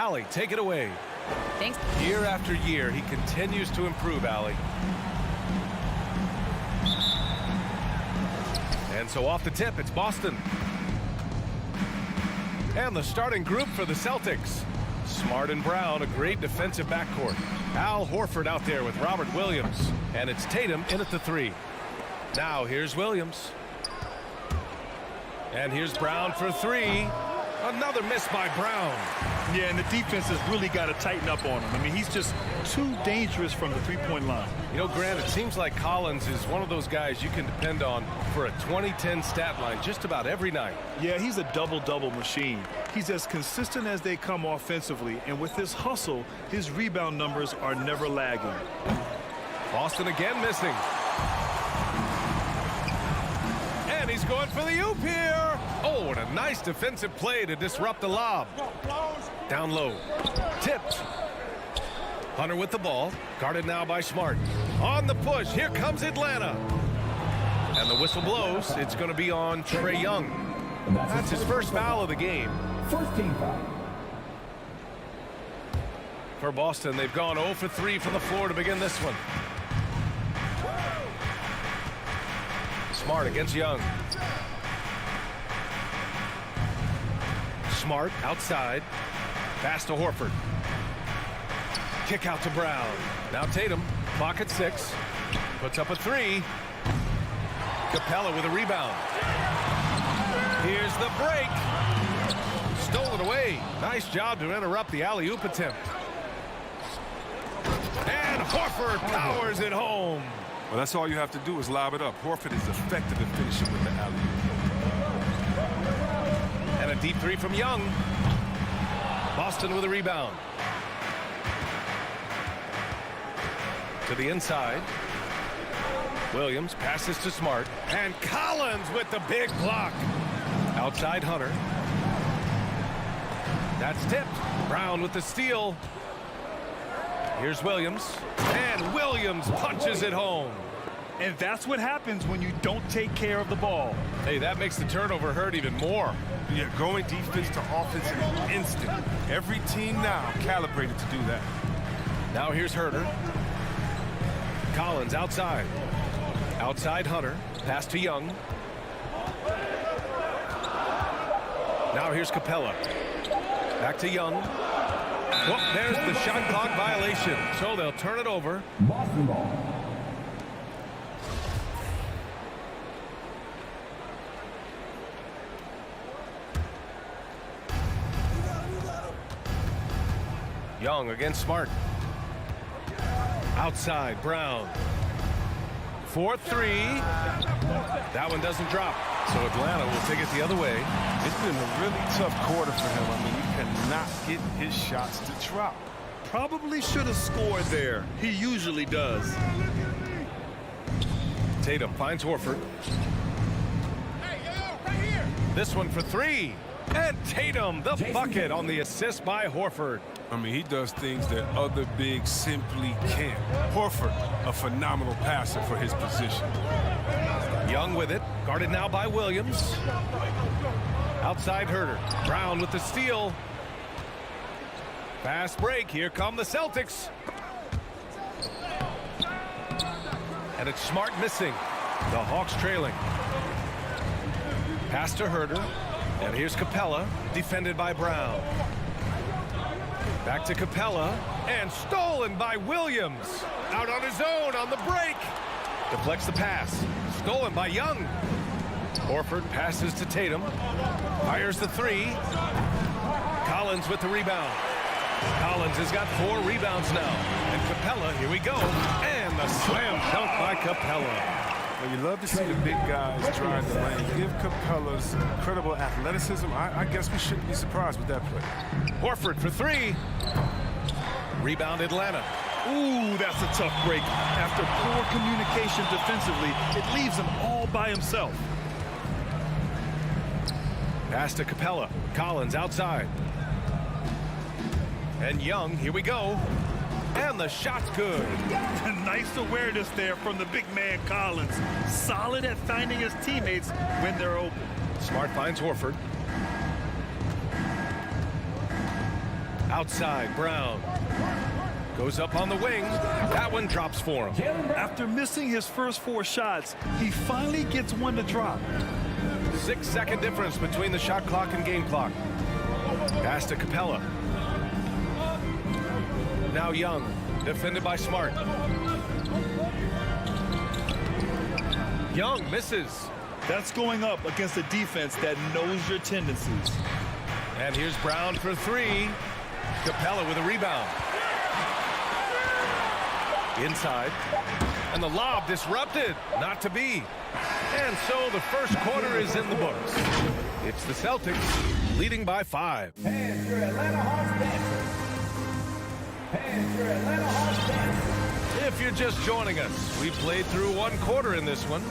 Allie, take it away. Thanks. Year after year, he continues to improve, Allie. And so off the tip, it's Boston. And the starting group for the Celtics. Smart and Brown, a great defensive backcourt. Al Horford out there with Robert Williams. And it's Tatum in at the 3. Now here's Williams. And here's Brown for 3. Another miss by Brown. Yeah, and the defense has really got to tighten up on him. I mean, he's just too dangerous from the three-point line. You know, Grant, it seems like Collins is one of those guys you can depend on for a 2010 stat line just about every night. Yeah, he's a double-double machine. He's as consistent as they come offensively, and with his hustle, his rebound numbers are never lagging. Boston again missing. And he's going for the oop here. Oh, and a nice defensive play to disrupt the lob. Down low. Tipped. Hunter with the ball. Guarded now by Smart. On the push. Here comes Atlanta. And the whistle blows. It's going to be on Trae Young. That's his first foul of the game. First team foul. For Boston, they've gone 0 for 3 from the floor to begin this one. Smart against Young. Smart outside. Pass to Horford. Kick out to Brown. Now Tatum. Clock at 6. Puts up a 3. Capella with a rebound. Here's the break. Stolen away. Nice job to interrupt the alley-oop attempt. And Horford powers it home. Well, that's all you have to do is lob it up. Horford is effective at finishing with the alley-oop. And a deep 3 from Young. Boston with a rebound. To the inside. Williams passes to Smart. And Collins with the big block. Outside Hunter. That's tipped. Brown with the steal. Here's Williams. And Williams punches it home. And that's what happens when you don't take care of the ball. Hey, that makes the turnover hurt even more. Yeah, going defense to offense in an instant. Every team now calibrated to do that. Now here's Herter. Collins outside. Outside Hunter. Pass to Young. Now here's Capella. Back to Young. Well, there's the shot clock violation. So they'll turn it over. Boston ball. Young against Smart. Outside, Brown. 4-3. That one doesn't drop. So Atlanta will take it the other way. It's been a really tough quarter for him. I mean, you cannot get his shots to drop. Probably should have scored there. He usually does. Tatum finds Horford. This one for 3. And Tatum, the bucket on the assist by Horford. I mean, he does things that other bigs simply can't. Horford, a phenomenal passer for his position. Young with it. Guarded now by Williams. Outside Herter. Brown with the steal. Fast break. Here come the Celtics. And it's Smart missing. The Hawks trailing. Pass to Herter. And here's Capella. Defended by Brown. Back to Capella. And stolen by Williams. Out on his own on the break. Deflects the pass. Stolen by Young. Horford passes to Tatum. Fires the 3. Collins with the rebound. Collins has got 4 rebounds now. And Capella, here we go. And the slam dunk by Capella. Well, you love to see the big guys drive the lane. Give Capella's incredible athleticism. I guess we shouldn't be surprised with that play. Horford for 3. Rebound Atlanta. Ooh, that's a tough break. After poor communication defensively, it leaves him all by himself. Pass to Capella. Collins outside. And Young, here we go. And the shot's good. Nice awareness there from the big man Collins. Solid at finding his teammates when they're open. Smart finds Horford. Outside, Brown. Goes up on the wing. That one drops for him. After missing his first 4 shots, he finally gets one to drop. 6-second difference between the shot clock and game clock. Pass to Capella. Now Young, defended by Smart. Young misses. That's going up against a defense that knows your tendencies. And here's Brown for 3. Capella with a rebound. Inside. And the lob disrupted. Not to be. And so the first quarter is in the books. It's the Celtics leading by 5. And your Atlanta Hawks dancers. And your Atlanta Hawks dancers. If you're just joining us, we played through 1 quarter in this one.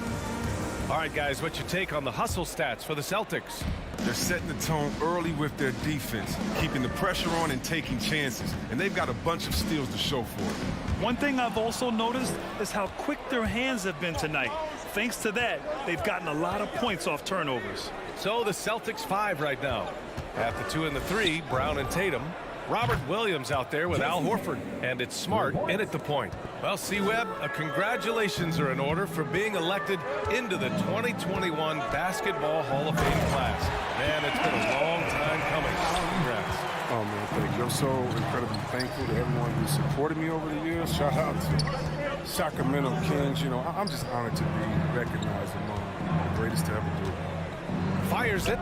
All right, guys, what's your take on the hustle stats for the Celtics? They're setting the tone early with their defense, keeping the pressure on and taking chances. And they've got a bunch of steals to show for it. One thing I've also noticed is how quick their hands have been tonight. Thanks to that, they've gotten a lot of points off turnovers. So the Celtics 5 right now. At the 2 and the 3, Brown and Tatum. Robert Williams out there with Al Horford. And it's Smart in at the point. Well, C-Web, congratulations are in order for being elected into the 2021 Basketball Hall of Fame class. Man, it's been a long time coming. Congrats. Oh, man, thank you. I'm so incredibly thankful to everyone who supported me over the years. Shout out to Sacramento Kings. You know, I'm just honored to be recognized among the greatest to ever do it. Fires it.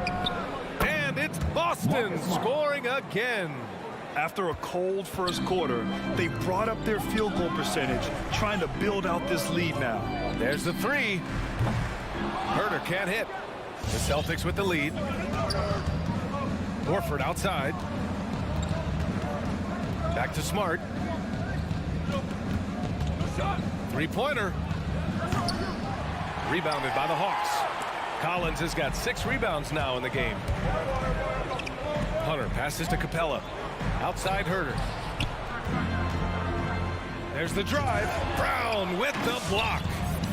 And it's Boston scoring again. After a cold first quarter, they brought up their field goal percentage, trying to build out this lead now. There's the 3. Herter can't hit. The Celtics with the lead. Horford outside. Back to Smart. 3-pointer. Rebounded by the Hawks. Collins has got 6 rebounds now in the game. Hunter passes to Capella. Outside Herter. There's the drive. Brown with the block.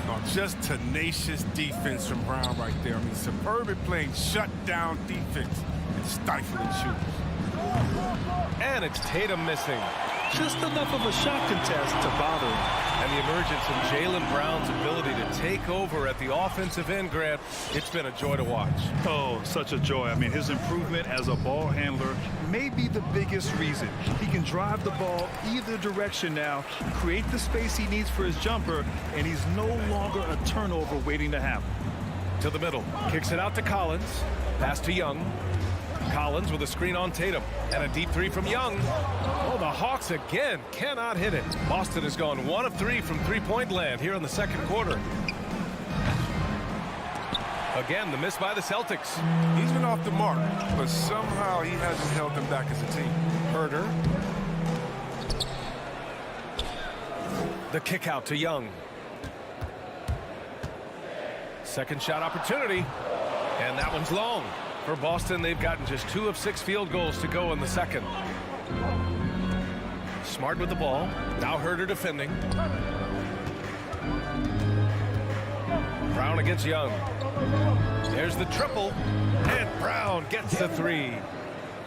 Oh, just tenacious defense from Brown right there. I mean, superb at playing shutdown defense and stifling shooters. And it's Tatum missing. Just enough of a shot contest to bother him. And the emergence of Jaylen Brown's ability to take over at the offensive end, Grant, it's been a joy to watch. Oh, such a joy. I mean, his improvement as a ball handler may be the biggest reason. He can drive the ball either direction now, create the space he needs for his jumper, and he's no longer a turnover waiting to happen. To the middle. Kicks it out to Collins. Pass to Young. Collins with a screen on Tatum. And a deep 3 from Young. Oh, the Hawks again cannot hit it. Boston has gone 1 of 3 from three-point land here in the second quarter. Again, the miss by the Celtics. He's been off the mark, but somehow he hasn't held them back as a team. Herter. The kick out to Young. Second shot opportunity. And that one's long. For Boston, they've gotten just 2 of 6 field goals to go in the second. Smart with the ball. Now Herter defending. Brown against Young. There's the triple. And Brown gets the 3.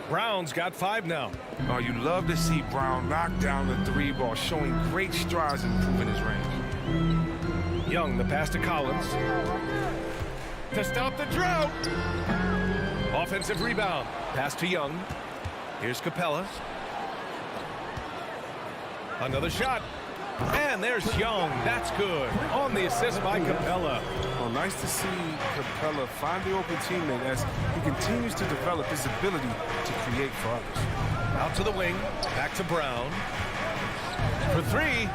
Brown's got 5 now. Oh, you love to see Brown knock down the 3 ball, showing great strides in improving his range. Young, the pass to Collins. To stop the drought. Offensive rebound. Pass to Young. Here's Capella. Another shot. And there's Young. That's good. On the assist by Capella. Well, nice to see Capella find the open teammate as he continues to develop his ability to create for others. Out to the wing. Back to Brown. For 3.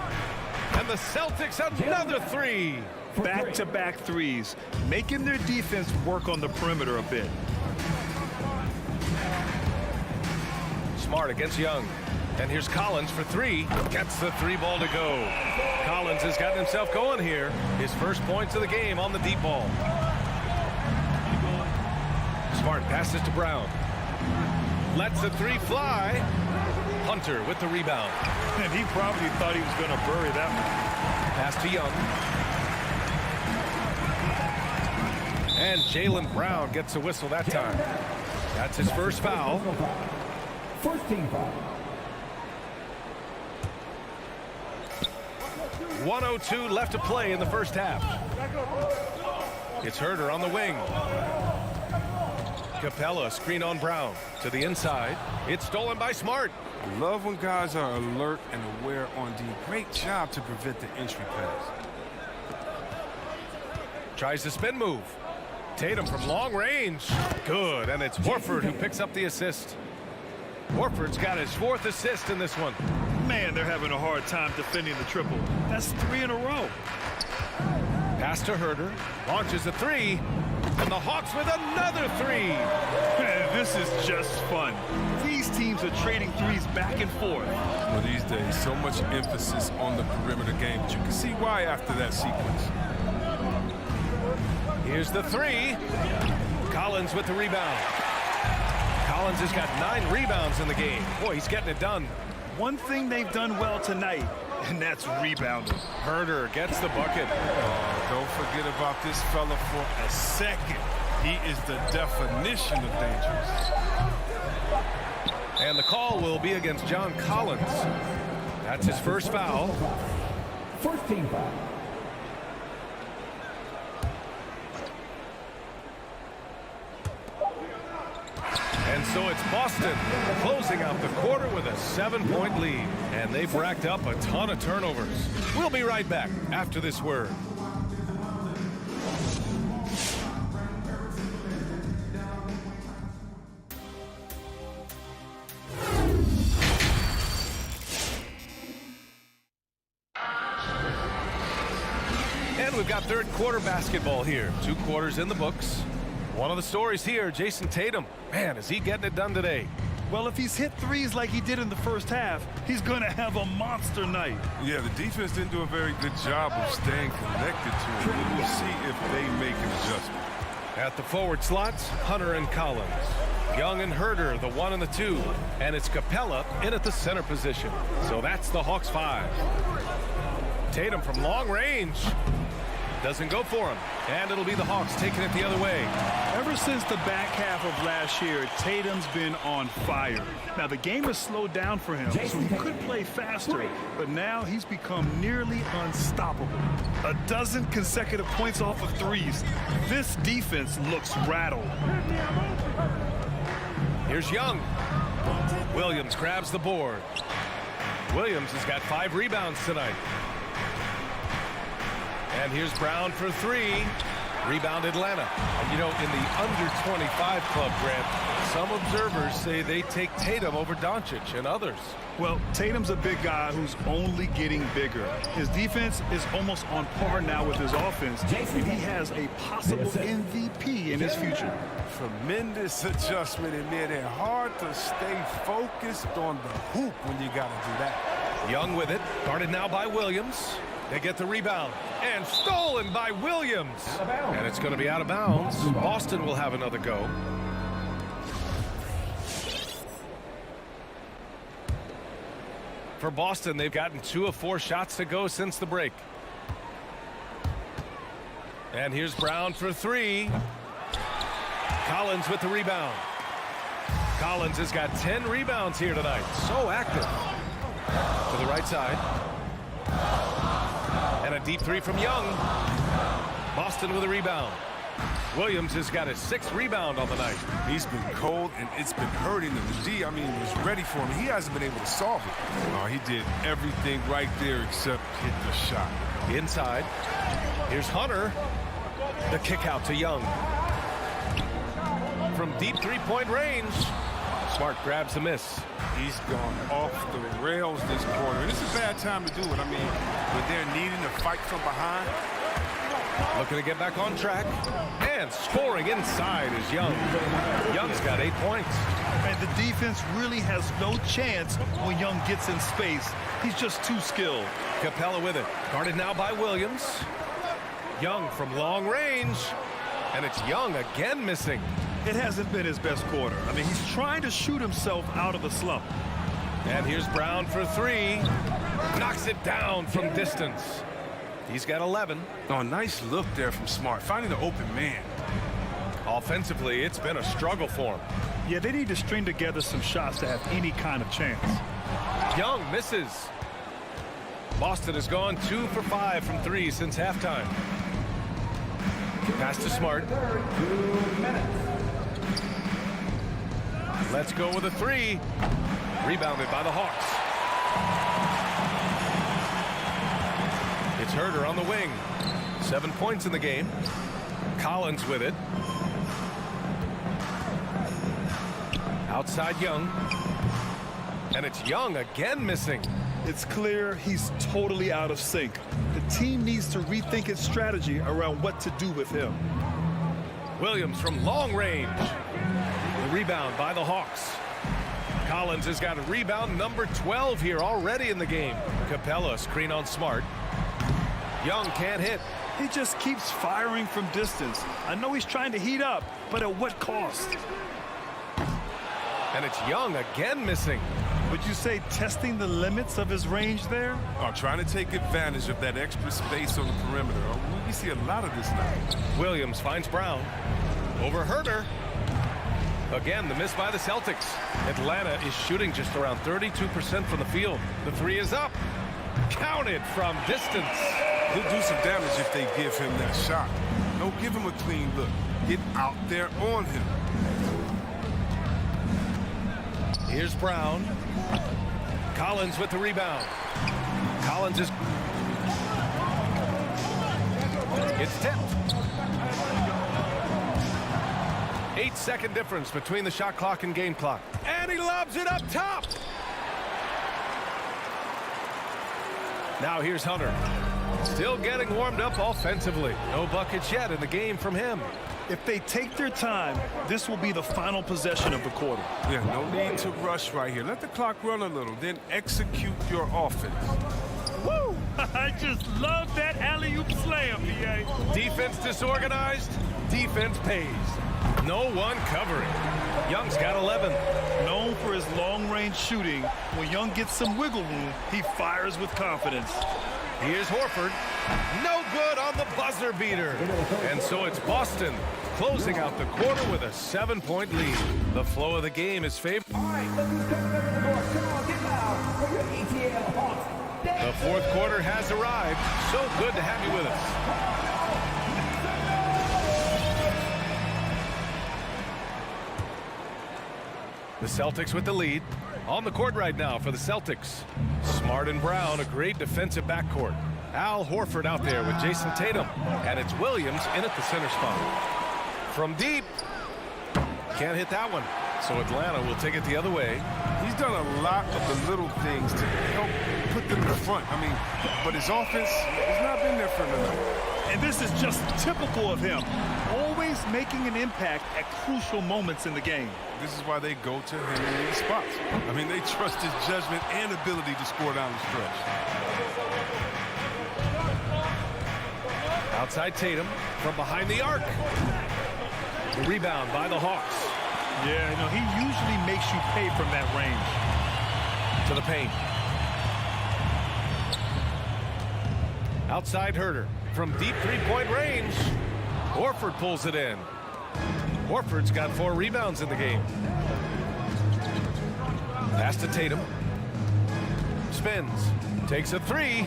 And the Celtics another 3. Back-to-back threes, making their defense work on the perimeter a bit. Smart against Young. And here's Collins for 3. Gets the 3 ball to go. Collins has gotten himself going here. His first points of the game on the deep ball. Smart passes to Brown. Lets the 3 fly. Hunter with the rebound. And he probably thought he was going to bury that one. Pass to Young. And Jaylen Brown gets a whistle that time. That's his first foul. First team foul. 1:02 left to play in the first half. It's Herder on the wing. Capella, screen on Brown. To the inside. It's stolen by Smart. I love when guys are alert and aware on D. Great job to prevent the entry pass. Tries the spin move. Tatum from long range. Good, and it's Horford who picks up the assist. Horford's got his 4th assist in this one. Man, they're having a hard time defending the triple. That's 3 in a row. Pass to Herder. Launches a 3. And the Hawks with another 3. Man, this is just fun. These teams are trading threes back and forth. Well, these days, so much emphasis on the perimeter game, but you can see why after that sequence. Here's the 3. Collins with the rebound. Collins has got 9 rebounds in the game. Boy, he's getting it done. One thing they've done well tonight, and that's rebounding. Herder gets the bucket. Don't forget about this fella for a second. He is the definition of dangerous. And the call will be against John Collins. That's his first foul. First team foul. And so it's Boston closing out the quarter with a 7-point lead. And they've racked up a ton of turnovers. We'll be right back after this word. And we've got third quarter basketball here. 2 quarters in the books. One of the stories here, Jason Tatum. Man, is he getting it done today? Well, if he's hit threes like he did in the first half, he's going to have a monster night. Yeah, the defense didn't do a very good job of staying connected to him. We'll see if they make an adjustment. At the forward slots, Hunter and Collins. Young and Herder, the 1 and the 2. And it's Capella in at the center position. So that's the Hawks 5. Tatum from long range. Doesn't go for him. And it'll be the Hawks taking it the other way. Ever since the back half of last year, Tatum's been on fire. Now, the game has slowed down for him, so he could play faster. But now he's become nearly unstoppable. 12 consecutive points off of threes. This defense looks rattled. Here's Young. Williams grabs the board. Williams has got 5 rebounds tonight. And here's Brown for 3. Rebound Atlanta. And you know, in the under 25 club, Grant, some observers say they take Tatum over Doncic and others. Well, Tatum's a big guy who's only getting bigger. His defense is almost on par now with his offense, and he has a possible MVP in his future. Tremendous adjustment in there. They're hard to stay focused on the hoop when you got to do that. Young with it. Guarded now by Williams. They get the rebound. And stolen by Williams. And it's going to be out of bounds. Boston will have another go. For Boston, they've gotten 2 of 4 shots to go since the break. And here's Brown for 3. Collins with the rebound. Collins has got 10 rebounds here tonight. So active. To the right side. And a deep 3 from Young. Boston with a rebound. Williams has got his 6th rebound on the night. He's been cold, and it's been hurting him. The D, I mean, was ready for him. He hasn't been able to solve it. He did everything right there except hit the shot. Inside. Here's Hunter. The kick out to Young. From deep 3-point range. Smart grabs the miss. He's gone off the rails this quarter. And it's a bad time to do it. I mean, when they're needing to fight from behind. Looking to get back on track. And scoring inside is Young. Young's got 8 points. And the defense really has no chance when Young gets in space. He's just too skilled. Capella with it. Guarded now by Williams. Young from long range. And it's Young again missing. It hasn't been his best quarter. I mean, he's trying to shoot himself out of a slump. And here's Brown for 3. Knocks it down from distance. He's got 11. Oh, nice look there from Smart, finding the open man. Offensively, it's been a struggle for him. Yeah, they need to string together some shots to have any kind of chance. Young misses. Boston has gone 2 for 5 from 3 since halftime. Pass to Smart. 2 minutes. Let's go with a 3. Rebounded by the Hawks. It's Herder on the wing. 7 points in the game. Collins with it. Outside Young. And it's Young again missing. It's clear he's totally out of sync. The team needs to rethink its strategy around what to do with him. Williams from long range. The rebound by the Hawks. Collins has got a rebound number 12 here already in the game. Capella screen on Smart. Young can't hit. He just keeps firing from distance. I know he's trying to heat up, but at what cost? And it's Young again missing. Would you say testing the limits of his range there? Trying to take advantage of that extra space on the perimeter. We see a lot of this now. Williams finds Brown. Over Herder. Again, the miss by the Celtics. Atlanta is shooting just around 32% from the field. The 3 is up. Counted from distance. He'll do some damage if they give him that shot. Don't give him a clean look. Get out there on him. Here's Brown. Collins with the rebound. Collins is... It's tipped. 8-second difference between the shot clock and game clock. And he lobs it up top. Now here's Hunter. Still getting warmed up offensively. No buckets yet in the game from him. If they take their time, this will be the final possession of the quarter. Yeah, no need to rush right here. Let the clock run a little, then execute your offense. Woo! I just love that alley-oop slam, BA. Defense disorganized, defense pays. No one covering. Young's got 11. Known for his long-range shooting, when Young gets some wiggle room, he fires with confidence. Here's Horford. No good on the buzzer beater. And so it's Boston closing out the quarter with a 7-point lead. The flow of the game is favored. All right, look who's coming over the court. Come on, get loud for your ATL Hawks. The fourth quarter has arrived. So good to have you with us. The Celtics with the lead. On the court right now for the Celtics. Smart and Brown, a great defensive backcourt. Al Horford out there with Jason Tatum. And it's Williams in at the center spot. From deep. Can't hit that one. So Atlanta will take it the other way. He's done a lot of the little things to help put them in the front. I mean, but his offense has not been there for him tonight. And this is just typical of him. Always making an impact at crucial moments in the game. This is why they go to him in these spots. I mean, they trust his judgment and ability to score down the stretch. Outside Tatum from behind the arc. The rebound by the Hawks. Yeah, you know, he usually makes you pay from that range. To the paint. Outside Herder from deep three-point range. Horford pulls it in. Horford's got 4 rebounds in the game. Pass to Tatum. Spins. Takes a 3.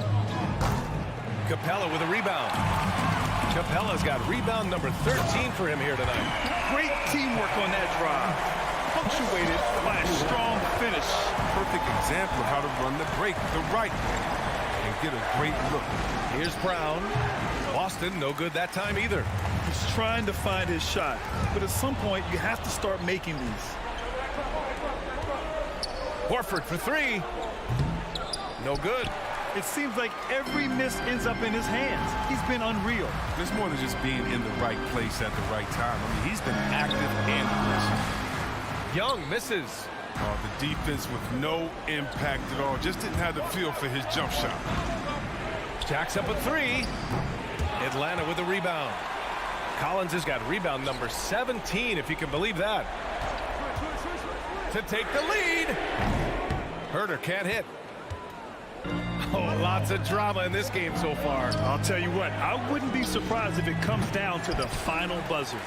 Capella with a rebound. Capella's got rebound number 13 for him here tonight. Great teamwork on that drive. Punctuated by a strong finish. Perfect example of how to run the break the right way and get a great look. Here's Brown. Boston, no good that time either. He's trying to find his shot, but at some point you have to start making these. Horford for 3. No good. It seems like every miss ends up in his hands. He's been unreal. There's more than just being in the right place at the right time. I mean, he's been active and aggressive. Young misses. The defense with no impact at all. Just didn't have the feel for his jump shot. Jacks up a 3. Atlanta with a rebound. Collins has got rebound number 17, if you can believe that. To take the lead. Herder can't hit. Oh, lots of drama in this game so far. I'll tell you what, I wouldn't be surprised if it comes down to the final buzzer.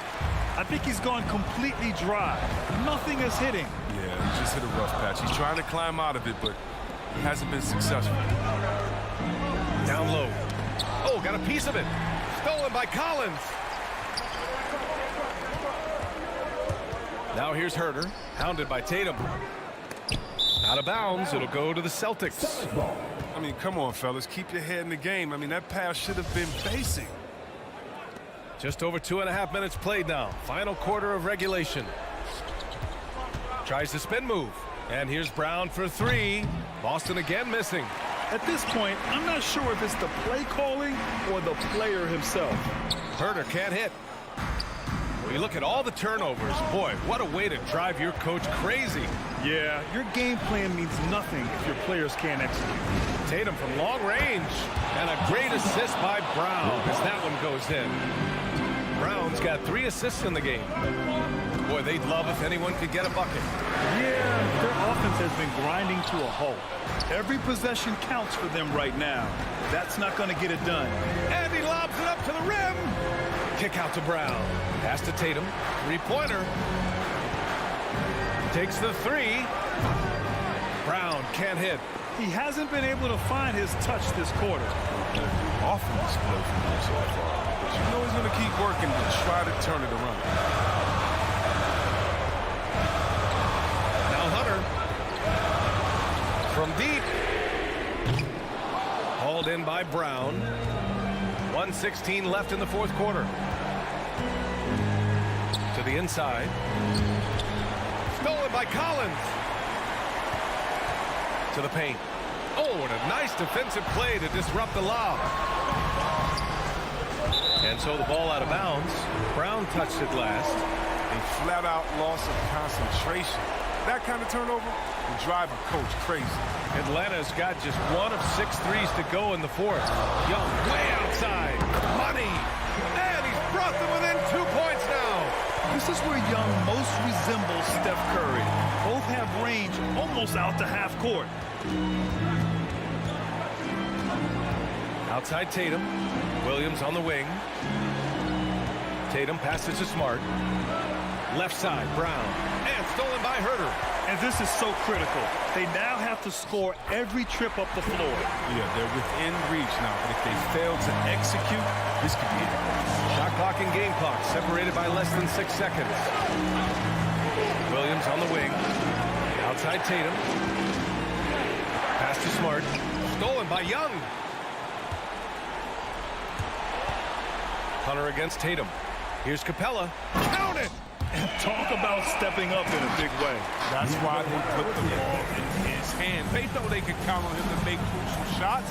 I think he's gone completely dry. Nothing is hitting. Yeah, he just hit a rough patch. He's trying to climb out of it, but he hasn't been successful. Down low. Oh, got a piece of it. Stolen by Collins. Now here's Herter, hounded by Tatum. Out of bounds, it'll go to the Celtics. I mean, come on, fellas. Keep your head in the game. I mean, that pass should have been basic. Just over 2.5 minutes played now. Final quarter of regulation. Tries the spin move. And here's Brown for three. Boston again missing. At this point, I'm not sure if it's the play calling or the player himself. Herter can't hit. When you look at all the turnovers, boy, what a way to drive your coach crazy. Yeah, your game plan means nothing if your players can't execute. Tatum from long range. And a great assist by Brown as that one goes in. Brown's got 3 assists in the game. Boy, they'd love if anyone could get a bucket. Yeah, their offense has been grinding to a halt. Every possession counts for them right now. That's not going to get it done. And he lobs it up to the rim. Kick out to Brown. Pass to Tatum. 3-pointer. Takes the 3. Brown can't hit. He hasn't been able to find his touch this quarter. Offense play from him so far. But you know he's going to keep working to try to turn it around. Now Hunter. From deep. Hauled in by Brown. 1:16 left in the fourth quarter. To the inside. Stolen by Collins. To the paint. Oh, and a nice defensive play to disrupt the lob. And so the ball out of bounds. Brown touched it last. A flat-out loss of concentration. That kind of turnover will drive a coach crazy. Atlanta's got just 1 of 6 threes to go in the fourth. Young way outside. Money. And he's brought them within 2 points now. This is where Young most resembles Steph Curry. Both have range almost out to half court. Outside Tatum. Williams on the wing. Tatum passes to Smart. Left side, Brown. And stolen by Herter. And this is so critical. They now have to score every trip up the floor. Yeah, they're within reach now. But if they fail to execute, this could be it. Shot clock and game clock separated by less than 6 seconds. Williams on the wing. Outside Tatum. Pass to Smart. Stolen by Young. Hunter against Tatum. Here's Capella. Count it! And talk about stepping up in a big way. That's why they put the ball in his hand. They know they can count on him to make crucial shots.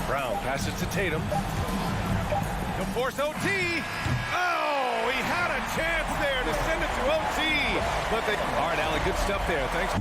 Brown passes to Tatum. He'll force OT. Oh, he had a chance there to send it to OT. But they... All right, Allie, good stuff there. Thanks.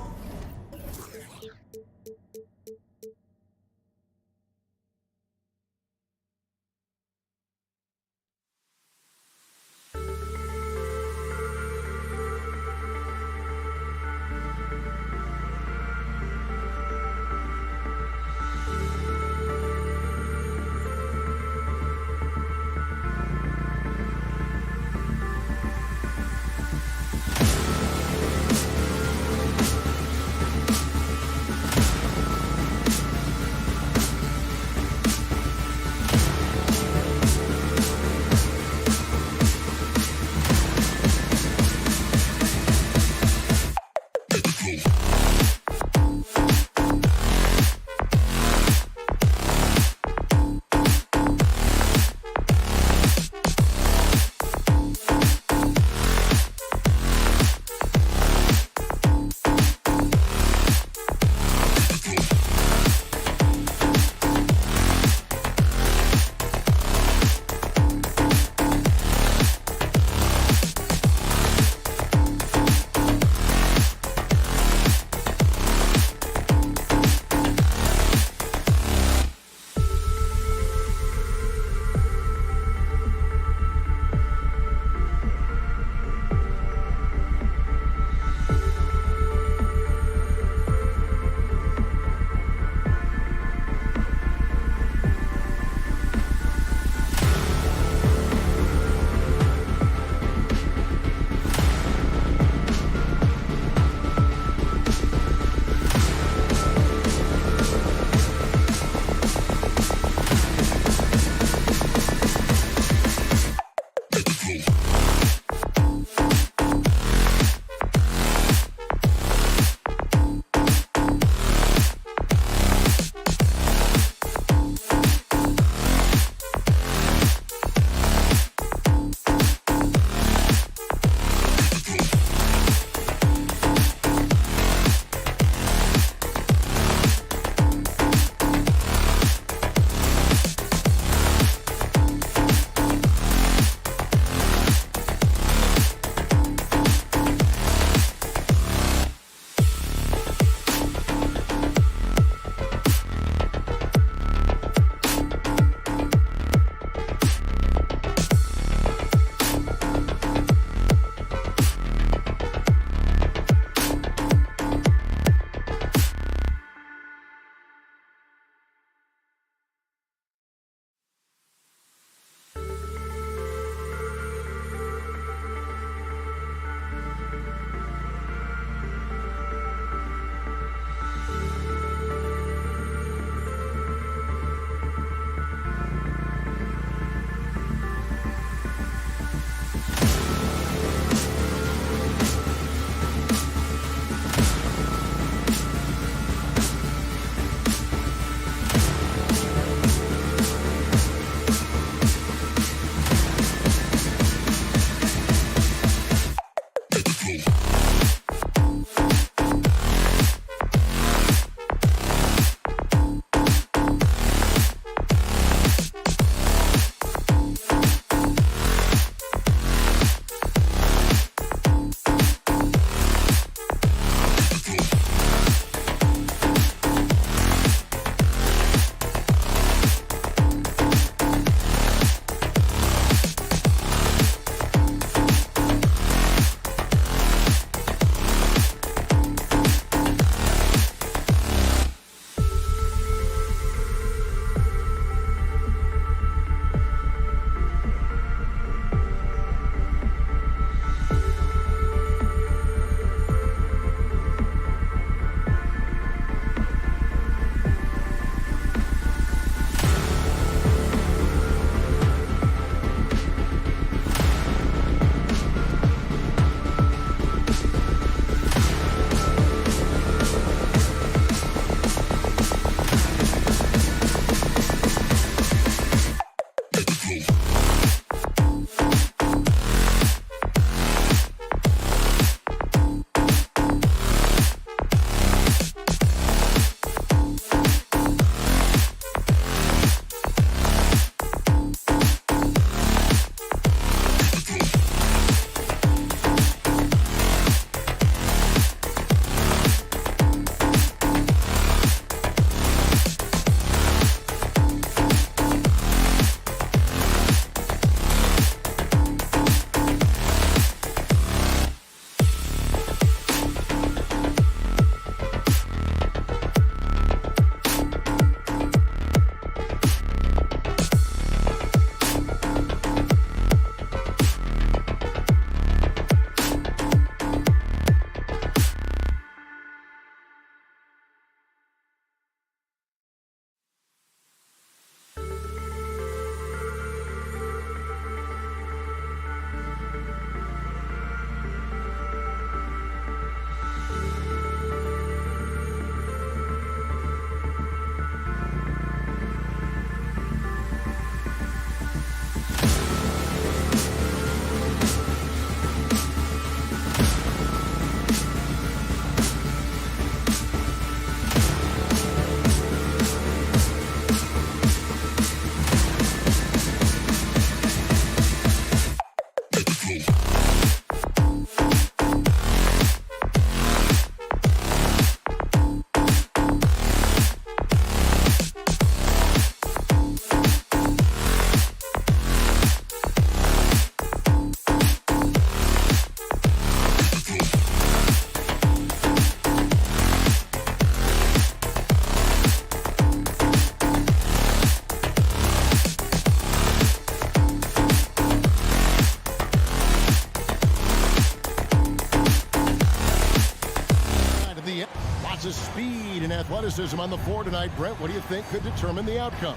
Lots of speed and athleticism on the floor tonight. Brett, what do you think could determine the outcome?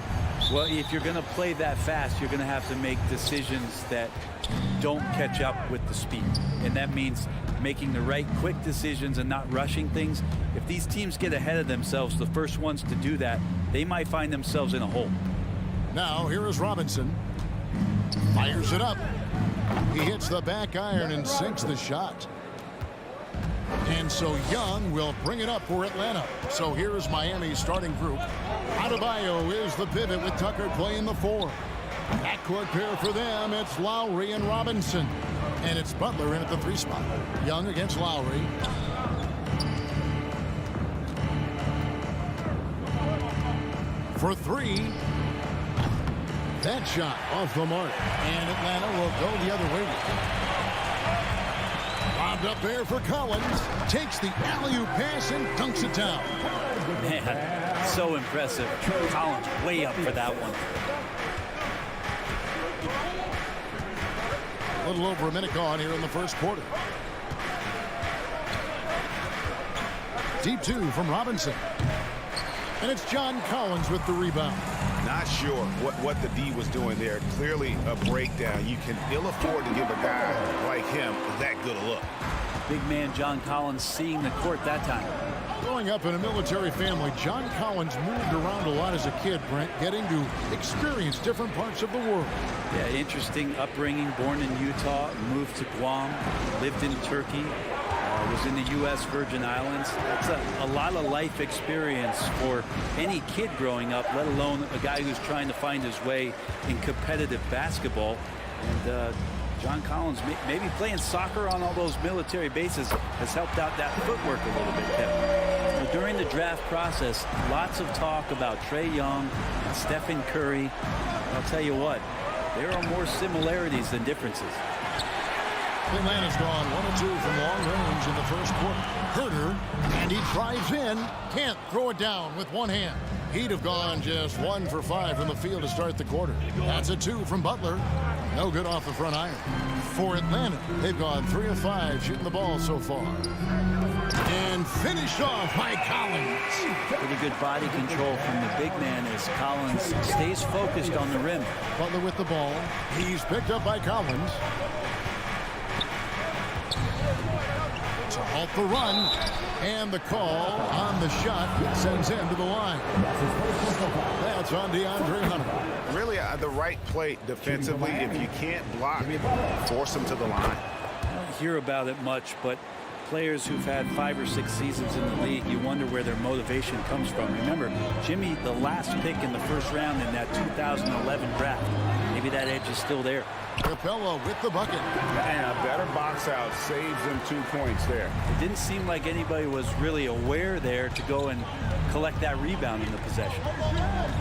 Well, if you're going to play that fast, you're going to have to make decisions that don't catch up with the speed. And that means making the right quick decisions and not rushing things. If these teams get ahead of themselves, the first ones to do that, they might find themselves in a hole. Now, here is Robinson. Fires it up. He hits the back iron and sinks the shot. And so Young will bring it up for Atlanta. So here is Miami's starting group. Adebayo is the pivot with Tucker playing the 4. Backcourt pair for them. It's Lowry and Robinson. And it's Butler in at the 3 spot. Young against Lowry. For 3. That shot off the mark. And Atlanta will go the other way. Lobbed up there for Collins. Takes the alley-oop pass and dunks it down. Man, so impressive. Collins way up for that one. A little over a minute gone here in the first quarter. Deep 2 from Robinson. And it's John Collins with the rebound. Not sure what the D was doing there. Clearly a breakdown. You can ill afford to give a guy like him that good a look. Big man John Collins seeing the court that time. Growing up in a military family, John Collins moved around a lot as a kid, Brent, getting to experience different parts of the world. Yeah, interesting upbringing. Born in Utah, moved to Guam, lived in Turkey, was in the U.S. Virgin Islands. It's a lot of life experience for any kid growing up, let alone a guy who's trying to find his way in competitive basketball. And John Collins, maybe playing soccer on all those military bases has helped out that footwork a little bit, Kevin. So during the draft process, lots of talk about Trae Young and Stephen Curry. I'll tell you what, there are more similarities than differences. Atlanta's gone 1 of 2 from long range in the first quarter. Herter, and he drives in. Can't throw it down with one hand. He'd have gone just 1 for 5 from the field to start the quarter. That's a 2 from Butler. No good off the front iron. For Atlanta, they've gone 3 of 5 shooting the ball so far. And finished off by Collins. Pretty good body control from the big man as Collins stays focused on the rim. Butler with the ball. He's picked up by Collins. To halt the run, and the call on the shot sends him to the line. That's on DeAndre Hunter. Really the right play defensively. If you can't block, force them to the line. I don't hear about it much, but players who've had 5 or 6 seasons in the league, you wonder where their motivation comes from. Remember, Jimmy, the last pick in the first round in that 2011 draft. Maybe that edge is still there. Capella with the bucket. And a better box out saves them 2 points there. It didn't seem like anybody was really aware there to go and collect that rebound in the possession.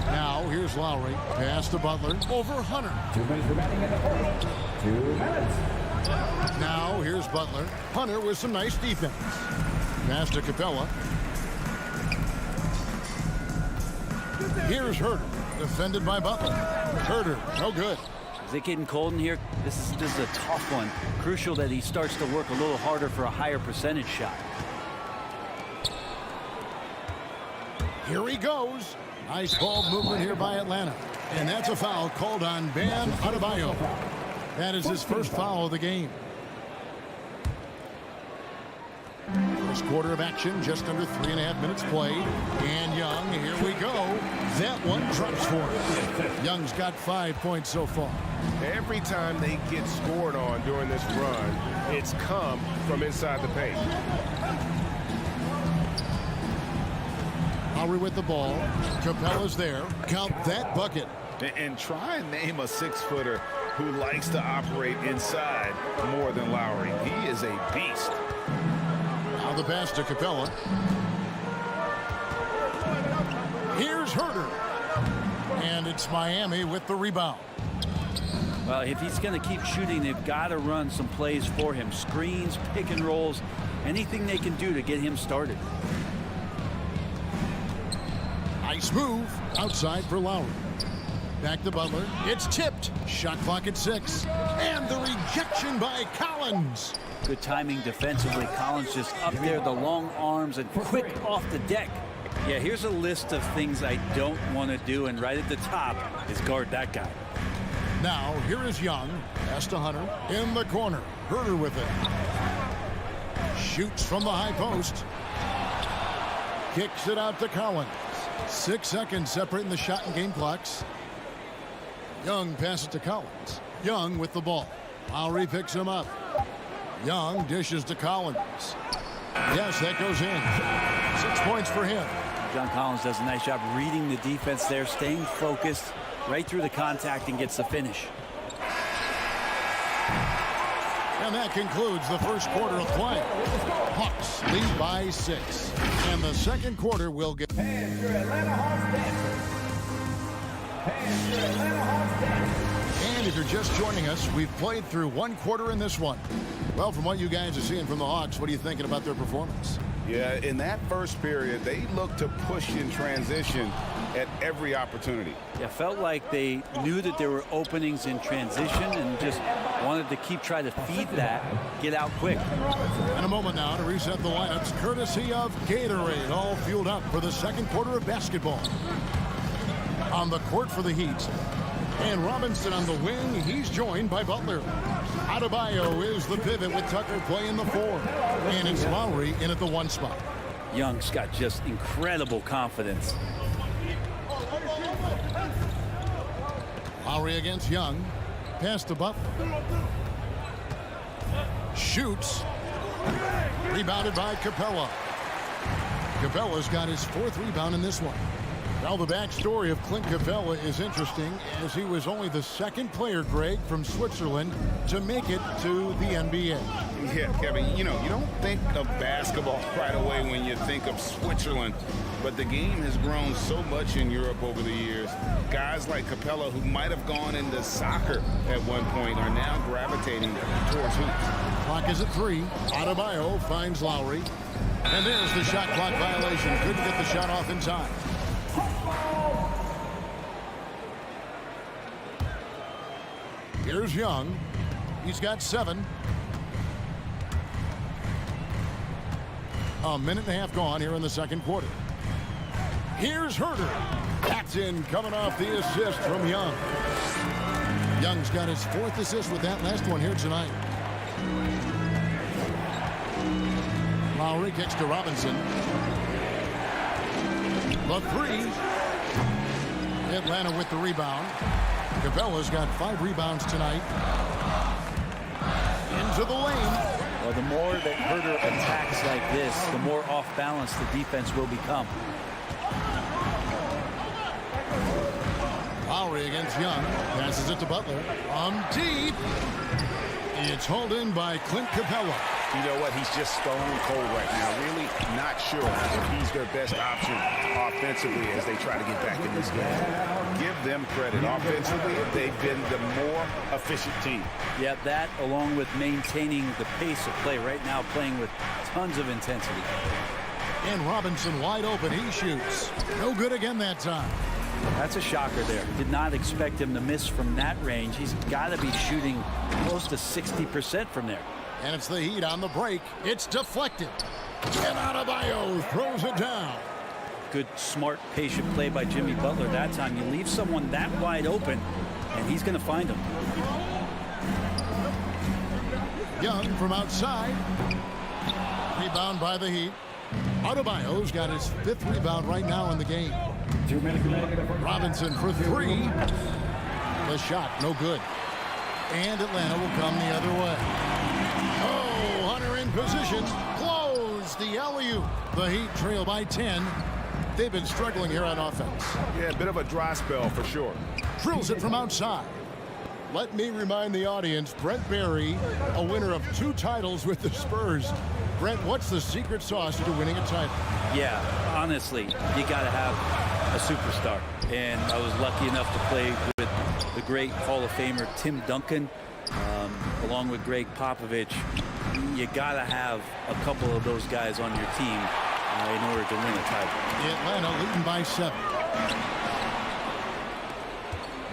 Now here's Lowry. Pass to Butler. Over Hunter. 2 minutes remaining in the quarter. 2 minutes. Now here's Butler. Hunter with some nice defense. Pass to Capella. Here's Herter. Defended by Butler. Herter, no good. Is it getting cold in here? This is a tough one. Crucial that he starts to work a little harder for a higher percentage shot. Here he goes. Nice ball movement here by Atlanta. And that's a foul called on Bam Adebayo. That is his first foul of the game. First quarter of action, just under 3.5 minutes played. And Young, here we go. That one drops for him. Young's got 5 points so far. Every time they get scored on during this run, it's come from inside the paint. Lowry with the ball. Capella's there. Count that bucket. And try and name a 6-footer who likes to operate inside more than Lowry. He is a beast. Now the pass to Capella. Here's Herter. And it's Miami with the rebound. Well, if he's going to keep shooting, they've got to run some plays for him. Screens, pick and rolls, anything they can do to get him started. Nice move. Outside for Lowry. Back to Butler. It's tipped. Shot clock at 6. And the rejection by Collins. Good timing defensively. Collins just up there, the long arms, and quick off the deck. Yeah, here's a list of things I don't want to do, and right at the top is guard that guy. Now, here is Young. Pass to Hunter. In the corner. Herter with it. Shoots from the high post. Kicks it out to Collins. 6 seconds separating the shot and game clocks. Young passes to Collins. Young with the ball. Lowry picks him up. Young dishes to Collins. Yes, that goes in. 6 points for him. John Collins does a nice job reading the defense there, staying focused right through the contact and gets the finish. And that concludes the first quarter of play. Hawks lead by 6. And the second quarter will get... Hands your Atlanta Hawks dancers. Hands your Atlanta Hawks dancers. And if you're just joining us, we've played through 1 quarter in this one. Well, from what you guys are seeing from the Hawks, what are you thinking about their performance? Yeah, in that first period, they looked to push in transition at every opportunity. Yeah, felt like they knew that there were openings in transition and just wanted to keep trying to feed that, get out quick. In a moment now to reset the lineups, courtesy of Gatorade, all fueled up for the second quarter of basketball. On the court for the Heat. And Robinson on the wing, he's joined by Butler. Adebayo is the pivot with Tucker playing the 4. And it's Lowry in at the 1 spot. Young's got just incredible confidence. Lowry against Young. Pass to Butler. Shoots. Rebounded by Capella. Capella's got his 4th rebound in this one. Well, the backstory of Clint Capella is interesting, as he was only the 2nd player, Greg, from Switzerland to make it to the NBA. Yeah, Kevin, you know, you don't think of basketball right away when you think of Switzerland, but the game has grown so much in Europe over the years. Guys like Capella, who might have gone into soccer at one point, are now gravitating towards hoops. Clock is at 3. Adebayo finds Lowry. And there's the shot clock violation. Couldn't get the shot off in time. Here's Young. He's got 7. A minute and a half gone here in the 2nd quarter. Here's Herter. That's in, coming off the assist from Young. Young's got his 4th assist with that last one here tonight. Lowry kicks to Robinson. The 3. Atlanta with the rebound. Capella's got 5 rebounds tonight. Into the lane. Well, the more that Herter attacks like this, the more off balance the defense will become. Lowry against Young. Passes it to Butler. Deep. It's hauled in by Clint Capella. You know what? He's just stone cold right now. Really not sure if he's their best option offensively as they try to get back in this game. Give them credit. Offensively, they've been the more efficient team. Yeah, that along with maintaining the pace of play right now, playing with tons of intensity. And Robinson wide open. He shoots. No good again that time. That's a shocker there. Did not expect him to miss from that range. He's got to be shooting close to 60% from there. And it's the Heat on the break. It's deflected. And Adebayo throws it down. Good, smart, patient play by Jimmy Butler that time. You leave someone that wide open, and he's going to find him. Young from outside. Rebound by the Heat. Adebayo's got his 5th rebound right now in the game. Robinson for 3. The shot, no good. And Atlanta will come the other way. Oh, Hunter in position. Close the alley-oop. The Heat trail by 10. They've been struggling here on offense. Yeah, a bit of a dry spell for sure. Drills it from outside. Let me remind the audience, Brent Barry, a winner of 2 titles with the Spurs. Brent, what's the secret sauce to winning a title? Yeah, honestly, you got to have a superstar. And I was lucky enough to play with the great Hall of Famer Tim Duncan, along with Greg Popovich. You got to have a couple of those guys on your team in order to win a title. Atlanta leading by 7.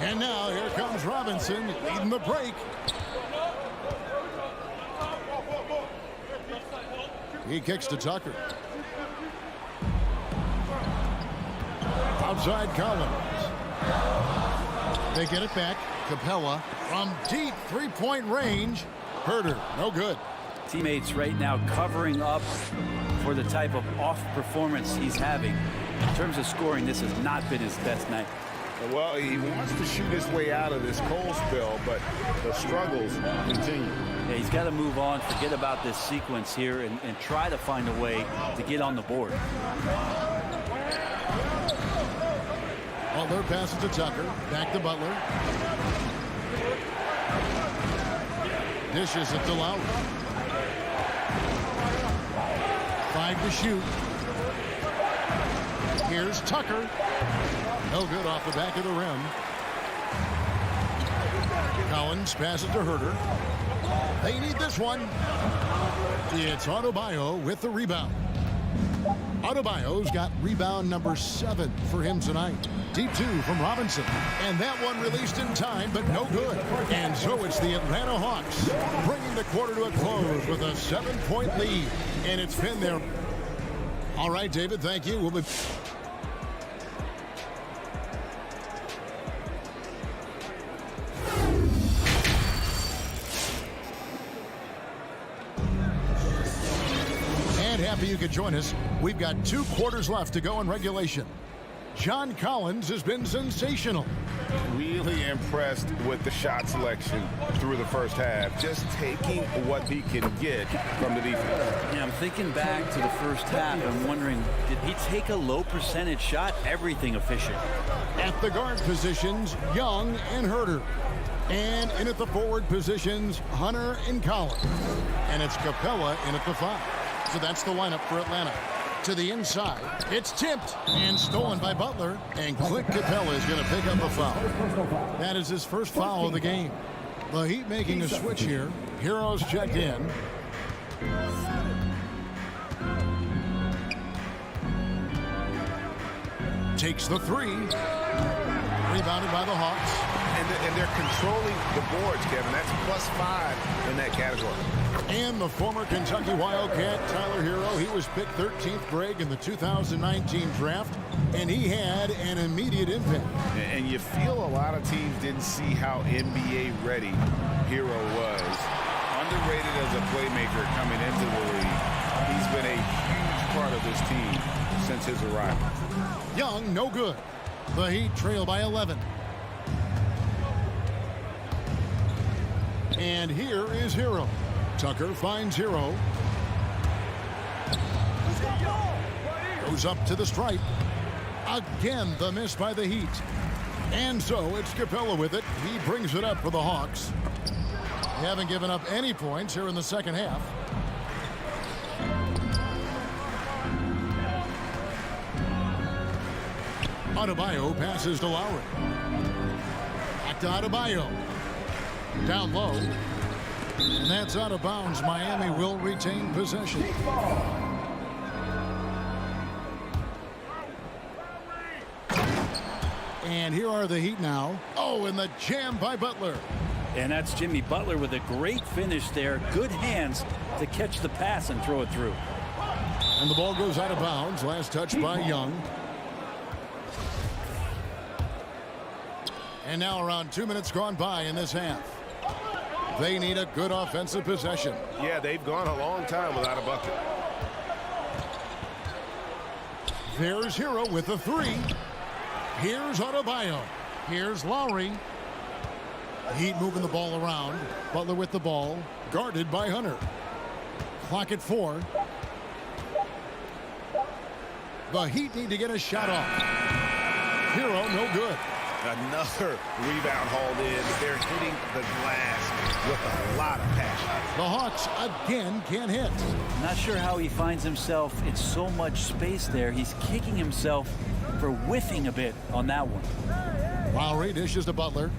And now here comes Robinson leading the break. He kicks to Tucker. Outside Collins. They get it back. Capella from deep 3-point range. Herter, no good. Teammates right now covering up for the type of off performance he's having. In terms of scoring, this has not been his best night. Well, he wants to shoot his way out of this cold spell, but the struggles continue. Yeah, he's got to move on, forget about this sequence here, and try to find a way to get on the board. Butler passes to Tucker. Back to Butler. Dishes it to Lowry. 5 to shoot. Here's Tucker. No good off the back of the rim. Collins passes to Herter. They need this one. It's Adebayo with the rebound. Adebayo's got rebound number 7 for him tonight. Deep 2 from Robinson. And that one released in time, but no good. And so it's the Atlanta Hawks bringing the quarter to a close with a 7-point lead. And it's been there. All right, David, thank you. We'll be... And happy you could join us. We've got 2 quarters left to go in regulation. John Collins has been sensational. Really impressed with the shot selection through the first half. Just taking what he can get from the defense. Yeah, I'm thinking back to the first half. I'm wondering, did he take a low percentage shot? Everything efficient. At the guard positions, Young and Herter. And in at the forward positions, Hunter and Collins. And it's Capella in at the 5. So that's the lineup for Atlanta. To the inside, it's tipped and stolen by Butler. And Clint Capella is going to pick up a foul. That is his first foul of the game. The Heat making a switch here. Heroes checked in. Takes the 3. Rebounded by the Hawks. And they're controlling the boards, Kevin. That's +5 in that category. And the former Kentucky Wildcat, Tyler Hero, he was picked 13th grade in the 2019 draft, and he had an immediate impact. And you feel a lot of teams didn't see how NBA ready Hero was. Underrated as a playmaker coming into the league. He's been a huge part of this team since his arrival. Young, no good. The Heat trail by 11. And here is Hero. Tucker finds Hero. Goes up to the stripe. Again, the miss by the Heat. And so it's Capella with it. He brings it up for the Hawks. They haven't given up any points here in the second half. Adebayo passes to Lowry. Back to Adebayo. Down low. And that's out of bounds. Miami will retain possession. And here are the Heat now. Oh, and the jam by Butler. And that's Jimmy Butler with a great finish there. Good hands to catch the pass and throw it through. And the ball goes out of bounds. Last touch by Young. And now around 2 minutes gone by in this half. They need a good offensive possession. Yeah, they've gone a long time without a bucket. There's Hero with the 3. Here's Adebayo. Here's Lowry. Heat moving the ball around. Butler with the ball. Guarded by Hunter. Clock at 4. The Heat need to get a shot off. Hero, no good. Another rebound hauled in. They're hitting the glass with a lot of passion. The Hawks again can't hit. Not sure how he finds himself in so much space there. He's kicking himself for whiffing a bit on that one. Lowry dishes to Butler.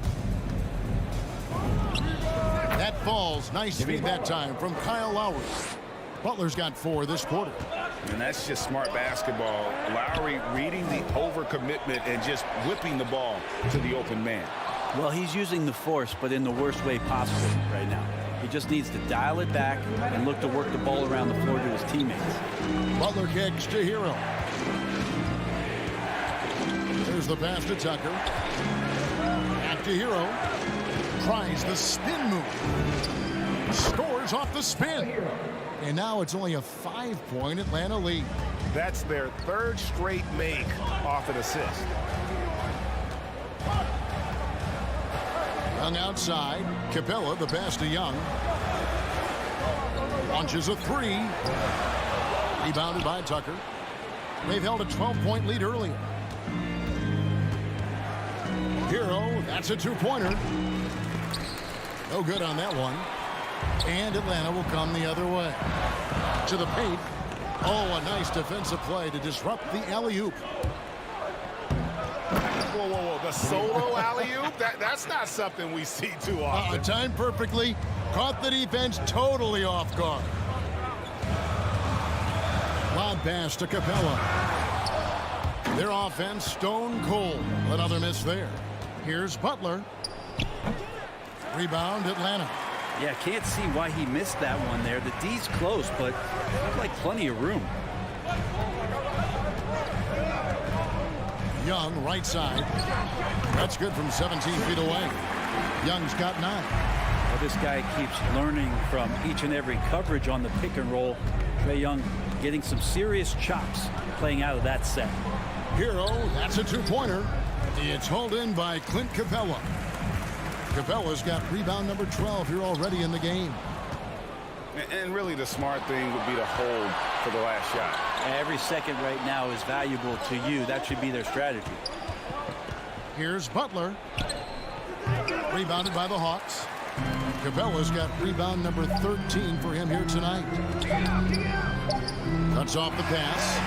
That falls. Nice feed that time from Kyle Lowry. Butler's got 4 this quarter. And that's just smart basketball. Lowry reading the overcommitment and just whipping the ball to the open man. Well, he's using the force, but in the worst way possible right now. He just needs to dial it back and look to work the ball around the floor to his teammates. Butler kicks to Hero. There's the pass to Tucker. Back to Hero. Tries the spin move. Scores off the spin. And now it's only a 5-point Atlanta lead. That's their 3rd straight make off an assist. Young outside. Capella, the pass to Young. Launches a 3. Rebounded by Tucker. They've held a 12-point lead earlier. Hero, that's a 2-pointer. No good on that one. And Atlanta will come the other way. To the paint. Oh, a nice defensive play to disrupt the alley-oop. Whoa, whoa, whoa. The solo alley-oop? That's not something we see too often. Timed perfectly. Caught the defense totally off guard. Lob pass to Capella. Their offense stone cold. Another miss there. Here's Butler. Rebound Atlanta. Yeah, can't see why he missed that one there. The D's close, but looked like plenty of room. Young, right side. That's good from 17 feet away. Young's got 9. Well, this guy keeps learning from each and every coverage on the pick and roll. Trae Young getting some serious chops playing out of that set. Hero, that's a two-pointer. It's hauled in by Clint Capella. Capella's got rebound number 12 here already in the game. And really the smart thing would be to hold for the last shot. Every second right now is valuable to you. That should be their strategy. Here's Butler. Rebounded by the Hawks. Capella's got rebound number 13 for him here tonight. Cuts off the pass.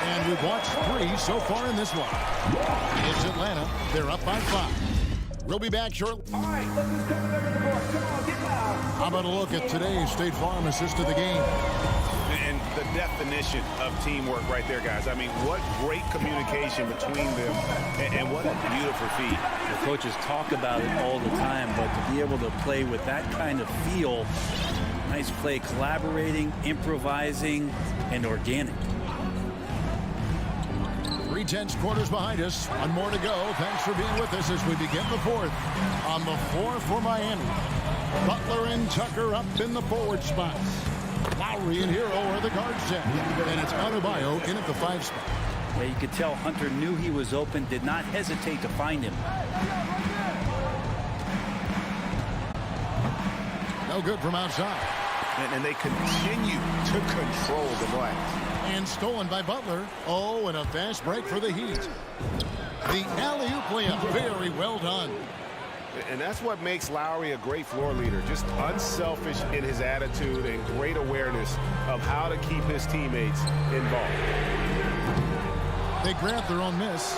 And we've watched 3 so far in this one. It's Atlanta. They're up by 5. We'll be back shortly. All right, look who's coming over the board. Come on, get loud. How about a look at today's State Farm assist of the game? And the definition of teamwork right there, guys. I mean, what great communication between them, and what a beautiful feed. The coaches talk about it all the time, but to be able to play with that kind of feel, nice play, collaborating, improvising, and organic. 3/10 quarters behind us. One more to go. Thanks for being with us as we begin the fourth. On the floor for Miami, Butler and Tucker up in the forward spots. Lowry and Hero are the guard set. And it's Adebayo in at the 5 spot. Yeah, you could tell Hunter knew he was open, did not hesitate to find him. No good from outside. And they continue to control the glass. And stolen by Butler. Oh, and a fast break for the Heat. The alley-oop layup, very well done. And that's what makes Lowry a great floor leader. Just unselfish in his attitude and great awareness of how to keep his teammates involved. They grab their own miss.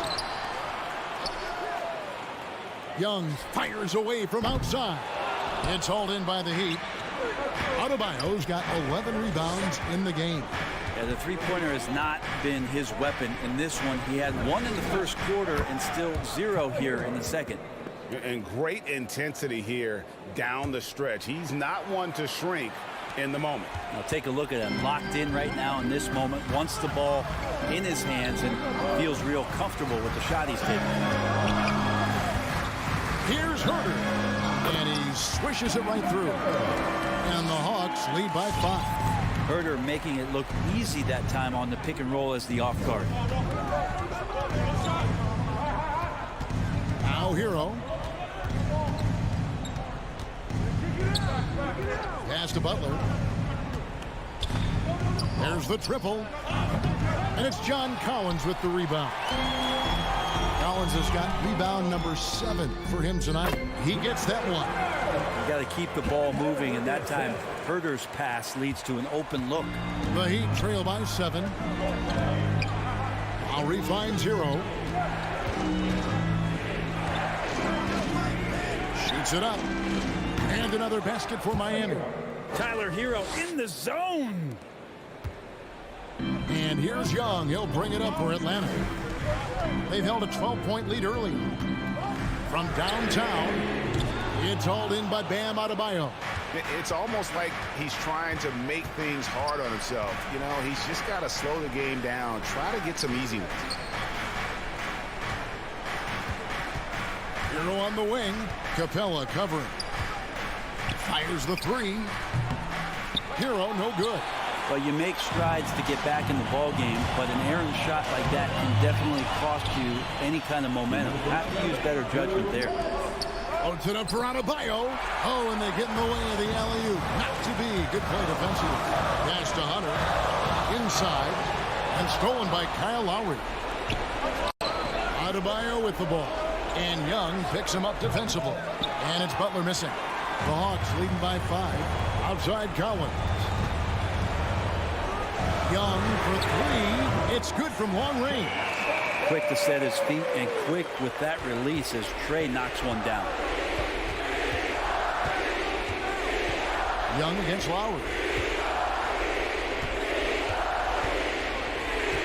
Young fires away from outside. It's hauled in by the Heat. Adebayo's got 11 rebounds in the game. Yeah, the three-pointer has not been his weapon in this one. He had 1 in the first quarter and still 0 here in the second. And great intensity here down the stretch. He's not one to shrink in the moment. Now take a look at him, locked in right now in this moment, wants the ball in his hands and feels real comfortable with the shot he's taking. Here's Herder. And he swishes it right through. And the Hawks lead by 5. Herder making it look easy that time on the pick and roll as the off guard. Now Hero. Pass to Butler. There's the triple. And it's John Collins with the rebound. Collins has got rebound number 7 for him tonight. He gets that one. You got to keep the ball moving, and that time Herder's pass leads to an open look. The Heat trail by 7. Lowry finds Hero. Shoots it up. And another basket for Miami. Tyler Hero in the zone. And here's Young. He'll bring it up for Atlanta. They've held a 12-point lead early. From downtown, it's hauled in by Bam Adebayo. It's almost like he's trying to make things hard on himself. You know, he's just got to slow the game down, try to get some easy ones. Hero on the wing. Capella covering. Fires the 3. Hero, no good. Well, you make strides to get back in the ball game, but an errant shot like that can definitely cost you any kind of momentum. You have to use better judgment there. Loads it up for Adebayo. Oh, and they get in the way of the alley-oop. Not to be. Good play defensively. Pass to Hunter. Inside. And stolen by Kyle Lowry. Adebayo with the ball. And Young picks him up defensively. And it's Butler missing. The Hawks leading by 5. Outside Collins. Young for 3. It's good from long range. Quick to set his feet and quick with that release as Trae knocks one down. Young against Lowry.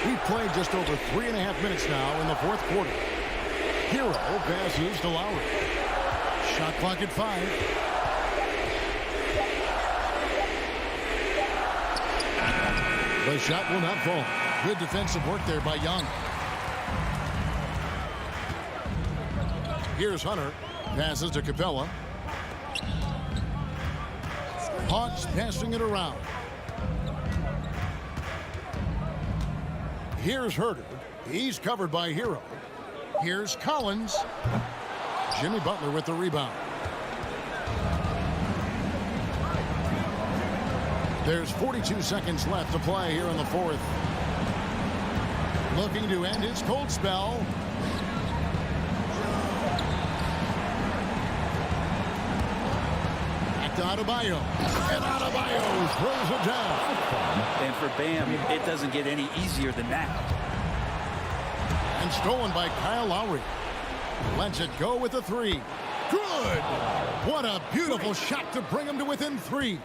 We've played just over 3.5 minutes now in the fourth quarter. Hero passes to Lowry. Shot clock at 5. The shot will not fall. Good defensive work there by Young. Here's Hunter. Passes to Capella. Hawks passing it around. Here's Herder. He's covered by Hero. Here's Collins. Jimmy Butler with the rebound. There's 42 seconds left to play here in the fourth. Looking to end his cold spell. Back to Adebayo. And Adebayo throws it down. And for Bam, it doesn't get any easier than that. And stolen by Kyle Lowry. Lets it go with the three. Good! What a beautiful shot to bring him to within three.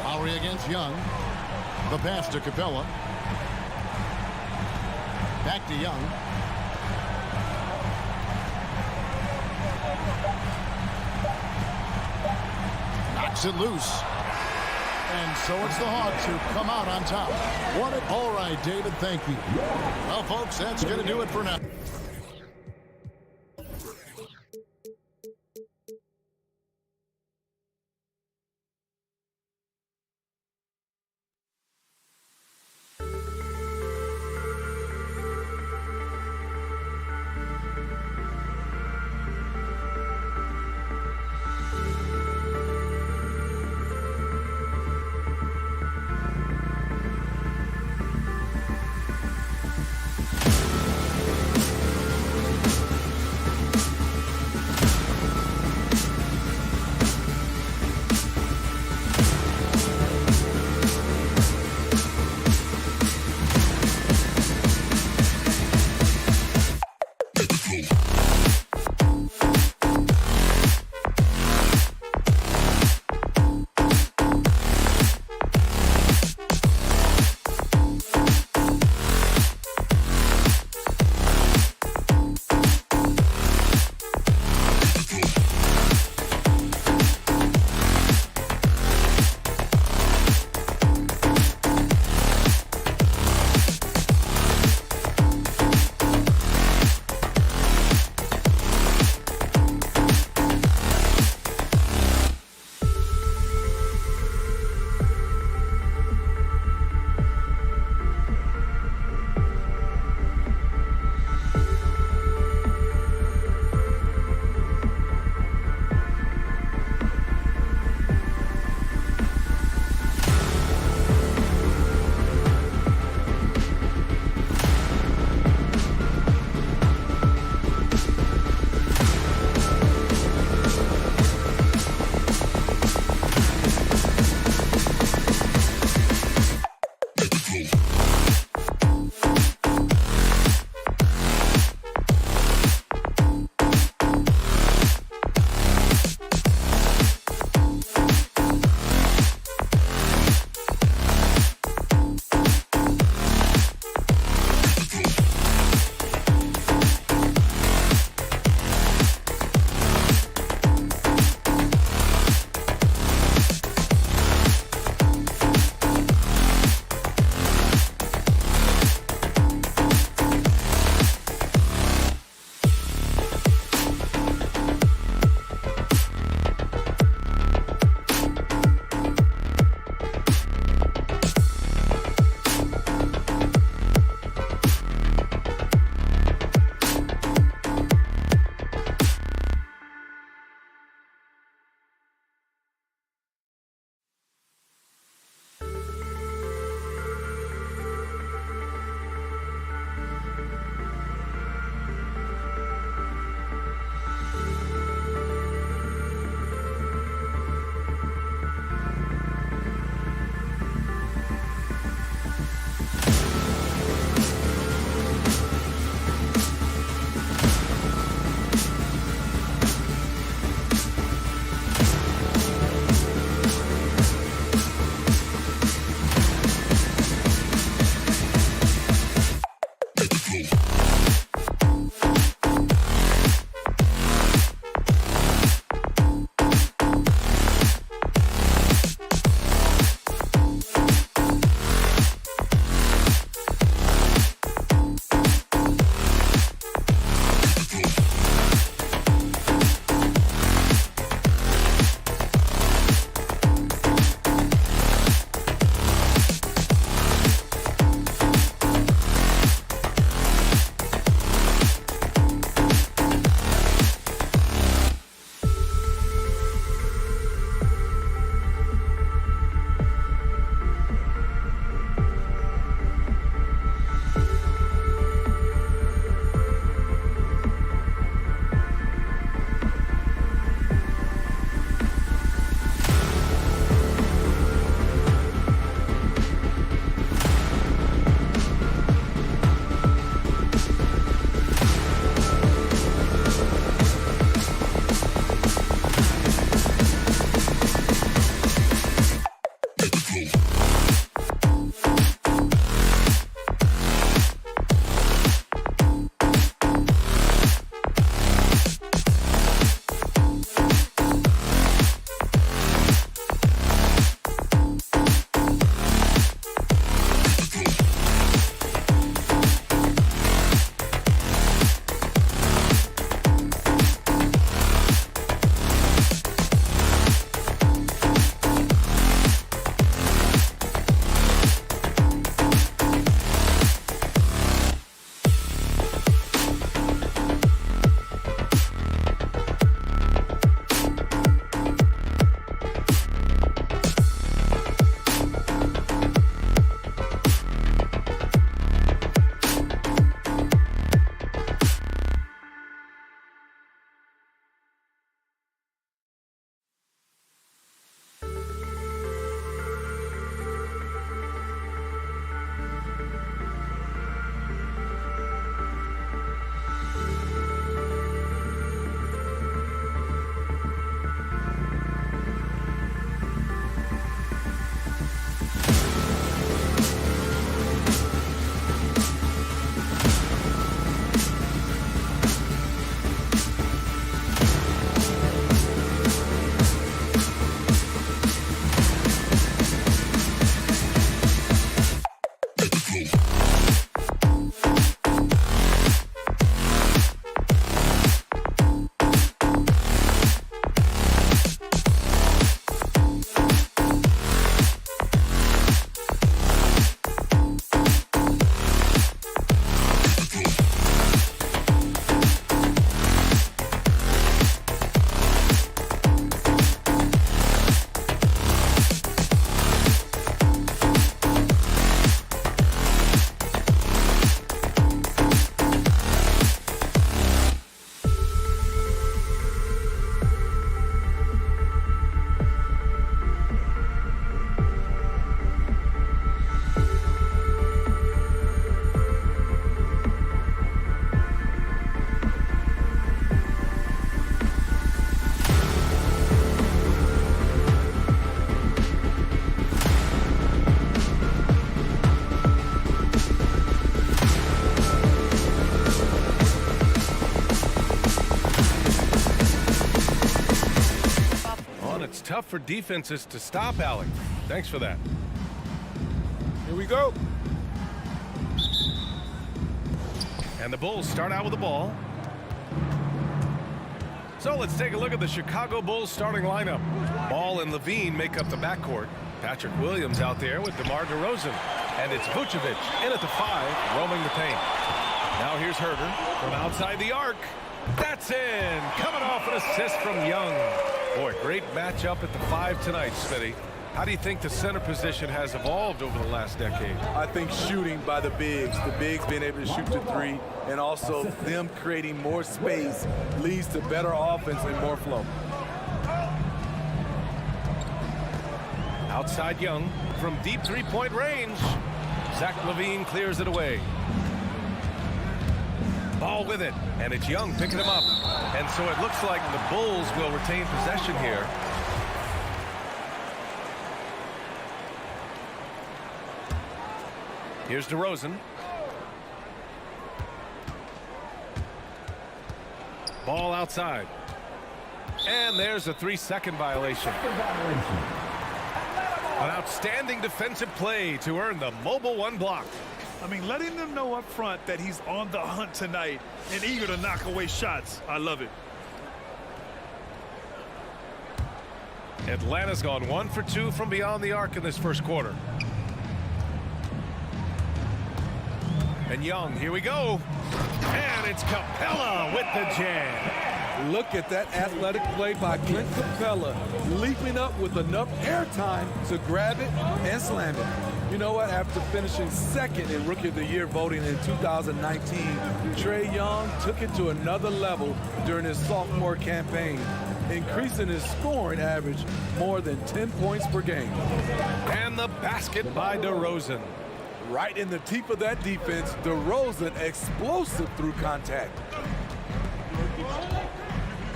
Lowry against Young. The pass to Capella. Back to Young. Knocks it loose. And so it's the Hawks who come out on top. All right, David, thank you. Well, folks, that's going to do it for now. it's tough for defenses to stop Alec. Thanks for that. Here we go. And the Bulls start out with the ball. So let's take a look at the Chicago Bulls starting lineup. Ball and Levine make up the backcourt. Patrick Williams out there with DeMar DeRozan. And it's Vucevic in at the 5, roaming the paint. Now here's Herter from outside the arc. That's in. Coming off an assist from Young. Boy, great matchup at the 5 tonight, Smitty. How do you think the center position has evolved over the last decade? I think shooting by the bigs being able to shoot the 3, and also them creating more space leads to better offense and more flow. Outside Young from deep three-point range. Zach LaVine clears it away. Ball with it, and it's Young picking him up. And so it looks like the Bulls will retain possession here. Here's DeRozan. Ball outside. And there's a 3-second violation. An outstanding defensive play to earn the mobile 1 block. I mean, letting them know up front that he's on the hunt tonight and eager to knock away shots. I love it. Atlanta's gone 1 for 2 from beyond the arc in this first quarter. And Young, here we go. And it's Capella with the jam. Look at that athletic play by Clint Capella, leaping up with enough airtime to grab it and slam it. You know what? After finishing second in Rookie of the Year voting in 2019, Trae Young took it to another level during his sophomore campaign, increasing his scoring average more than 10 points per game. And the basket by DeRozan. Right in the teeth of that defense, DeRozan explosive through contact.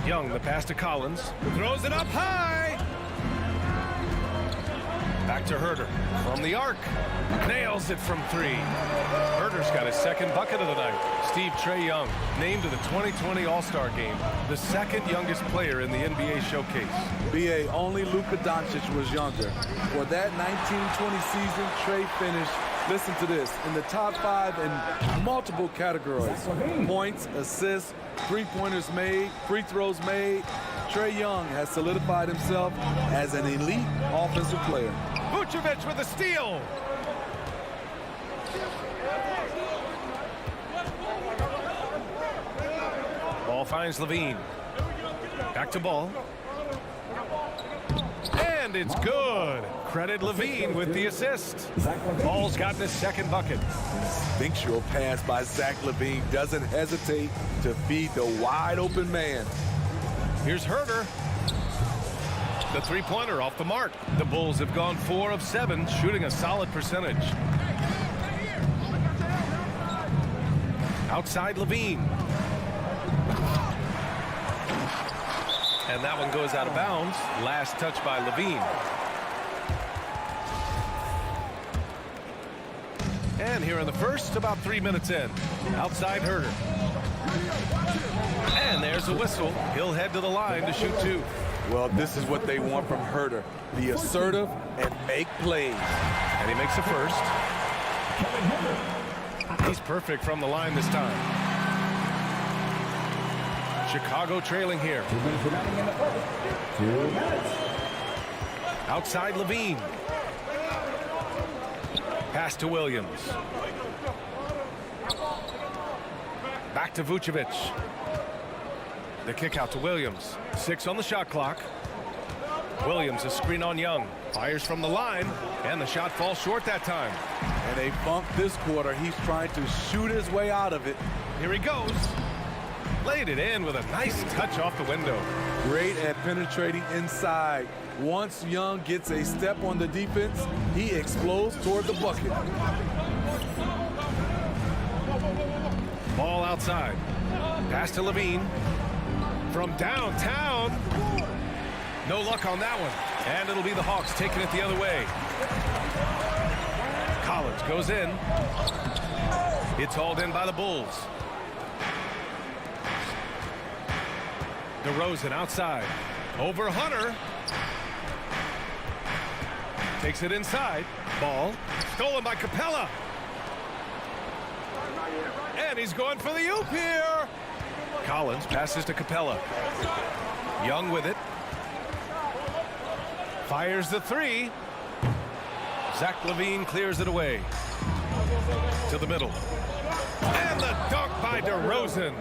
Young, the pass to Collins. Throws it up high. Back to Herter from the arc. Nails it from 3. Herter's got his second bucket of the night. Trae Young named to the 2020 All-Star Game, the second youngest player in the NBA showcase. BA, only Luka Doncic was younger. For that 1920 season, Trae finished, listen to this, in the top 5 in multiple categories. Points, assists, three-pointers made, free throws made. Trae Young has solidified himself as an elite offensive player. Vucevic with a steal. Ball finds Levine. Back to Ball. And it's good. Credit Levine with the assist. Ball's gotten his second bucket. Instinctual pass by Zach LaVine doesn't hesitate to feed the wide open man. Here's Herter. The three-pointer off the mark. The Bulls have gone 4 of 7, shooting a solid percentage. Outside Levine. And that one goes out of bounds. Last touch by Levine. And here in the first, about 3 minutes in. Outside Herter. And there's a whistle. He'll head to the line to shoot 2. Well, this is what they want from Herter. Be assertive and make plays. And he makes the first. He's perfect from the line this time. Chicago trailing here. 2 minutes remaining in the first. 2 minutes. Outside Levine. Pass to Williams. Back to Vucevic. The kick out to Williams. 6 on the shot clock. Williams, a screen on Young. Fires from the line, and the shot falls short that time. And they bumped this quarter. He's trying to shoot his way out of it. Here he goes. Laid it in with a nice touch off the window. Great at penetrating inside. Once Young gets a step on the defense, he explodes toward the bucket. Ball outside. Pass to Levine. From downtown. No luck on that one. And it'll be the Hawks taking it the other way. Collins goes in. It's hauled in by the Bulls. DeRozan outside. Over Hunter. Takes it inside. Ball stolen by Capella. And he's going for the oop here. Collins passes to Capella. Young with it. Fires the three. Zach LaVine clears it away. To the middle. And the dunk by DeRozan.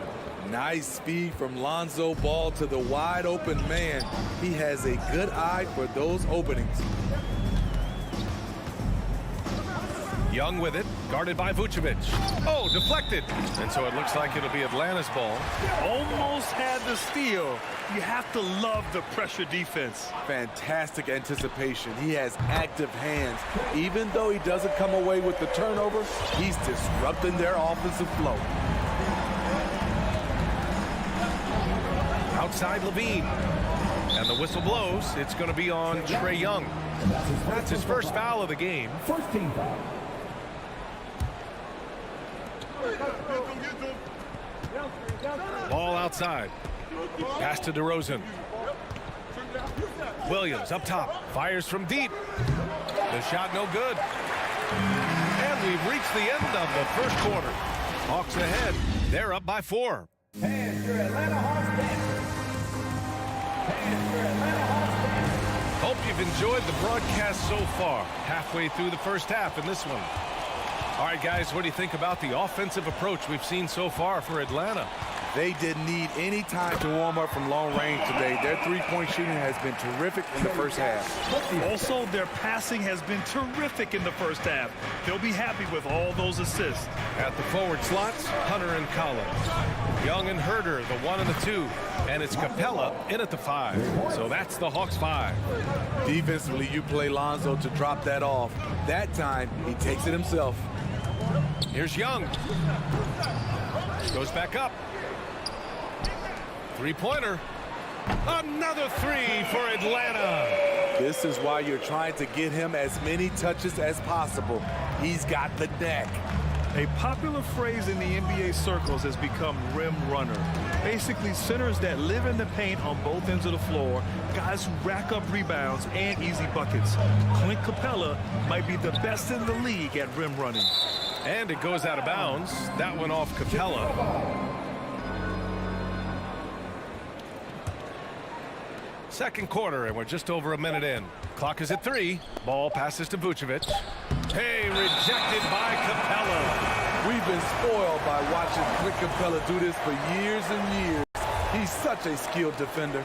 Nice speed from Lonzo Ball to the wide open man. He has a good eye for those openings. Young with it, guarded by Vucevic. Oh, deflected. And so it looks like it'll be Atlanta's ball. Almost had the steal. You have to love the pressure defense. Fantastic anticipation. He has active hands. Even though he doesn't come away with the turnover, he's disrupting their offensive flow. Outside LaVine. And the whistle blows. It's going to be on Trae Young. That's his first foul of the game. First team foul. Ball outside. Pass to DeRozan. Williams up top. Fires from deep. The shot no good. And we've reached the end of the first quarter. Hawks ahead. They're up by 4. And your Atlanta Hawks dancers. And your Atlanta Hawks dancers. Hope you've enjoyed the broadcast so far. Halfway through the first half in this one. All right, guys, what do you think about the offensive approach we've seen so far for Atlanta? They didn't need any time to warm up from long range today. Their three-point shooting has been terrific in the first half. Also, their passing has been terrific in the first half. They'll be happy with all those assists. At the forward slots, Hunter and Collins. Young and Herder, the 1 and the 2. And it's Capella in at the 5. So that's the Hawks 5. Defensively, you play Lonzo to drop that off. That time, he takes it himself. Here's Young. Goes back up. Three-pointer. Another 3 for Atlanta. This is why you're trying to get him as many touches as possible. He's got the neck. A popular phrase in the NBA circles has become rim runner. Basically, centers that live in the paint on both ends of the floor, guys who rack up rebounds and easy buckets. Clint Capella might be the best in the league at rim running. And it goes out of bounds. That went off Capella. Second quarter, and we're just over a minute in. Clock is at 3. Ball passes to Vucevic. Hey, rejected by Capella. We've been spoiled by watching Clint Capella do this for years and years. He's such a skilled defender.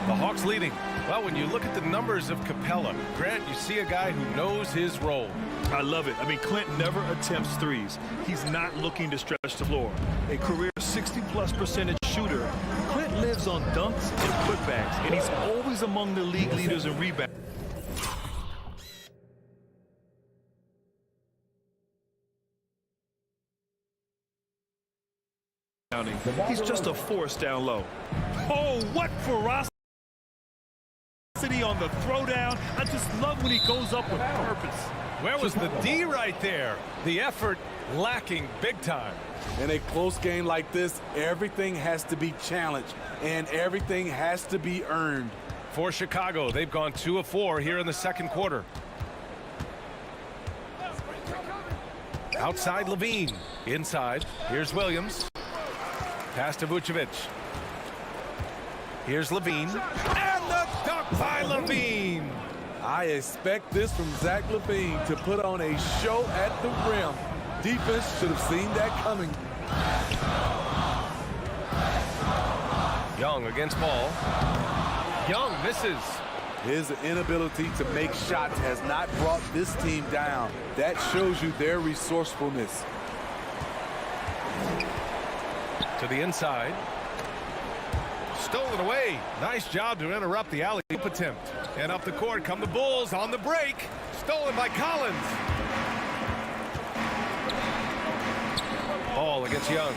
The Hawks leading. Well, when you look at the numbers of Capella, Grant, you see a guy who knows his role. I love it. I mean, Clint never attempts threes. He's not looking to stretch the floor. A career 60+% shooter, Clint lives on dunks and putbacks, and he's always among the league leaders in rebounds. He's just a force down low. Oh, what ferocity on the throwdown. I just love when he goes up with purpose. Where was the D right there? The effort lacking big time. In a close game like this, everything has to be challenged, and everything has to be earned. For Chicago, they've gone 2 of 4 here in the second quarter. Outside LaVine. Inside. Here's Williams. Pass to Vucevic. Here's LaVine. And the dunk by LaVine. I expect this from Zach LaVine to put on a show at the rim. Defense should have seen that coming. Young against Ball. Young misses. His inability to make shots has not brought this team down. That shows you their resourcefulness. To the inside. Stolen away. Nice job to interrupt the alley-oop attempt. And up the court come the Bulls on the break. Stolen by Collins. Ball against Young.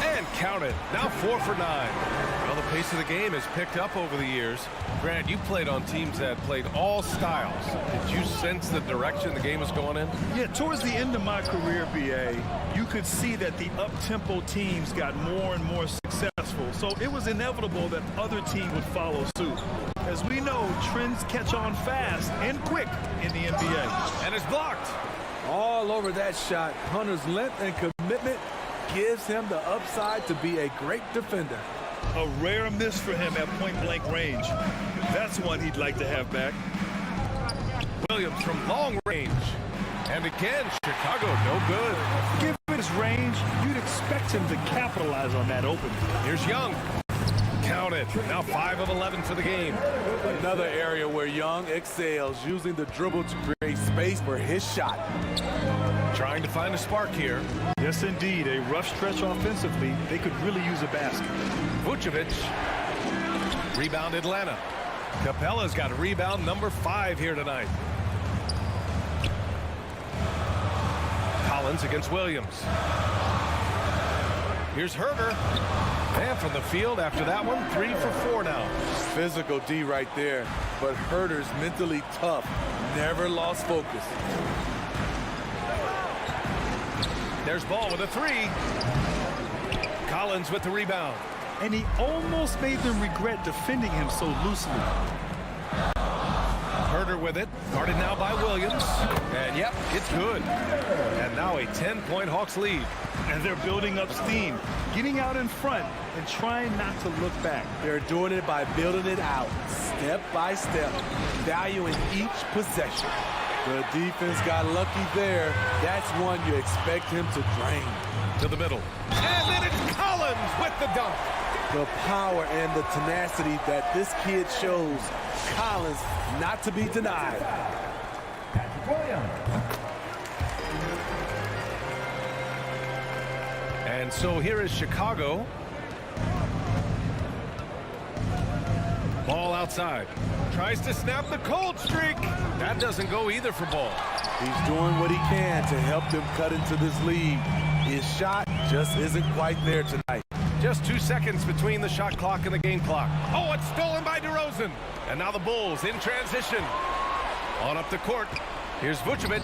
And Count it. Now 4 for 9. Well, the pace of the game has picked up over the years. Grant, you played on teams that played all styles. Did you sense the direction the game was going in? Yeah, towards the end of my career, BA, you could see that the up-tempo teams got more and more successful. So it was inevitable that other teams would follow suit. As we know, trends catch on fast and quick in the NBA. And it's blocked. All over that shot. Hunter's length and commitment gives him the upside to be a great defender. A rare miss for him at point-blank range. That's one he'd like to have back. Williams from long range. And again, Chicago no good. Given his range, you'd expect him to capitalize on that opening. Here's Young. Count it. Now 5 of 11 for the game. Another area where Young excels, using the dribble to create space for his shot. Trying to find a spark here. Yes, indeed. A rough stretch offensively. They could really use a basket. Vucevic. Rebound Atlanta. Capella's got rebound number 5 here tonight. Collins against Williams. Here's Herter. And from the field after that one, 3 for 4 now. Physical D right there, but Herter's mentally tough. Never lost focus. There's Ball with a 3. Collins with the rebound. And he almost made them regret defending him so loosely. Herter with it. Guarded now by Williams. And yep, it's good. And now a 10-point Hawks lead. And they're building up steam, getting out in front and trying not to look back. They're doing it by building it out, step by step, valuing each possession. The defense got lucky there. That's one you expect him to drain. To the middle. And then it's Collins with the dunk. The power and the tenacity that this kid shows. Collins not to be denied. And so here is Chicago. Ball outside. Tries to snap the cold streak. That doesn't go either for Ball. He's doing what he can to help them cut into this lead. His shot just isn't quite there tonight. Just 2 seconds between the shot clock and the game clock. Oh, it's stolen by DeRozan. And now the Bulls in transition. On up the court. Here's Vucevic.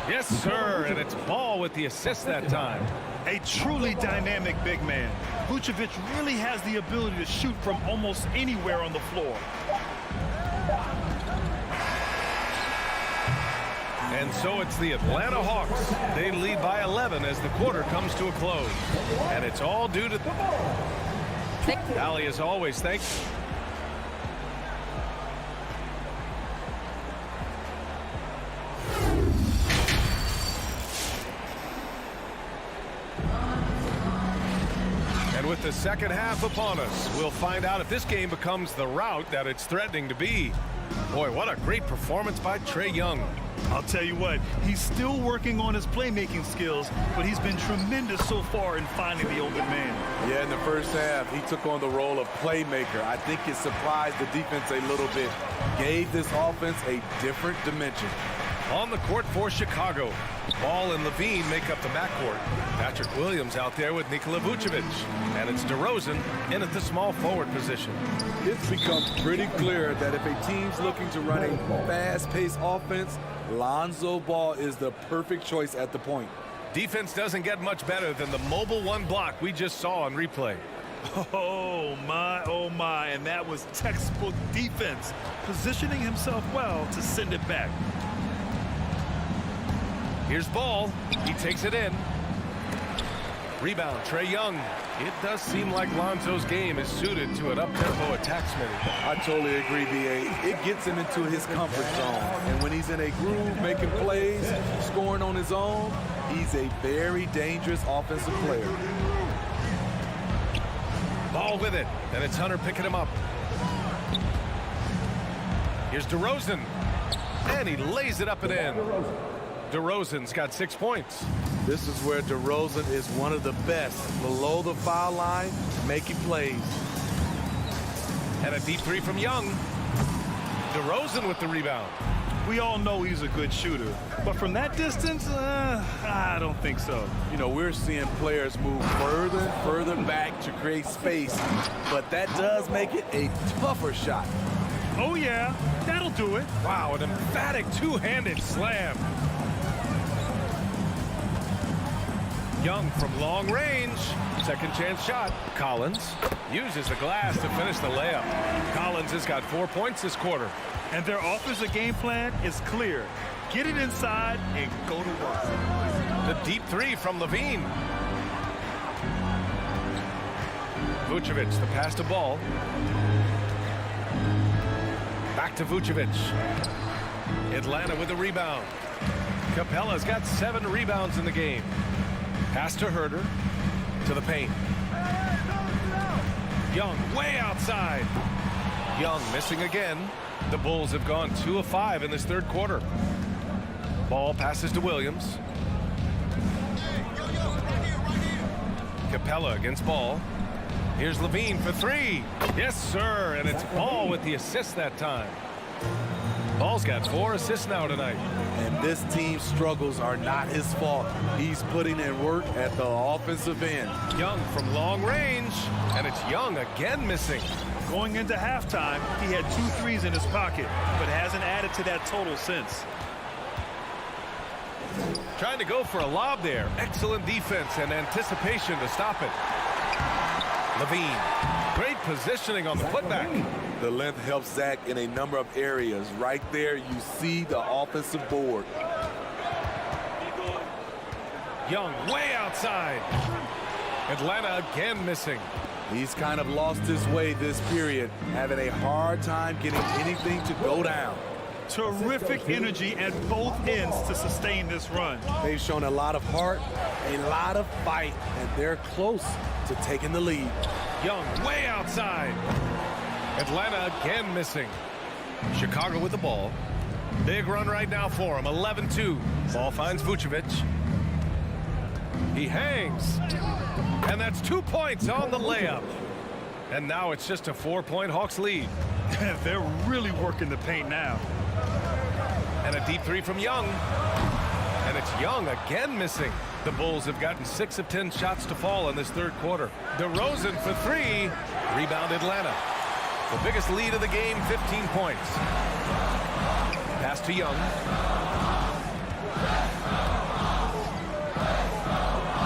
Yes, sir. And it's Ball with the assist that time. A truly dynamic big man. Vucevic really has the ability to shoot from almost anywhere on the floor. And so it's the Atlanta Hawks. They lead by 11 as the quarter comes to a close. And it's all due to... Allie, as always, thanks. And with the second half upon us, we'll find out if this game becomes the rout that it's threatening to be. Boy, what a great performance by Trae Young. I'll tell you what, he's still working on his playmaking skills, but he's been tremendous so far in finding the open man. Yeah, in the first half, he took on the role of playmaker. I think it surprised the defense a little bit. Gave this offense a different dimension. On the court for Chicago. Ball and Levine make up the backcourt. Patrick Williams out there with Nikola Vucevic. And it's DeRozan in at the small forward position. It's become pretty clear that if a team's looking to run a fast-paced offense, Lonzo Ball is the perfect choice at the point. Defense doesn't get much better than the mobile one block we just saw on replay. Oh my, and that was textbook defense, positioning himself well to send it back. Here's Ball. He takes it in. Rebound, Trae Young. It does seem like Lonzo's game is suited to an up-tempo attack, Smitty. I totally agree, B.A. It gets him into his comfort zone. And when he's in a groove, making plays, scoring on his own, he's a very dangerous offensive player. Ball with it. And it's Hunter picking him up. Here's DeRozan. And he lays it up and in. DeRozan's got 6 points. This is where DeRozan is one of the best, below the foul line, making plays. And a deep three from Young. DeRozan with the rebound. We all know he's a good shooter, but from that distance, I don't think so. You know, we're seeing players move further and further back to create space, but that does make it a tougher shot. Oh yeah, that'll do it. Wow, an emphatic two-handed slam. Young from long range. Second chance shot. Collins uses the glass to finish the layup. Collins has got 4 points this quarter. And their offensive game plan is clear. Get it inside and go to work. The deep three from Levine. Vucevic, the pass to Ball. Back to Vucevic. Atlanta with the rebound. Capella's got 7 rebounds in the game. Pass to Herder. To the paint. Young way outside. Young missing again. The Bulls have gone 2 of 5 in this third quarter. Ball passes to Williams. Capella against Ball. Here's Levine for 3. Yes, sir. And it's Ball with the assist that time. Ball's got 4 assists now tonight. And this team's struggles are not his fault. He's putting in work at the offensive end. Young from long range. And it's Young again missing. Going into halftime, he had 2 threes in his pocket, but hasn't added to that total since. Trying to go for a lob there. Excellent defense and anticipation to stop it. Levine. Great positioning on the putback. The length helps Zach in a number of areas. Right there, you see the offensive board. Young way outside. Atlanta again missing. He's kind of lost his way this period, having a hard time getting anything to go down. Terrific energy at both ends to sustain this run. They've shown a lot of heart, a lot of fight, and they're close to taking the lead. Young way outside. Atlanta again missing. Chicago with the ball. Big run right now for him. 11-2. Ball finds Vucevic. He hangs. And that's 2 points on the layup. And now it's just a 4-point Hawks lead. They're really working the paint now. And a deep 3 from Young. And it's Young again missing. The Bulls have gotten 6 of 10 shots to fall in this third quarter. DeRozan for 3. Rebound Atlanta. The biggest lead of the game, 15 points. Pass to Young.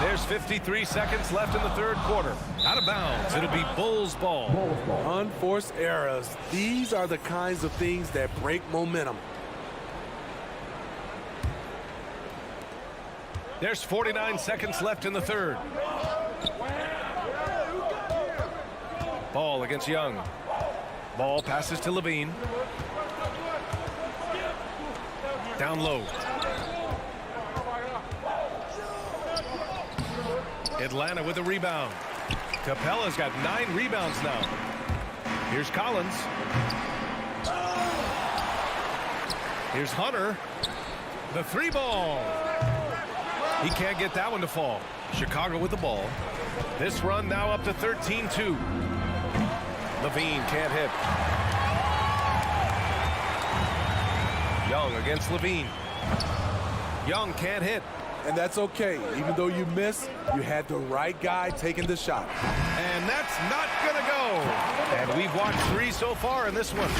There's 53 seconds left in the third quarter. Out of bounds. It'll be Bulls ball. Unforced errors. These are the kinds of things that break momentum. There's 49 seconds left in the third. Ball against Young. Ball passes to Levine. Down low. Atlanta with the rebound. Capella's got 9 rebounds now. Here's Collins. Here's Hunter. The 3 ball. He can't get that one to fall. Chicago with the ball. This run now up to 13-2. Levine can't hit. Young against Levine. Young can't hit. And that's okay. Even though you miss, you had the right guy taking the shot. And that's not going to go. And we've watched 3 so far in this one.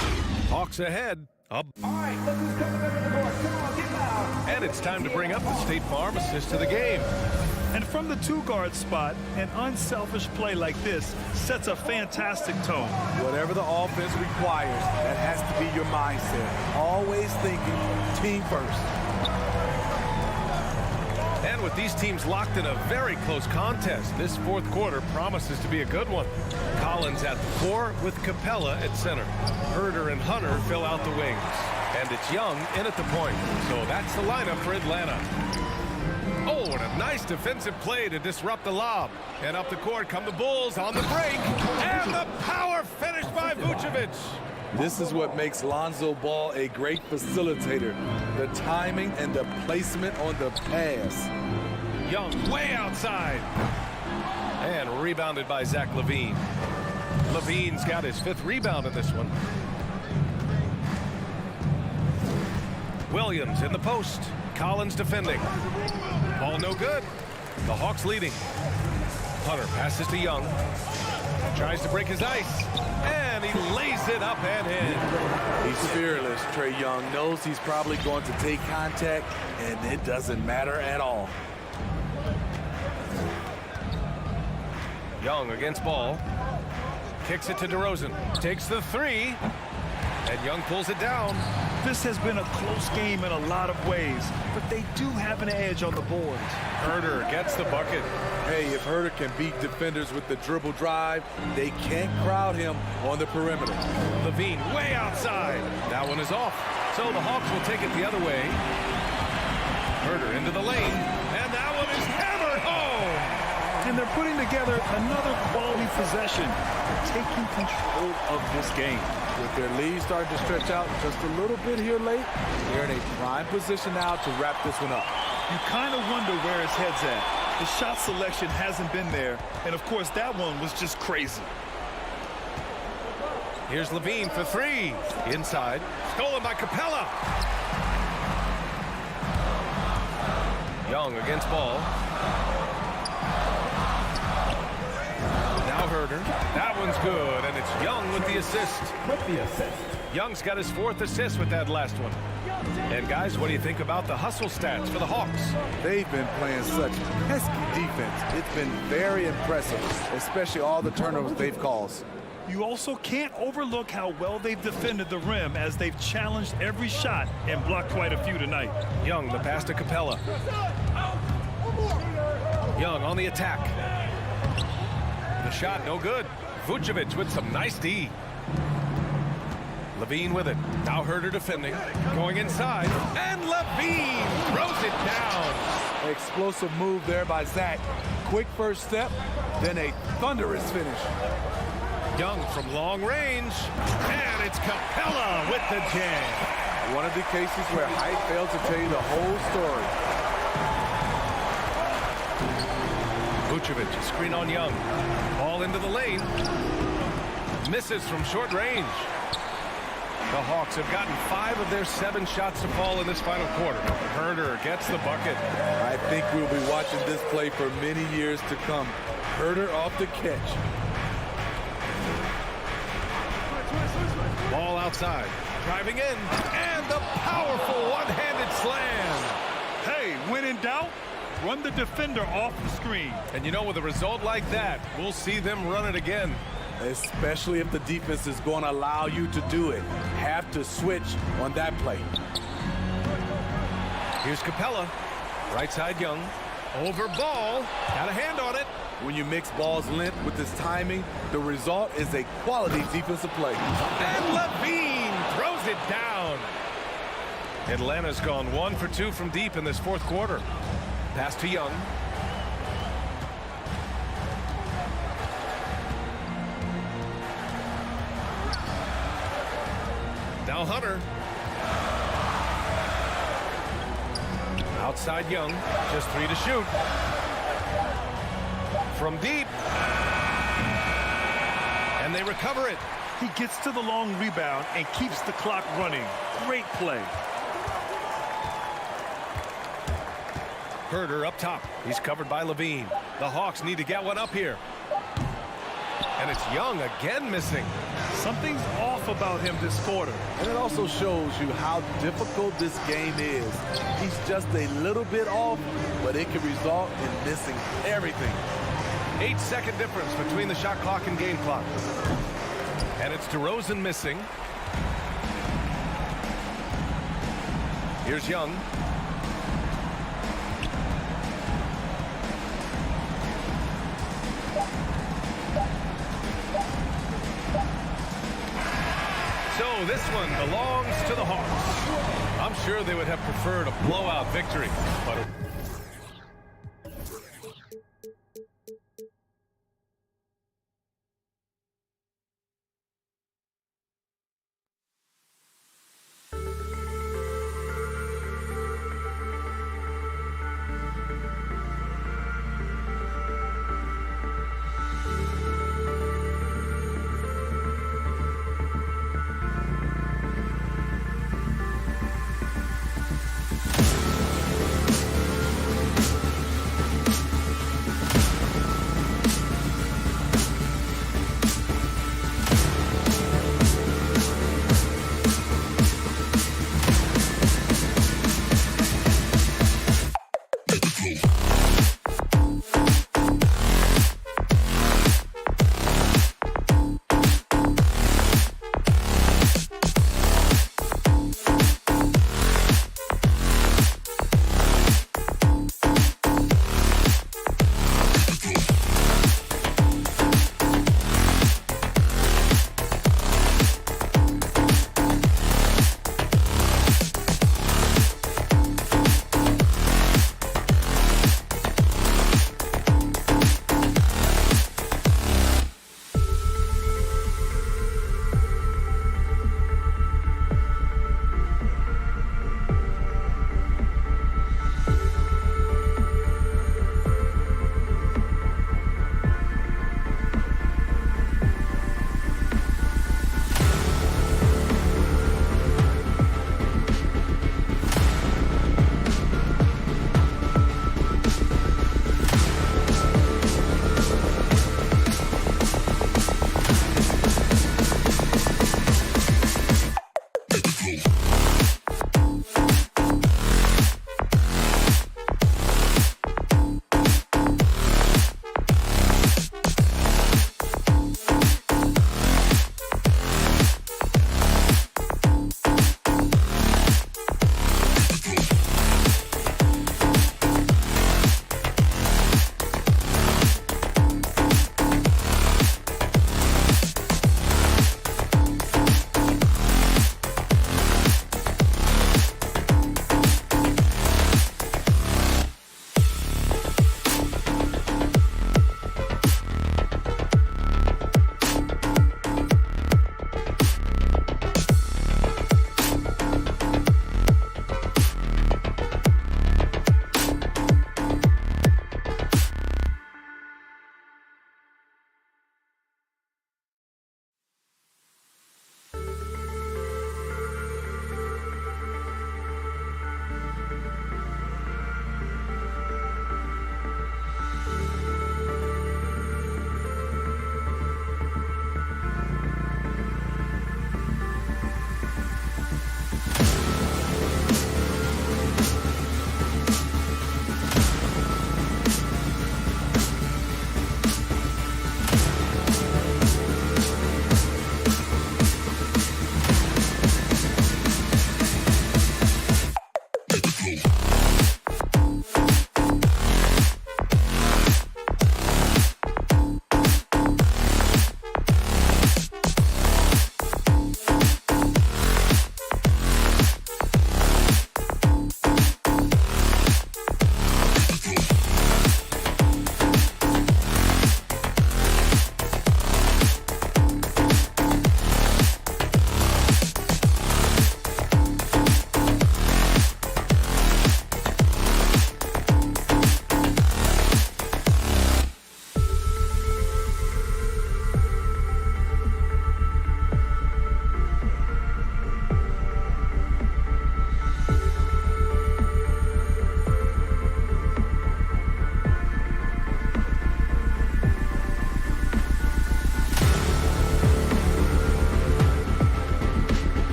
Hawks ahead. Up. All right, look who's coming into the court. Come on, get loud. And it's time to bring up the State Farm assist to the game. And from the 2-guard spot, an unselfish play like this sets a fantastic tone. Whatever the offense requires, that has to be your mindset. Always thinking team first. And with these teams locked in a very close contest, this fourth quarter promises to be a good one. Collins at the 4 with Capella at center. Herder and Hunter fill out the wings. And it's Young in at the point. So that's the lineup for Atlanta. Oh, and a nice defensive play to disrupt the lob. And up the court come the Bulls on the break. And the power finish by Vucevic. This is what makes Lonzo Ball a great facilitator. The timing and the placement on the pass. Young way outside. And rebounded by Zach LaVine. LaVine's got his 5th rebound in this one. Williams in the post. Collins defending. Ball no good. The Hawks leading. Hunter passes to Young. Tries to break his ice. And he lays it up and in. He's fearless. Trae Young knows he's probably going to take contact, and it doesn't matter at all. Young against Ball. Kicks it to DeRozan. Takes the three. And Young pulls it down. This has been a close game in a lot of ways, but they do have an edge on the boards. Herder gets the bucket. Hey, if Herder can beat defenders with the dribble drive, they can't crowd him on the perimeter. Levine way outside. That one is off. So the Hawks will take it the other way. Herder into the lane. And that one is hammered home. And they're putting together another quality possession, taking control of this game. With their lead starting to stretch out just a little bit here late, they're in a prime position now to wrap this one up. You kind of wonder where his head's at. The shot selection hasn't been there, and of course that one was just crazy. Here's Levine for three. Inside. Stolen by Capella. Young against Ball. Now Herder. That one's good, and it's Young with the assist. Young's got his 4th assist with that last one. And guys, what do you think about the hustle stats for the Hawks? They've been playing such pesky defense. It's been very impressive, especially all the turnovers they've caused. You also can't overlook how well they've defended the rim as they've challenged every shot and blocked quite a few tonight. Young, the pass to Capella. Young on the attack. The shot, no good. Vucevic with some nice D. Levine with it. Now Herder defending. Going inside. And Levine throws it down. Explosive move there by Zach. Quick first step, then a thunderous finish. Young from long range. And it's Capella with the jam. One of the cases where height failed to tell you the whole story. Vucevic, screen on Young. Ball into the lane. Misses from short range. The Hawks have gotten 5 of their 7 shots to fall in this final quarter. Herder gets the bucket. I think we'll be watching this play for many years to come. Herder off the catch. Ball outside. Driving in. And the powerful one-handed slam. Hey, when in doubt, run the defender off the screen. And you know, with a result like that, we'll see them run it again. Especially if the defense is going to allow you to do it. Have to switch on that play. Here's Capella. Right side Young. Over Ball. Got a hand on it. When you mix Ball's length with his timing, the result is a quality defensive play. And Levine throws it down. Atlanta's gone 1 for 2 from deep in this 4th quarter. Pass to Young. Now Hunter. Outside Young. Just 3 to shoot. From deep. And they recover it. He gets to the long rebound and keeps the clock running. Great play. Herder up top. He's covered by Levine. The Hawks need to get one up here. And it's Young again missing. Something's off about him this quarter. And it also shows you how difficult this game is. He's just a little bit off, but it can result in missing everything. 8-second difference between the shot clock and game clock. And it's DeRozan missing. Here's Young. So this one belongs to the Hawks. I'm sure they would have preferred a blowout victory, but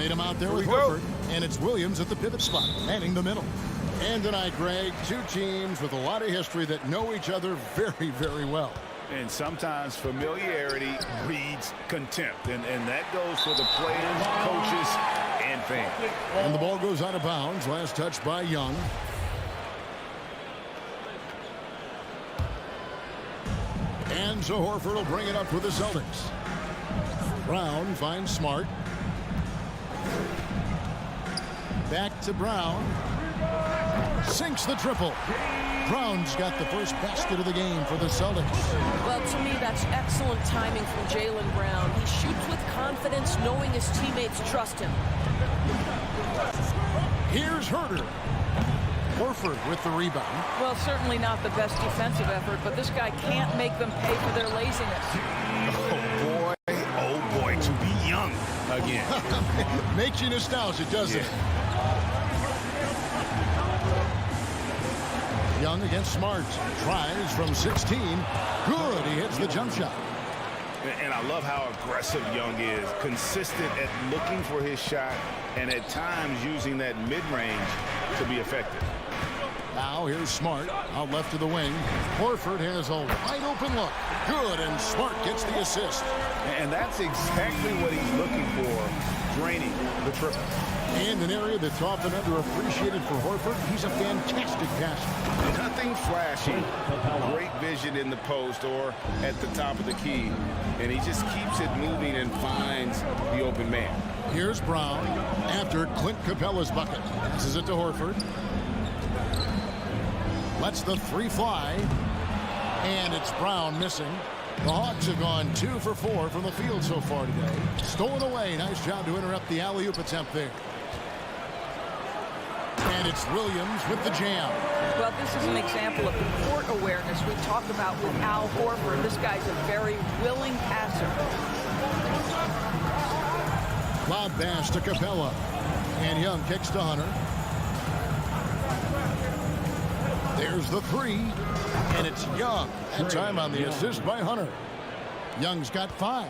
Tatum out there with Horford, and it's Williams at the pivot spot, manning the middle. And tonight, Greg, two teams with a lot of history that know each other very, very well. And sometimes familiarity breeds contempt, and that goes for the players, coaches, and fans. And the ball goes out of bounds. Last touch by Young. And so Horford will bring it up for the Celtics. Brown finds Smart. Back to Brown. Sinks the triple. Brown's got the first basket of the game for the Celtics. Well, to me, that's excellent timing from Jaylen Brown. He shoots with confidence, knowing his teammates trust him. Here's Herter. Horford with the rebound. Well, certainly not the best defensive effort, but this guy can't make them pay for their laziness. Oh boy, to be young again. Makes you nostalgic, doesn't it? Young against Smart. Tries from 16. Good. He hits the jump shot. And I love how aggressive Young is. Consistent at looking for his shot and at times using that mid-range to be effective. Now here's Smart out left to the wing. Horford has a wide open look. Good, and Smart gets the assist. And that's exactly what he's looking for, draining the triple. And an area that's often underappreciated for Horford, he's a fantastic passer. Nothing flashy, great vision in the post or at the top of the key. And he just keeps it moving and finds the open man. Here's Brown after Clint Capella's bucket. Passes it to Horford. Lets the three fly. And it's Brown missing. The Hawks have gone 2 for 4 from the field so far today. Stolen away. Nice job to interrupt the alley-oop attempt there. And it's Williams with the jam. Well, this is an example of the court awareness we talked about with Al Horford. This guy's a very willing passer. Lob pass to Capella. And Young kicks to Hunter. There's the three. And it's Young. That time on the assist by Hunter. Young's got 5.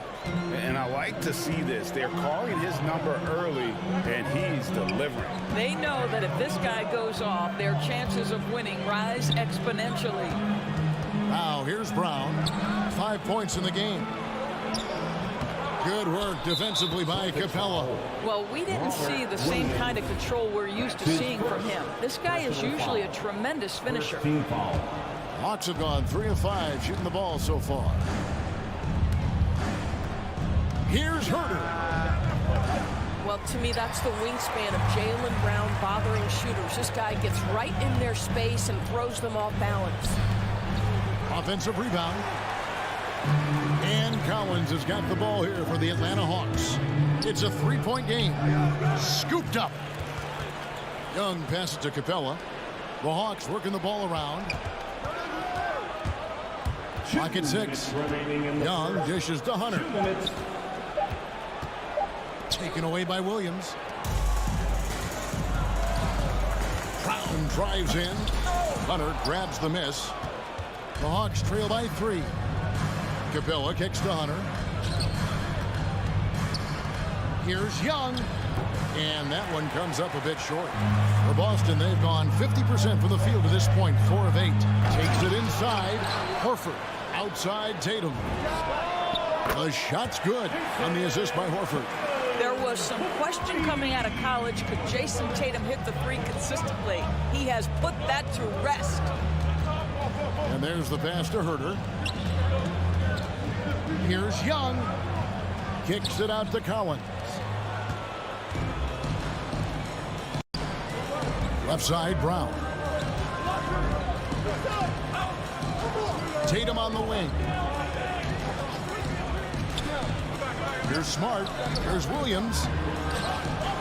And I like to see this. They're calling his number early, and he's delivering. They know that if this guy goes off, their chances of winning rise exponentially. Now here's Brown. 5 points in the game. Good work defensively by Capella. Well, we didn't see the same kind of control we're used to seeing from him. This guy is usually a tremendous finisher. Hawks have gone 3 of 5 shooting the ball so far. Here's Herter. Well, to me, that's the wingspan of Jaylen Brown bothering shooters. This guy gets right in their space and throws them off balance. Offensive rebound. And Collins has got the ball here for the Atlanta Hawks. It's a 3-point game. Scooped up. Young passes to Capella. The Hawks working the ball around. Clock at 6. Young dishes to Hunter. Taken away by Williams. Brown drives in. Hunter grabs the miss. The Hawks trail by 3. Capella kicks to Hunter. Here's Young. And that one comes up a bit short. For Boston, they've gone 50% from the field to this point, 4 of 8. Takes it inside. Horford. Outside Tatum. The shot's good on the assist by Horford. There was some question coming out of college. Could Jason Tatum hit the 3 consistently? He has put that to rest. And there's the pass to Herter. Here's Young. Kicks it out to Collins. Left side, Brown. Tatum on the wing. Here's Smart. Here's Williams.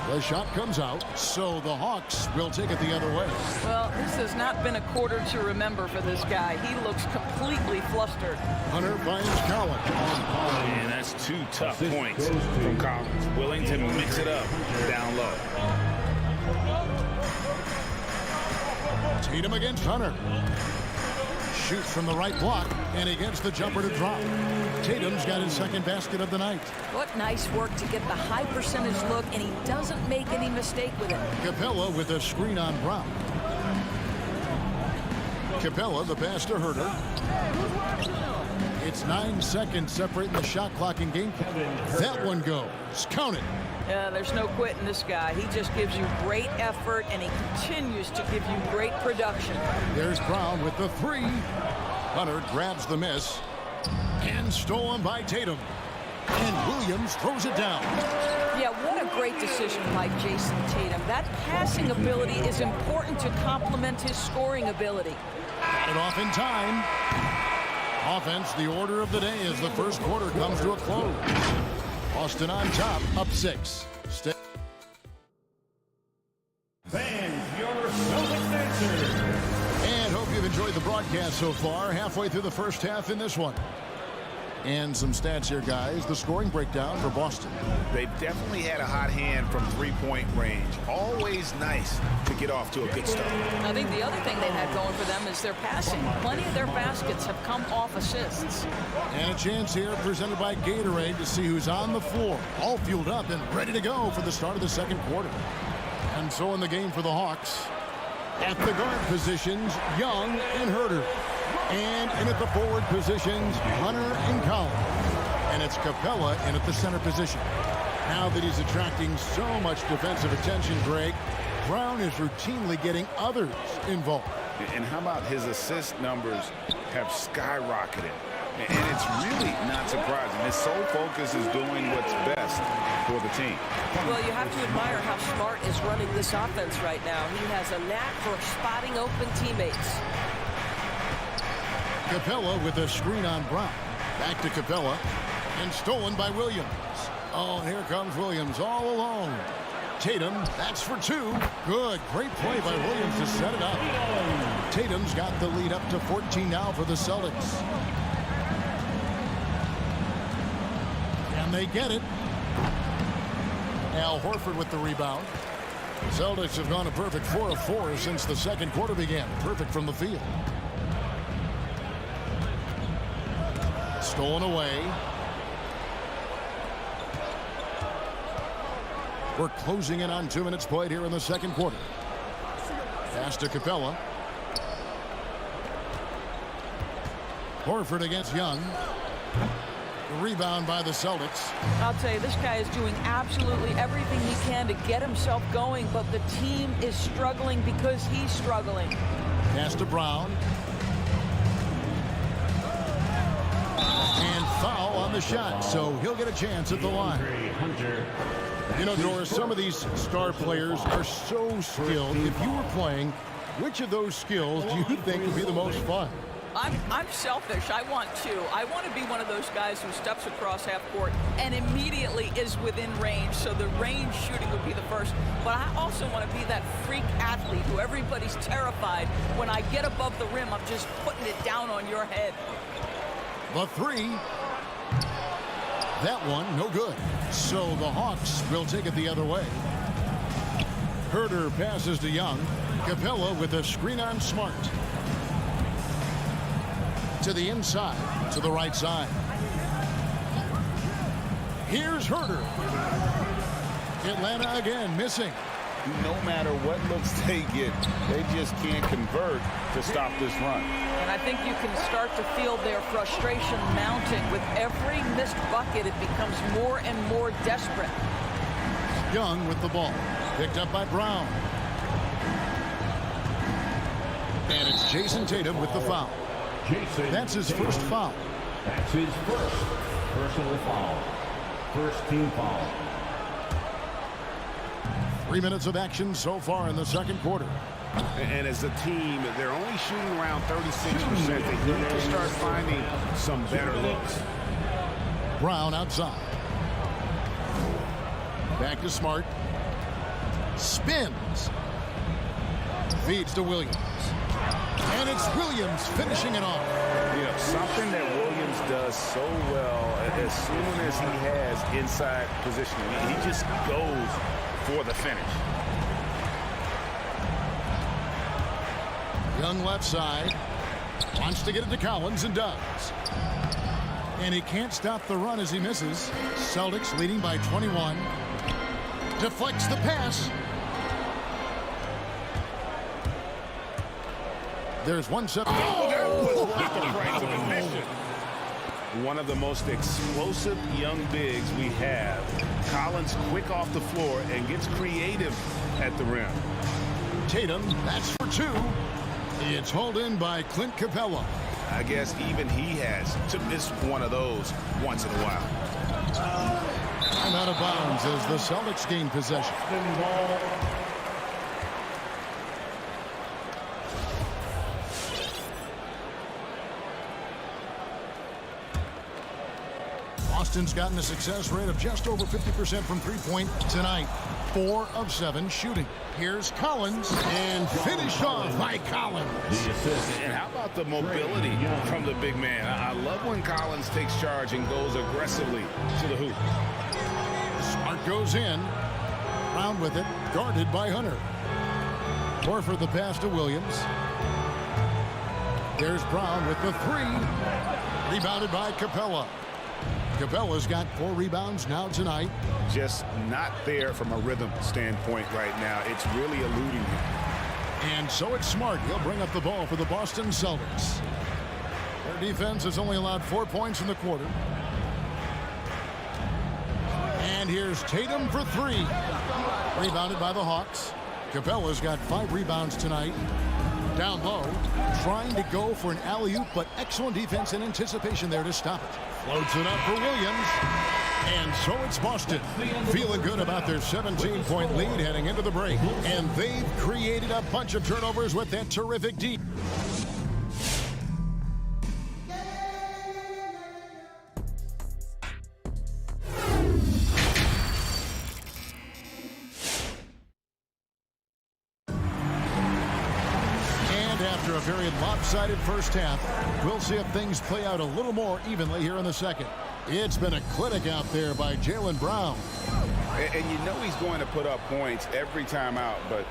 The shot comes out, so the Hawks will take it the other way. Well, this has not been a quarter to remember for this guy. He looks completely flustered. Hunter finds Collins. And that's 2 tough points from Collins. Willing to mix it up down low. Tatum against Hunter. shoots from the right block, and he gets the jumper to drop. Tatum's got his second basket of the night. What nice work to get the high percentage look, and he doesn't make any mistake with it. Capella with a screen on Brown. Capella, the pass to Herter. It's 9 seconds separating the shot clock and game clock. That one goes. Count it. Yeah, there's no quitting this guy. He just gives you great effort, and he continues to give you great production. There's Brown with the three. Hunter grabs the miss and stolen by Tatum. And Williams throws it down. Yeah, what a great decision by Jason Tatum. That passing ability is important to complement his scoring ability. Got it off in time. Offense, the order of the day as the first quarter comes to a close. Boston on top, up 6. Fans, your Celtics answer. And hope you've enjoyed the broadcast so far. Halfway through the first half in this one. And some stats here, guys. The scoring breakdown for Boston. They've definitely had a hot hand from three-point range. Always nice to get off to a good start. I think the other thing they've had going for them is their passing. Plenty of their baskets have come off assists. And a chance here presented by Gatorade to see who's on the floor. All fueled up and ready to go for the start of the second quarter. And so in the game for the Hawks, at the guard positions, Young and Herter. And in at the forward positions, Hunter and Collins. And it's Capella in at the center position. Now that he's attracting so much defensive attention, Greg, Brown is routinely getting others involved. And how about his assist numbers have skyrocketed? And it's really not surprising. His sole focus is doing what's best for the team. Well, you have to admire how Smart is running this offense right now. He has a knack for spotting open teammates. Capella with a screen on Brown. Back to Capella. And stolen by Williams. Oh, and here comes Williams all alone. Tatum, that's for 2. Good, great play by Williams to set it up. Tatum's got the lead up to 14 now for the Celtics. And they get it. Al Horford with the rebound. The Celtics have gone a perfect 4 of 4 since the second quarter began. Perfect from the field. Stolen away. We're closing in on 2 minutes played here in the second quarter. Pass to Capella. Horford against Young. The rebound by the Celtics. I'll tell you, this guy is doing absolutely everything he can to get himself going, but the team is struggling because he's struggling. Pass to Brown. And foul on the shot, so he'll get a chance at the line. You know, Doris, some of these star players are so skilled. If you were playing, which of those skills do you think would be the most fun? I'm selfish. I want to. I want to be one of those guys who steps across half court and immediately is within range, so the range shooting would be the first. But I also want to be that freak athlete who everybody's terrified. When I get above the rim, I'm just putting it down on your head. The 3. That one, no good. So the Hawks will take it the other way. Herter passes to Young. Capella with a screen on Smart. To the inside, to the right side. Here's Herter. Atlanta again missing. No matter what looks they get, they just can't convert to stop this run. And I think you can start to feel their frustration mounting. With every missed bucket, it becomes more and more desperate. Young with the ball. Picked up by Brown. And it's Jason Tatum with the foul. That's his first foul. That's his first personal foul. First team foul. 3 minutes of action so far in the second quarter. And as a team, they're only shooting around 36%. They need to start finding some better looks. Brown outside. Back to Smart. Spins. Feeds to Williams. And it's Williams finishing it off. You know, something that Williams does so well, as soon as he has inside positioning, he just goes for the finish. Young left side. Wants to get it to Collins and does. And he can't stop the run as he misses. Celtics leading by 21. Deflects the pass. There's 1-7. Oh, that was worth the price of admission. One of the most explosive young bigs we have. Collins quick off the floor and gets creative at the rim. Tatum, that's for 2. It's hauled in by Clint Capella. I guess even he has to miss one of those once in a while. And out of bounds as the Celtics gain possession. Boston's gotten a success rate of just over 50% from three-point tonight. 4 of 7 shooting. Here's Collins, and finished off by Collins. And how about the mobility from the big man? I love when Collins takes charge and goes aggressively to the hoop. Smart goes in. Brown with it, guarded by Hunter. Horford the pass to Williams. There's Brown with the 3. Rebounded by Capella. Capella's got 4 rebounds now tonight. Just not there from a rhythm standpoint right now. It's really eluding him. And so it's Smart. He'll bring up the ball for the Boston Celtics. Their defense has only allowed 4 points in the quarter. And here's Tatum for 3. Rebounded by the Hawks. Capella's got 5 rebounds tonight. Down low, trying to go for an alley-oop, but excellent defense and anticipation there to stop it. Floats it up for Williams. And so it's Boston, feeling good about their 17-point lead heading into the break. And they've created a bunch of turnovers with that terrific D. After a very lopsided first half, we'll see if things play out a little more evenly here in the second. It's been a clinic out there by Jaylen Brown. And you know he's going to put up points every time out, but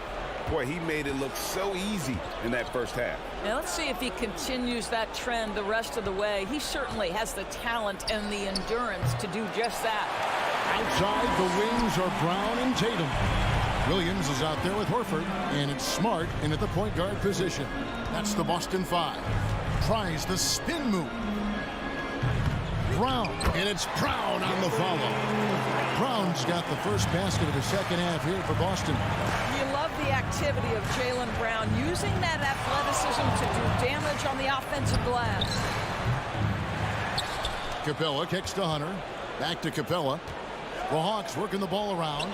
boy, he made it look so easy in that first half. Now let's see if he continues that trend the rest of the way. He certainly has the talent and the endurance to do just that. Outside, the wings are Brown and Tatum. Williams is out there with Horford, and it's Smart in at the point guard position. That's the Boston 5. Tries the spin move. Brown, and it's Brown on the follow. Brown's got the first basket of the second half here for Boston. You love the activity of Jaylen Brown, using that athleticism to do damage on the offensive glass. Capella kicks to Hunter. Back to Capella. The Hawks working the ball around.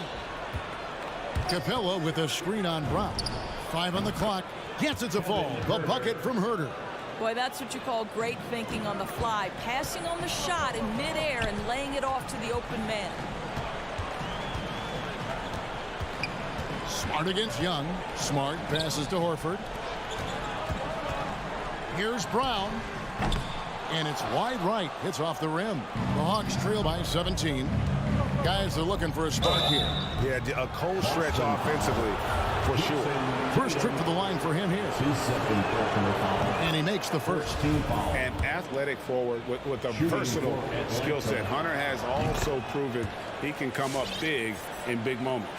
Capella with a screen on Brown. 5 on the clock. Gets it to fall. The bucket from Herter. Boy, that's what you call great thinking on the fly. Passing on the shot in midair and laying it off to the open man. Smart against Young. Smart passes to Horford. Here's Brown. And it's wide right. It's off the rim. The Hawks trail by 17. Guys are looking for a spark here. Yeah, a cold stretch offensively, for sure. First trip to the line for him here. And he makes the first. An athletic forward with a versatile skill set. Hunter has also proven he can come up big in big moments.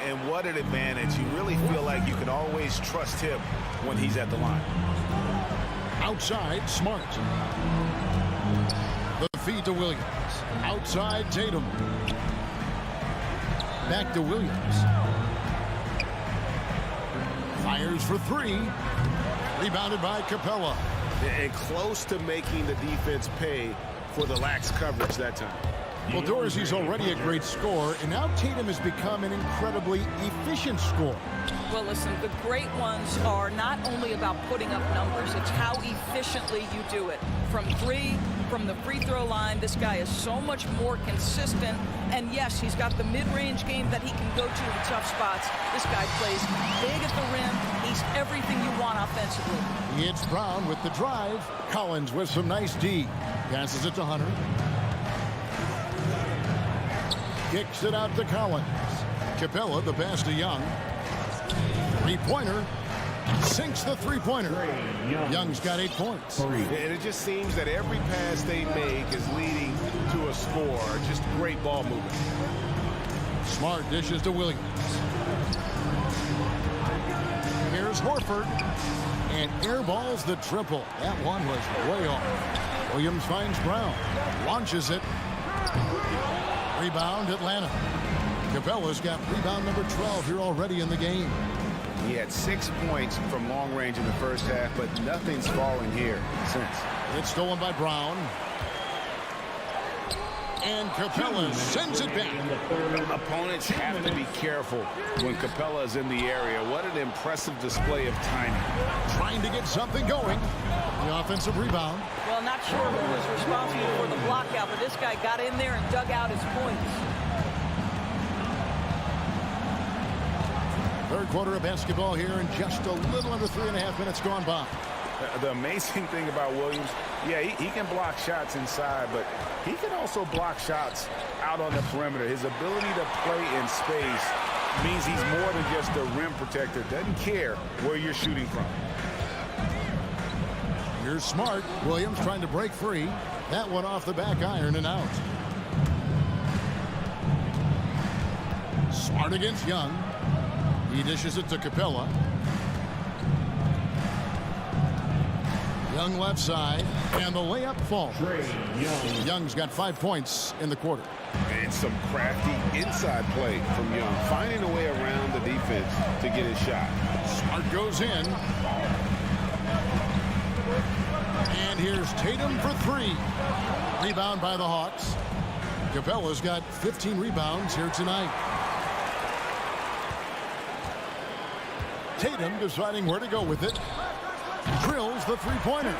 And what an advantage. You really feel like you can always trust him when he's at the line. Outside, Smart. The feed to Williams. Outside, Tatum. Back to Williams. Fires for 3. Rebounded by Capella. And close to making the defense pay for the lax coverage that time. Well, Dorsey's already a great scorer, and now Tatum has become an incredibly efficient scorer. Well, listen, the great ones are not only about putting up numbers, it's how efficiently you do it. From 3, from the free throw line, this guy is so much more consistent. And yes, he's got the mid-range game that he can go to in tough spots. This guy plays big at the rim. He's everything you want offensively. It's Brown with the drive. Collins with some nice D. Passes it to Hunter. Kicks it out to Collins. Capella, the pass to Young. 3-pointer. Sinks the three-pointer. Young's got 8 points. And it just seems that every pass they make is leading to a score. Just great ball movement. Smart dishes to Williams. Here's Horford. And airballs the triple. That one was way off. Williams finds Brown. Launches it. Rebound, Atlanta. Capella's got rebound number 12 here already in the game. He had 6 points from long range in the first half, but nothing's falling here since. It's stolen by Brown. And Capella sends it back. Opponents have to be careful when Capella is in the area. What an impressive display of timing. Trying to get something going. The offensive rebound. Well, not sure who was responsible for the blockout, but this guy got in there and dug out his points. Third quarter of basketball here, and just a little under 3.5 minutes gone by. The amazing thing about Williams, yeah, he can block shots inside, but he can also block shots out on the perimeter. His ability to play in space means he's more than just a rim protector. Doesn't care where you're shooting from. Here's Smart. Williams trying to break free. That one off the back iron and out. Smart against Young. He dishes it to Capella. Young left side, and the layup falls. Young's got 5 points in the quarter. And some crafty inside play from Young, finding a way around the defense to get his shot. Smart goes in. And here's Tatum for 3. Rebound by the Hawks. Capella's got 15 rebounds here tonight. Tatum deciding where to go with it. Drills the three-pointer.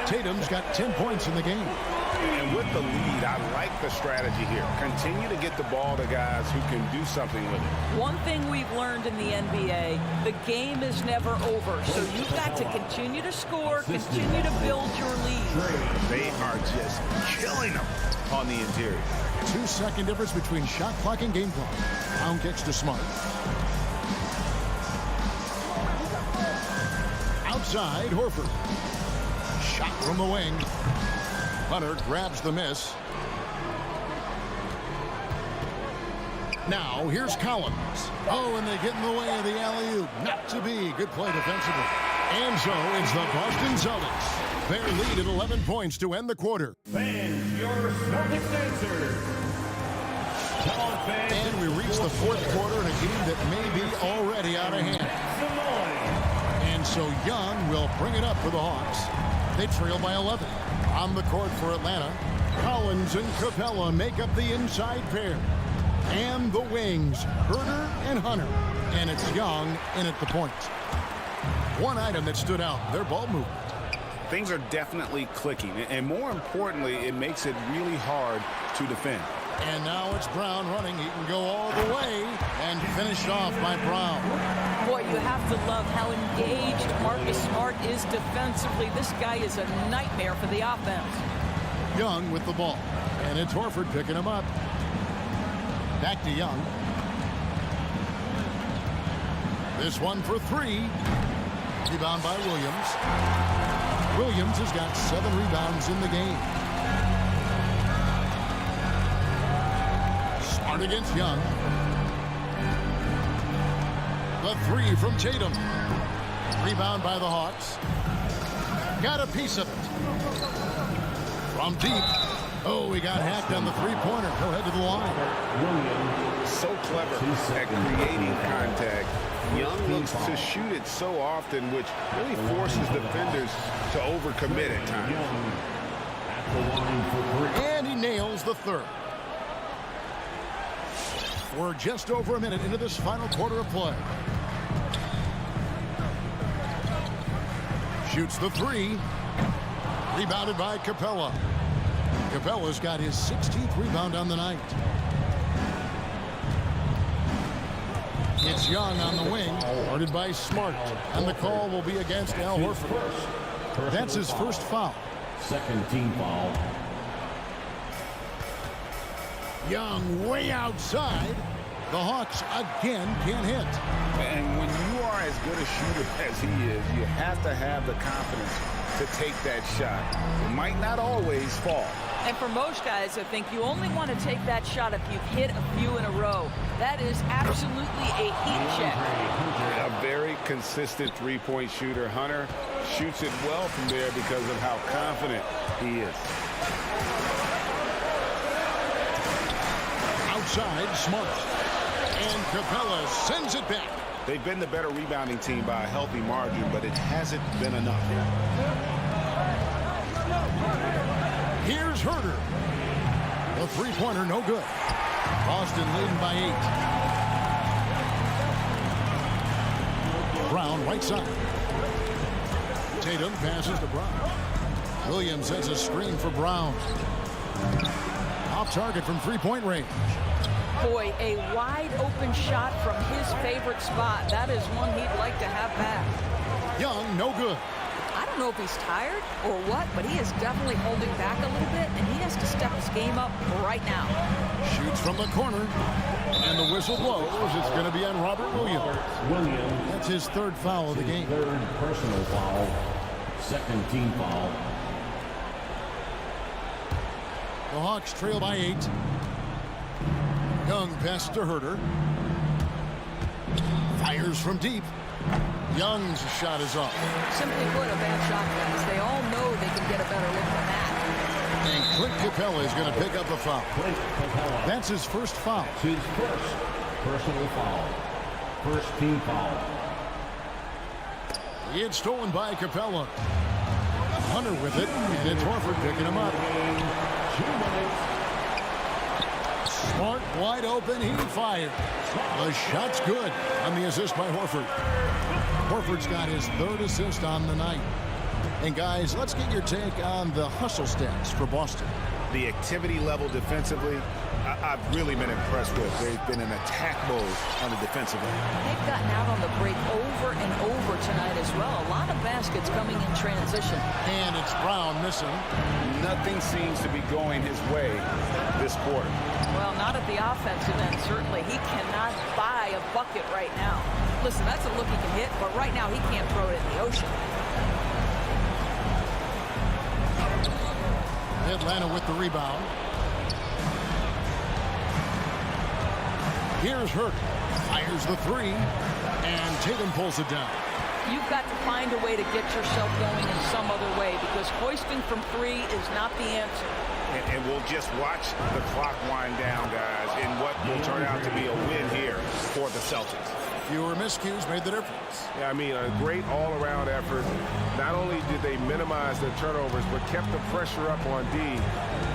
Tatum's got 10 points in the game. And with the lead, I like the strategy here. Continue to get the ball to guys who can do something with it. One thing we've learned in the NBA, the game is never over. So you've got to continue to score, continue to build your lead. They are just killing them on the interior. 2-second difference between shot clock and game clock. Brown kicks to Smart. Outside, Horford. Shot from the wing. Hunter grabs the miss. Now, here's Collins. Oh, and they get in the way of the alley-oop. Not to be. Good play defensively. And so, it's the Boston Celtics. Their lead at 11 points to end the quarter. Fans, your Celtics answer. And we reach the fourth quarter in a game that may be already out of hand. And so Young will bring it up for the Hawks. They trail by 11. On the court for Atlanta, Collins and Capella make up the inside pair. And the wings, Herder and Hunter. And it's Young in at the point. One item that stood out, their ball movement. Things are definitely clicking. And more importantly, it makes it really hard to defend. And now it's Brown running. He can go all the way and finished off by Brown. Boy, you have to love how engaged Marcus Smart is defensively. This guy is a nightmare for the offense. Young with the ball. And it's Horford picking him up. Back to Young. This one for 3. Rebound by Williams. Williams has got 7 rebounds in the game. Smart against Young. The 3 from Tatum. Rebound by the Hawks. Got a piece of it. From deep. Oh, he got hacked on the three-pointer. He'll head to the line. So clever at creating contact. Young looks to shoot it so often, which really forces defenders to overcommit at times. And he nails the third. We're just over a minute into this final quarter of play. Shoots the 3. Rebounded by Capella. Capella's got his 16th rebound on the night. It's Young on the wing, guarded by Smart, and the call will be against Al Horford. That's his first foul. Second team foul. Young way outside. The Hawks again can't hit. And when you are as good a shooter as he is, you have to have the confidence to take that shot. It might not always fall. And for most guys, I think you only want to take that shot if you've hit a few in a row. That is absolutely a heat check. A very consistent three-point shooter. Hunter shoots it well from there because of how confident he is. Outside, Smart. And Capella sends it back. They've been the better rebounding team by a healthy margin, but it hasn't been enough. Here's Herter. The three-pointer, no good. Boston leading by 8. Brown, right side. Tatum passes to Brown. Williams sets a screen for Brown. Off target from three-point range. Boy, a wide-open shot from his favorite spot. That is one he'd like to have back. Young, no good. I don't know if he's tired or what, but he is definitely holding back a little bit, and he has to step his game up right now. Shoots from the corner, and the whistle blows. It's going to be on Robert Williams. That's his third foul of the game. Third personal foul. Second team foul. The Hawks trail by 8. Young passes to Herter. Fires from deep. Young's shot is off. Simply put, a bad shot, guys. They all know they can get a better look than that. And Clint Capella is going to pick up a foul. That's his first foul. His first personal foul. First team foul. It's stolen by Capella. Hunter with it, and it's Horford picking him up. 2 minutes. Smart, wide open, he fires. The shot's good on the assist by Horford. Horford's got his third assist on the night. And guys, let's get your take on the hustle stats for Boston. The activity level defensively, I've really been impressed with. They've been in attack mode on the defensive end. They've gotten out on the break over and over tonight as well. A lot of baskets coming in transition. And it's Brown missing. Nothing seems to be going his way this quarter. Well, not at the offensive end, certainly. He cannot buy a bucket right now. Listen, that's a look he can hit, but right now he can't throw it in the ocean. Atlanta with the rebound. Here's Hurt. Fires the three. And Tatum pulls it down. You've got to find a way to get yourself going in some other way, because hoisting from three is not the answer. And we'll just watch the clock wind down, guys, in what will turn out to be a win here for the Celtics. Fewer miscues made the difference. Yeah, I mean, a great all-around effort. Not only did they minimize their turnovers, but kept the pressure up on D,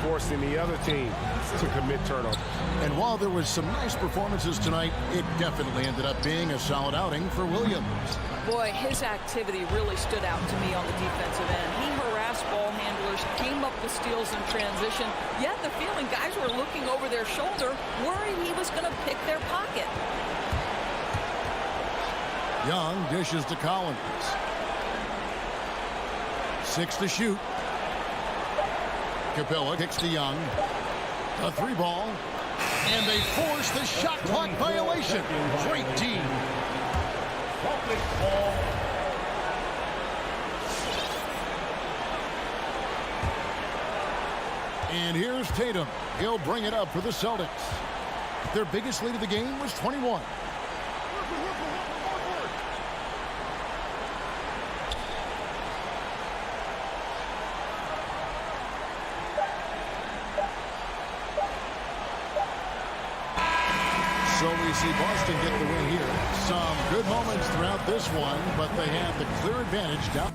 forcing the other team to commit turnovers. And while there was some nice performances tonight, it definitely ended up being a solid outing for Williams. Boy, his activity really stood out to me on the defensive end. He harassed ball handlers, came up with steals in transition. You had the feeling guys were looking over their shoulder, worried he was going to pick their pocket. Young dishes to Collins. 6 to shoot. Capella kicks to Young. A three ball. And they force the shot clock violation. Great team. And here's Tatum. He'll bring it up for the Celtics. Their biggest lead of the game was 21. So we see Boston get the win here. Some good moments throughout this one, but they had the clear advantage down.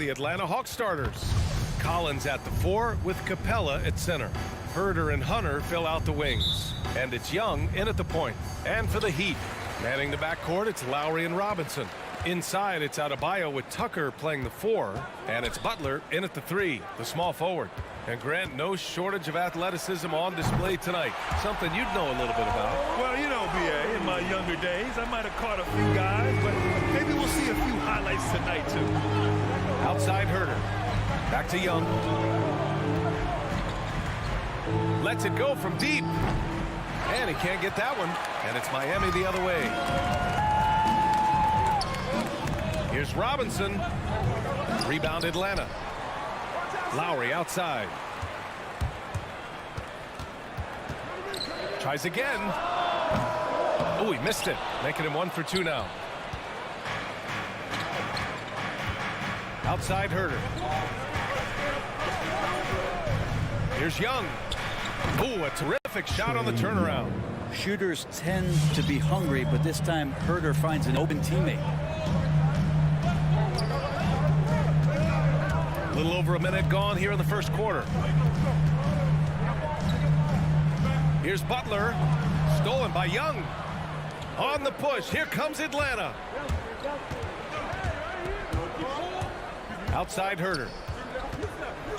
the Atlanta Hawks starters. Collins at the 4 with Capella at center. Herder and Hunter fill out the wings. And it's Young in at the point. And for the Heat, manning the backcourt, it's Lowry and Robinson. Inside, it's Adebayo with Tucker playing the 4. And it's Butler in at the 3, the small forward. And Grant, no shortage of athleticism on display tonight. Something you'd know a little bit about. Well, you know, B.A., in my younger days, I might have caught a few guys, but maybe we'll see a few highlights tonight, too. Outside Herder. Back to Young. Lets it go from deep. And he can't get that one. And it's Miami the other way. Here's Robinson. Rebound Atlanta. Lowry outside. Tries again. Oh, he missed it. Making him 1 for 2 now. Outside Herder. Here's Young. Oh, a terrific shot on the turnaround. Shooters tend to be hungry, but this time Herder finds an open teammate. A little over a minute gone here in the first quarter. Here's Butler. Stolen by Young. On the push. Here comes Atlanta. Outside Herder.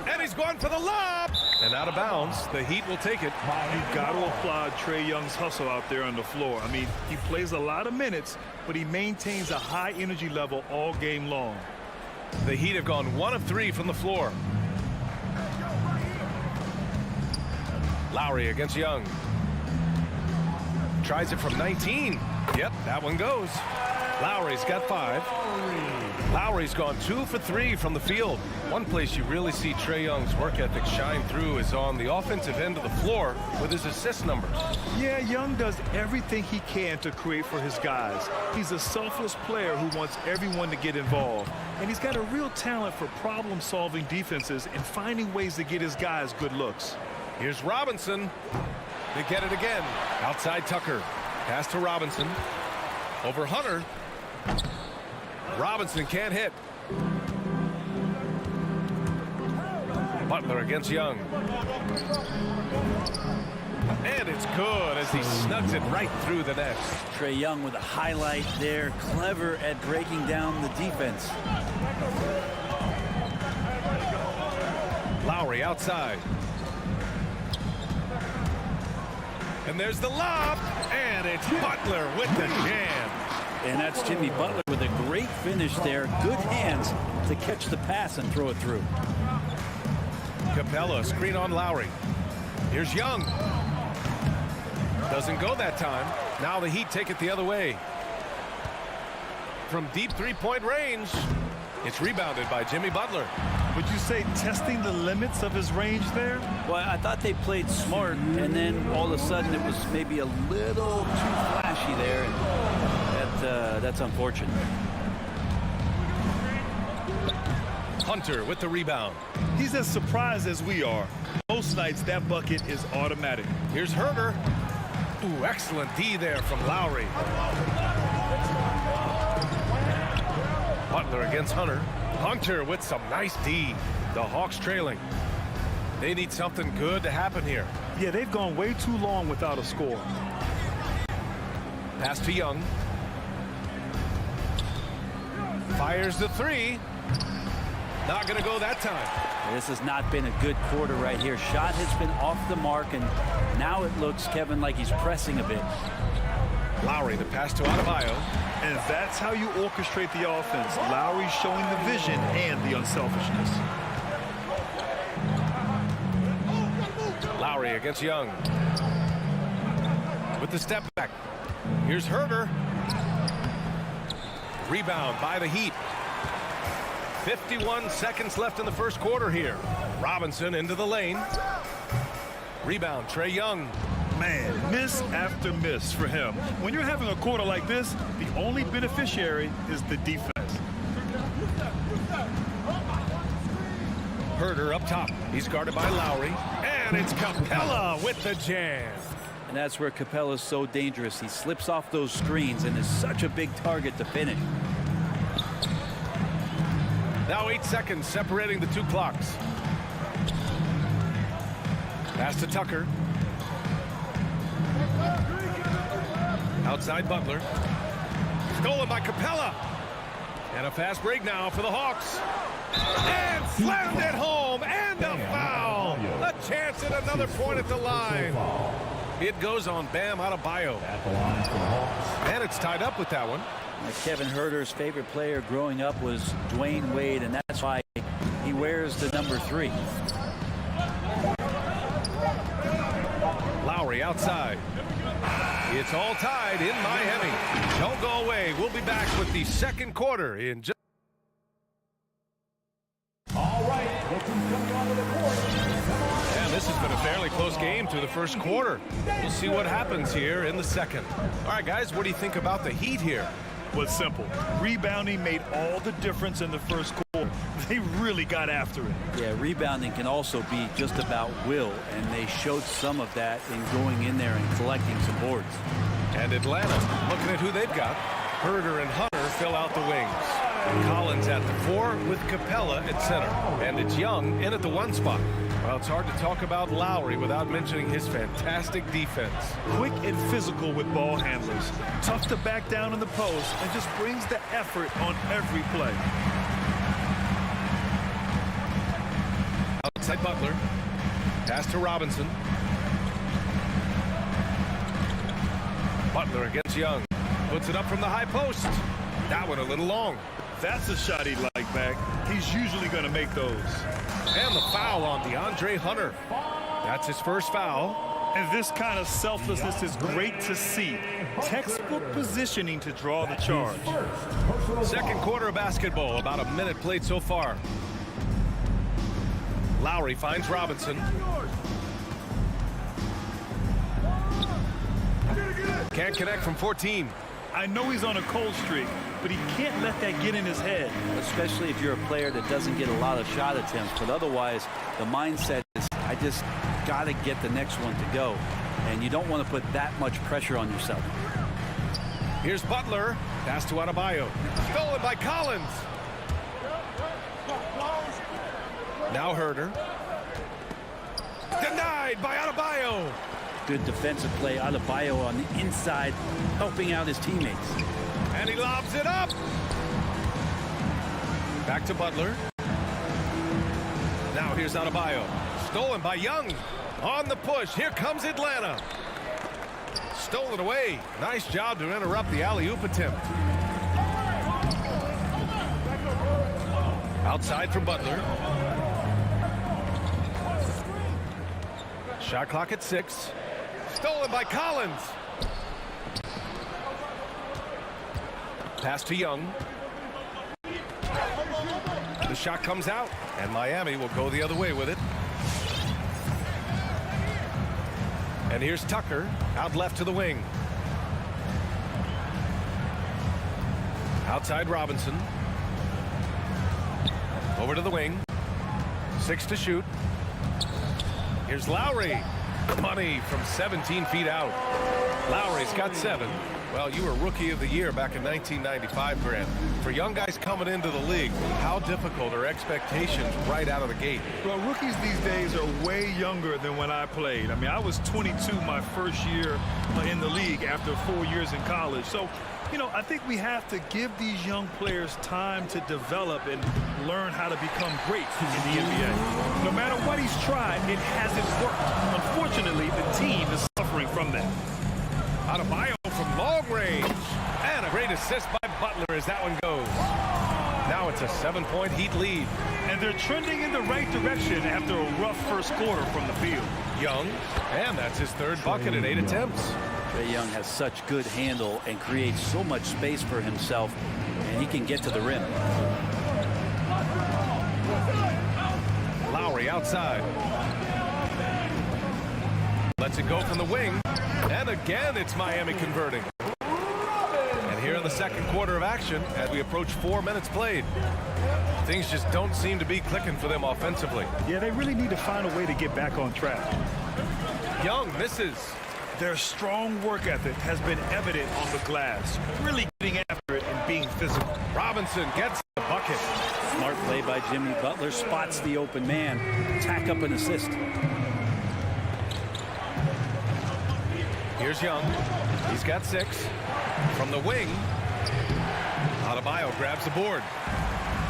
And he's going for the lob. And out of bounds. The Heat will take it. You've got to applaud Trae Young's hustle out there on the floor. I mean, he plays a lot of minutes, but he maintains a high energy level all game long. The Heat have gone 1 of 3 from the floor. Lowry against Young. Tries it from 19. Yep, that one goes. Lowry's got 5. Lowry's gone 2 for 3 from the field. One place you really see Trae Young's work ethic shine through is on the offensive end of the floor with his assist numbers. Yeah, Young does everything he can to create for his guys. He's a selfless player who wants everyone to get involved. And he's got a real talent for problem-solving defenses and finding ways to get his guys good looks. Here's Robinson. They get it again. Outside Tucker. Pass to Robinson. Over Hunter. Robinson can't hit. Butler against Young. And it's good as he snugs it right through the net. Trae Young with a highlight there. Clever at breaking down the defense. Lowry outside. And there's the lob. And it's Butler with the jam. And that's Jimmy Butler with a great finish there. Good hands to catch the pass and throw it through. Capella, screen on Lowry. Here's Young. Doesn't go that time. Now the Heat take it the other way. From deep three-point range, it's rebounded by Jimmy Butler. Would you say testing the limits of his range there? Well, I thought they played smart, and then all of a sudden it was maybe a little too flashy there. And that's unfortunate. Hunter with the rebound. He's as surprised as we are. Most nights that bucket is automatic. Here's Herder. Ooh, excellent D there from Lowry. Butler against Hunter. Hunter with some nice D. The Hawks trailing. They need something good to happen here. Yeah, they've gone way too long without a score. Pass to Young. Fires the 3. Not going to go that time. This has not been a good quarter right here. Shot has been off the mark, and now it looks, Kevin, like he's pressing a bit. Lowry, the pass to Adebayo. And that's how you orchestrate the offense. Lowry showing the vision and the unselfishness. Lowry against Young. With the step back. Here's Herder. Rebound by the Heat. 51 seconds left in the first quarter here. Robinson into the lane. Rebound, Trae Young. Man, miss after miss for him. When you're having a quarter like this, the only beneficiary is the defense. Herder up top. He's guarded by Lowry. And it's Capella with the jam. And that's where Capella's so dangerous. He slips off those screens and is such a big target to finish. Now 8 seconds separating the two clocks. Pass to Tucker. Outside Butler. Stolen by Capella. And a fast break now for the Hawks. And slammed it home. And a foul. A chance at another point at the line. It goes on Bam Adebayo. And it's tied up with that one. Kevin Herter's favorite player growing up was Dwayne Wade, and that's why he wears the number 3. Lowry outside. It's all tied in Miami. Don't go away. We'll be back with the second quarter in just... All right, look who's coming onto the court. And this has been a fairly close game through the first quarter. We'll see what happens here in the second. All right, guys, what do you think about the Heat here? Was simple. Rebounding made all the difference in the first quarter. They really got after it. Yeah, rebounding can also be just about will, and they showed some of that in going in there and collecting some boards. And Atlanta, looking at who they've got. Herter and Hunter fill out the wings. Collins at the 4 with Capella at center. And it's Young in at the 1 spot. Well, it's hard to talk about Lowry without mentioning his fantastic defense. Quick and physical with ball handlers. Tough to back down in the post and just brings the effort on every play. Outside Butler. Pass to Robinson. Butler against Young. Puts it up from the high post. That one a little long. That's a shot he'd like back. He's usually going to make those. And the foul on DeAndre Hunter. That's his first foul. And this kind of selflessness is great to see. Textbook positioning to draw the charge. Second quarter of basketball. About a minute played so far. Lowry finds Robinson. Can't connect from 14. I know he's on a cold streak, but he can't let that get in his head. Especially if you're a player that doesn't get a lot of shot attempts. But otherwise, the mindset is, I just got to get the next one to go. And you don't want to put that much pressure on yourself. Here's Butler. Pass to Adebayo. Stolen by Collins. Now Herter. Denied by Adebayo. Good defensive play. Adebayo on the inside, helping out his teammates. And he lobs it up. Back to Butler. Now here's Adebayo. Stolen by Young. On the push. Here comes Atlanta. Stolen away. Nice job to interrupt the alley-oop attempt. Outside from Butler. Shot clock at 6. Stolen by Collins. Pass to Young. The shot comes out, and Miami will go the other way with it. And here's Tucker, out left to the wing. Outside Robinson. Over to the wing. 6 to shoot. Here's Lowry. Money from 17 feet out. Lowry's got 7. Well, you were Rookie of the Year back in 1995, Grant. For young guys coming into the league, how difficult are expectations right out of the gate? Well, rookies these days are way younger than when I played. I mean, I was 22 my first year in the league after 4 years in college. So, you know, I think we have to give these young players time to develop and learn how to become great in the NBA. No matter what he's tried, it hasn't worked. Unfortunately, the team is suffering from that. Adebayo from long range. And a great assist by Butler as that one goes. Now it's a 7-point Heat lead. And they're trending in the right direction after a rough first quarter from the field. Young, and that's his 3rd bucket in 8 attempts. Trae Young has such good handle and creates so much space for himself, and he can get to the rim. Lowry outside. Lets it go from the wing. And again, it's Miami converting. And here in the second quarter of action, as we approach 4 minutes played, things just don't seem to be clicking for them offensively. Yeah, they really need to find a way to get back on track. Young misses. Their strong work ethic has been evident on the glass, really getting after it and being physical. Robinson gets the bucket. Smart play by Jimmy Butler. Spots the open man. Tack up an assist. Here's Young. He's got 6. From the wing, Adebayo grabs the board.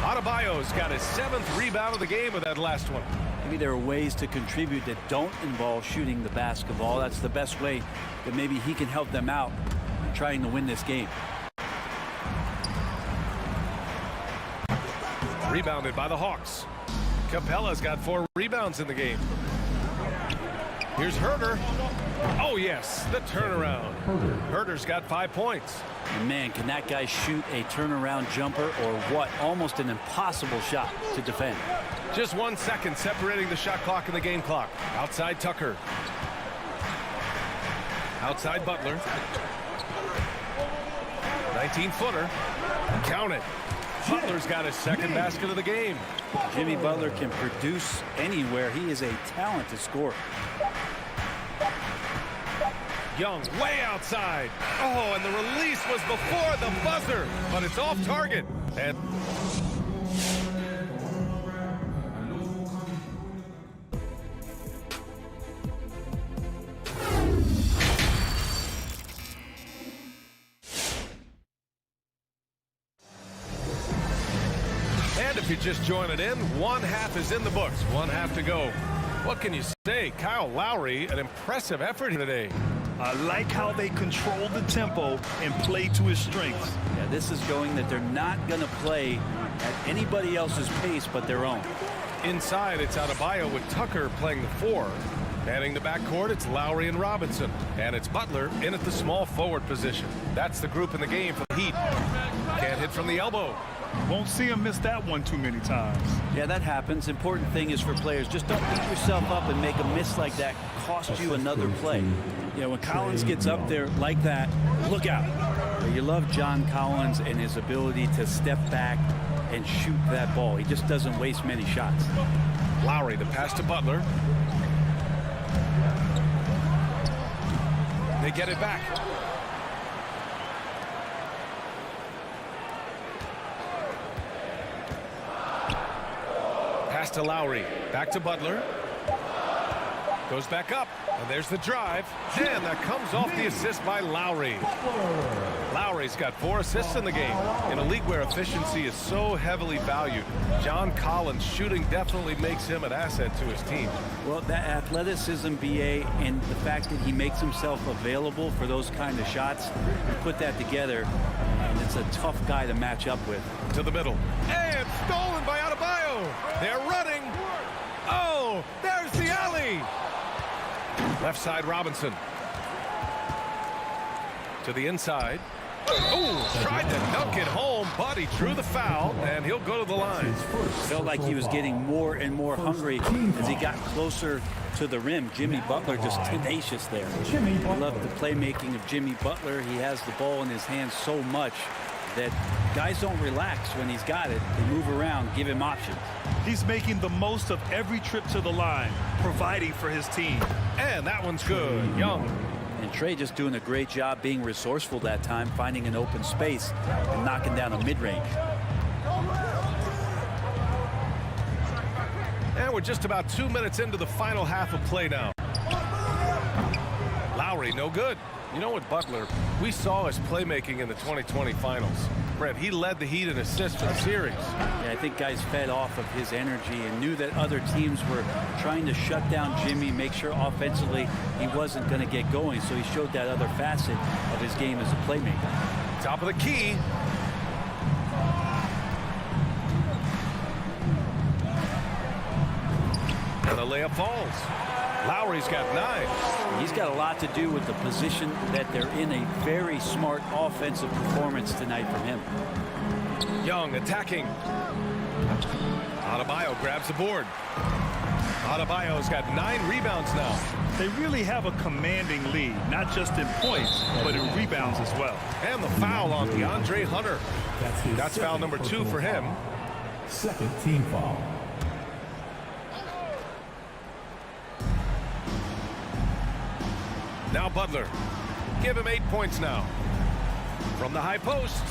Adebayo's got his 7th rebound of the game with that last one. Maybe there are ways to contribute that don't involve shooting the basketball. That's the best way that maybe he can help them out in trying to win this game. Rebounded by the Hawks. Capella's got 4 rebounds in the game. Here's Herter. Oh, yes, the turnaround. Herter's got 5 points. And man, can that guy shoot a turnaround jumper or what? Almost an impossible shot to defend. Just 1 second separating the shot clock and the game clock. Outside Tucker. Outside Butler. 19-footer. Count it. Butler's got his 2nd basket of the game. Jimmy Butler can produce anywhere. He is a talented scorer. Young way outside. Oh, and the release was before the buzzer, but it's off target. And if you're just joining in, 1 half is in the books. 1 half to go. What can you say? Kyle Lowry, an impressive effort today. I like how they control the tempo and play to his strengths. Yeah, this is going that they're not going to play at anybody else's pace but their own. Inside, it's Adebayo with Tucker playing the 4. Manning the backcourt, it's Lowry and Robinson. And it's Butler in at the small forward position. That's the group in the game for the Heat. Can't hit from the elbow. Won't see him miss that one too many times. Yeah, that happens. Important thing is for players, just don't beat yourself up and make a miss like that cost you another play. You know, when Collins gets up there like that, look out. You love John Collins and his ability to step back and shoot that ball. He just doesn't waste many shots. Lowry, the pass to Butler. They get it back. Pass to Lowry. Back to Butler. Goes back up. And there's the drive. And that comes off the assist by Lowry. Lowry's got 4 assists in the game. In a league where efficiency is so heavily valued, John Collins' shooting definitely makes him an asset to his team. Well, that athleticism, BA, and the fact that he makes himself available for those kind of shots, you put that together, and it's a tough guy to match up with. To the middle. And stolen by Adebayo. They're running. Oh, there's the alley. Left side, Robinson. To the inside. Oh, tried to dunk it home, but he drew the foul, and he'll go to the line. Felt like he was getting more and more hungry as he got closer to the rim. Jimmy Butler just tenacious there. I love the playmaking of Jimmy Butler. He has the ball in his hands so much that guys don't relax when he's got it. They move around, give him options. He's making the most of every trip to the line, providing for his team. And that one's good. Young. And Trey just doing a great job being resourceful that time, finding an open space and knocking down a mid-range. And we're just about 2 minutes into the final half of play now. Lowry, no good. You know what, Butler, we saw his playmaking in the 2020 finals. Brett, he led the Heat in assists for the series. Yeah, I think guys fed off of his energy and knew that other teams were trying to shut down Jimmy, make sure offensively he wasn't going to get going. So he showed that other facet of his game as a playmaker. Top of the key. And the layup falls. Lowry's got 9. He's got a lot to do with the position that they're in. A very smart offensive performance tonight from him. Young attacking. Adebayo grabs the board. Adebayo's got 9 rebounds now. They really have a commanding lead, not just in points, but in rebounds as well. And the foul on DeAndre Hunter. That's foul number 2 for him. Second team foul. Now Butler. Give him 8 points now. From the high post.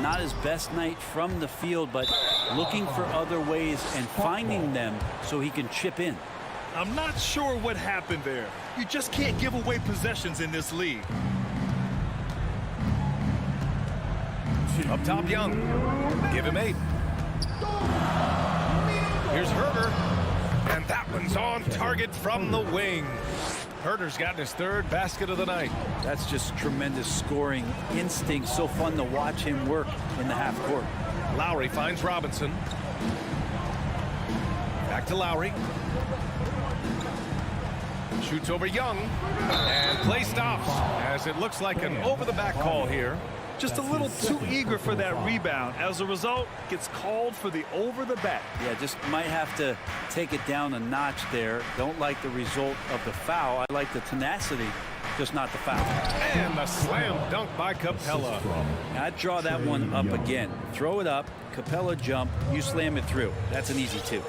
Not his best night from the field, but looking for other ways and finding them so he can chip in. I'm not sure what happened there. You just can't give away possessions in this league. Up top, Young. Give him 8. Here's Herder. And that one's on target from the wing. Herder's gotten his 3rd basket of the night. That's just tremendous scoring instinct. So fun to watch him work in the half court. Lowry finds Robinson. Back to Lowry. Shoots over Young. And play stops as it looks like an over-the-back call here. Just a little too eager for that rebound. As a result, gets called for the over-the-back. Yeah, just might have to take it down a notch there. Don't like the result of the foul. I like the tenacity, just not the foul. And the slam dunk by Capella. I'd draw that one up again. Throw it up, Capella jump, you slam it through. That's an easy 2.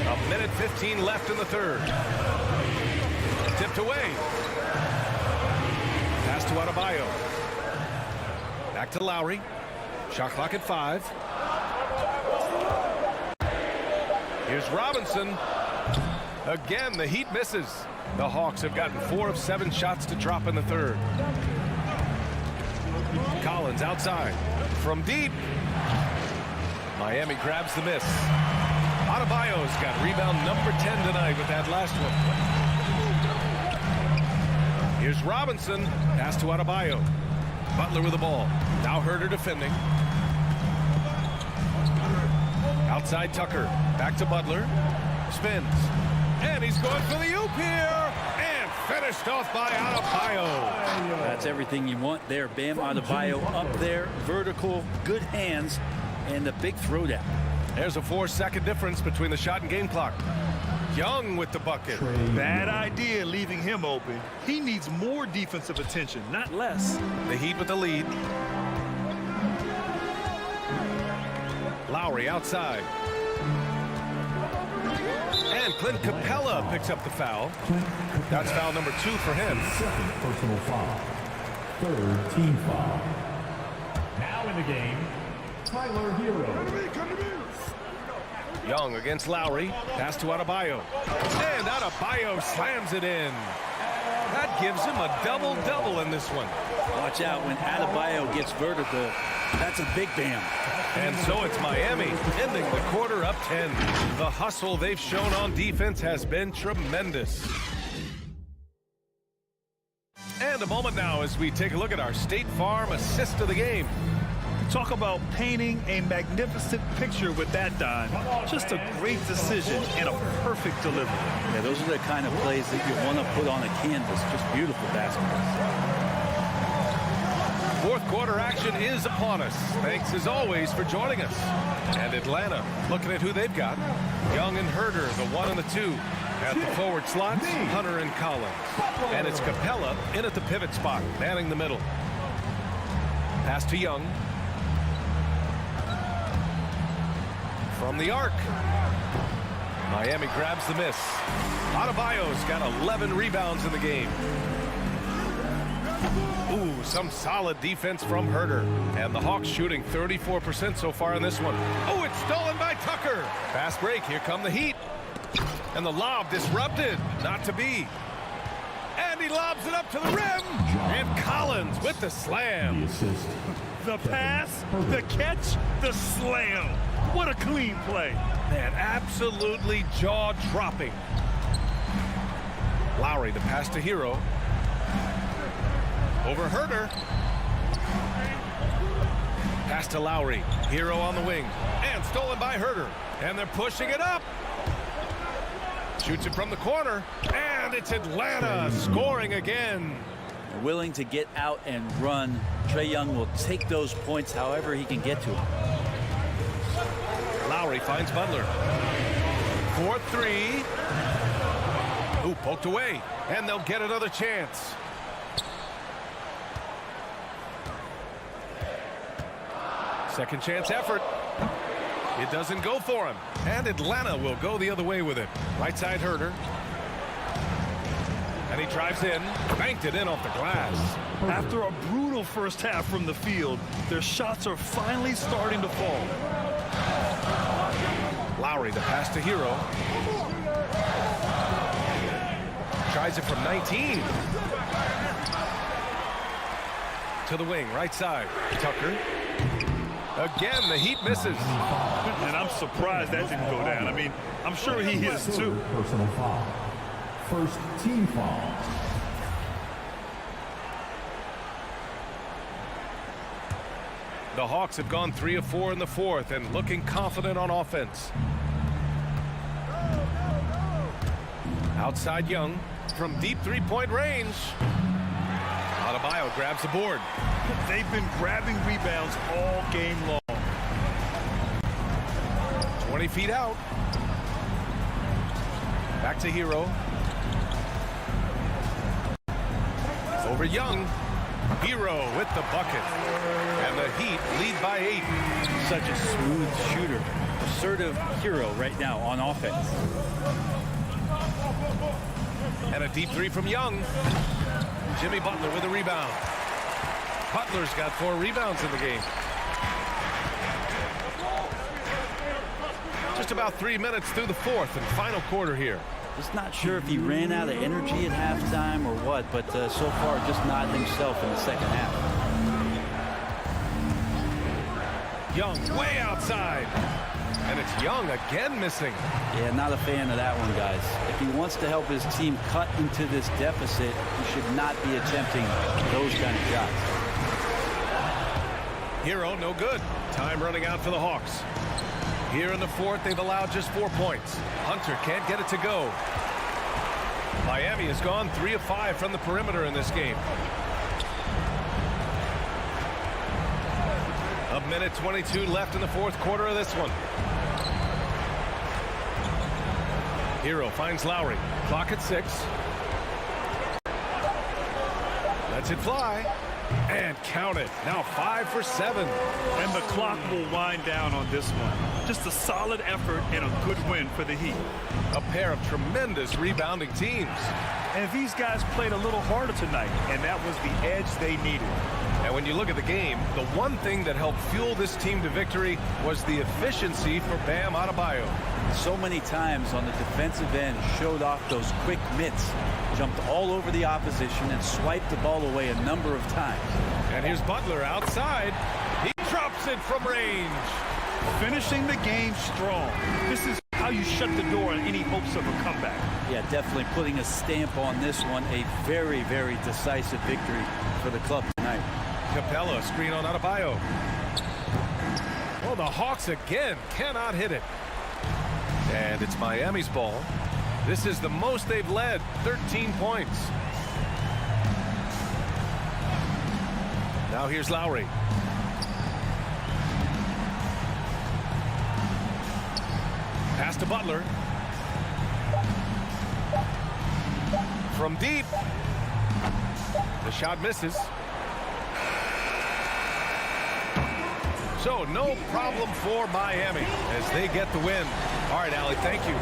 A minute 15 left in the 3rd. Tipped away. Pass to Adebayo. Back to Lowry. Shot clock at 5. Here's Robinson. Again, the Heat misses. The Hawks have gotten 4 of 7 shots to drop in the 3rd. Collins outside. From deep. Miami grabs the miss. Adebayo's got rebound number 10 tonight with that last one. Here's Robinson. Pass to Adebayo. Butler with the ball. Now Herder defending. Outside Tucker. Back to Butler. Spins. And he's going for the oop here. And finished off by Adebayo. That's everything you want there. Bam Adebayo up there. Vertical. Good hands. And the big throwdown. There's a 4-second difference between the shot and game clock. Young with the bucket. Bad idea leaving him open. He needs more defensive attention, not less. The Heat with the lead. Lowry outside. And Clint Capella picks up the foul. That's foul number 2 for him. 2nd personal foul. 3rd team foul. Now in the game, Tyler Hero. Young against Lowry. Pass to Adebayo. And Adebayo slams it in. That gives him a double-double in this one. Watch out when Adebayo gets vertical. That's a big bam. And so it's Miami ending the quarter up 10. The hustle they've shown on defense has been tremendous. And a moment now as we take a look at our State Farm assist of the game. Talk about painting a magnificent picture with that dime. Just a great decision and a perfect delivery. Yeah, those are the kind of plays that you want to put on a canvas. Just beautiful basketball. 4th quarter action is upon us. Thanks as always for joining us. And Atlanta looking at who they've got. Young and Herder, the 1 and the 2. At the forward slots, Hunter and Collins. And it's Capella in at the pivot spot, manning the middle. Pass to Young. From the arc. Miami grabs the miss. Adebayo's got 11 rebounds in the game. Ooh, some solid defense from Herder. And the Hawks shooting 34% so far in this one. Oh, it's stolen by Tucker. Fast break. Here come the Heat. And the lob disrupted. Not to be. And he lobs it up to the rim. And Collins with the slam. The pass, the catch, the slam. What a clean play. Man, absolutely jaw-dropping. Lowry, the pass to Hero. Over Herder. Pass to Lowry. Hero on the wing. And stolen by Herder. And they're pushing it up. Shoots it from the corner. And it's Atlanta scoring again. Willing to get out and run. Trae Young will take those points however he can get to them. Lowry finds Butler. 4-3. Ooh, poked away. And they'll get another chance. Second chance effort. It doesn't go for him. And Atlanta will go the other way with it. Right side Herder. And And he drives in, banked it in off the glass. After a brutal first half from the field, their shots are finally starting to fall. Lowry, the pass to Hero. Tries it from 19. To the wing, right side. Tucker. Again, the Heat misses. And I'm surprised that didn't go down. I mean, I'm sure he is too. Personal foul. First team foul. The Hawks have gone 3 of 4 in the fourth and looking confident on offense. Outside Young from deep three-point range. Adebayo grabs the board. They've been grabbing rebounds all game long. 20 feet out. Back to Hero. Over Young. Hero with the bucket. And the Heat lead by 8. Such a smooth shooter. Assertive Hero right now on offense. And a deep three from Young. Jimmy Butler with a rebound. Butler's got 4 rebounds in the game. Just about 3 minutes through the fourth and final quarter here. Just not sure if he ran out of energy at halftime or what, but so far just not himself in the second half. Young way outside. And it's Young again missing. Yeah, not a fan of that one, guys. If he wants to help his team cut into this deficit, he should not be attempting those kind of shots. Hero, no good. Time running out for the Hawks. Here in the fourth, they've allowed just 4 points. Hunter can't get it to go. Miami has gone 3 of 5 from the perimeter in this game. A minute 22 left in the fourth quarter of this one. Hero finds Lowry. Clock at 6. Lets it fly. And count it. Now 5 for 7. And the clock will wind down on this one. Just a solid effort and a good win for the Heat. A pair of tremendous rebounding teams. And these guys played a little harder tonight, and that was the edge they needed. And when you look at the game, the one thing that helped fuel this team to victory was the efficiency for Bam Adebayo. So many times on the defensive end, showed off those quick mitts, jumped all over the opposition and swiped the ball away a number of times. And here's Butler outside. He drops it from range. Finishing the game strong. This is how you shut the door on any hopes of a comeback. Yeah, definitely putting a stamp on this one. A very, very decisive victory for the club tonight. Capella, screen on Adebayo. Well, the Hawks again cannot hit it. And it's Miami's ball. This is the most they've led, 13 points. Now here's Lowry. Pass to Butler. From deep. The shot misses. So no problem for Miami as they get the win. All right, Allie, thank you.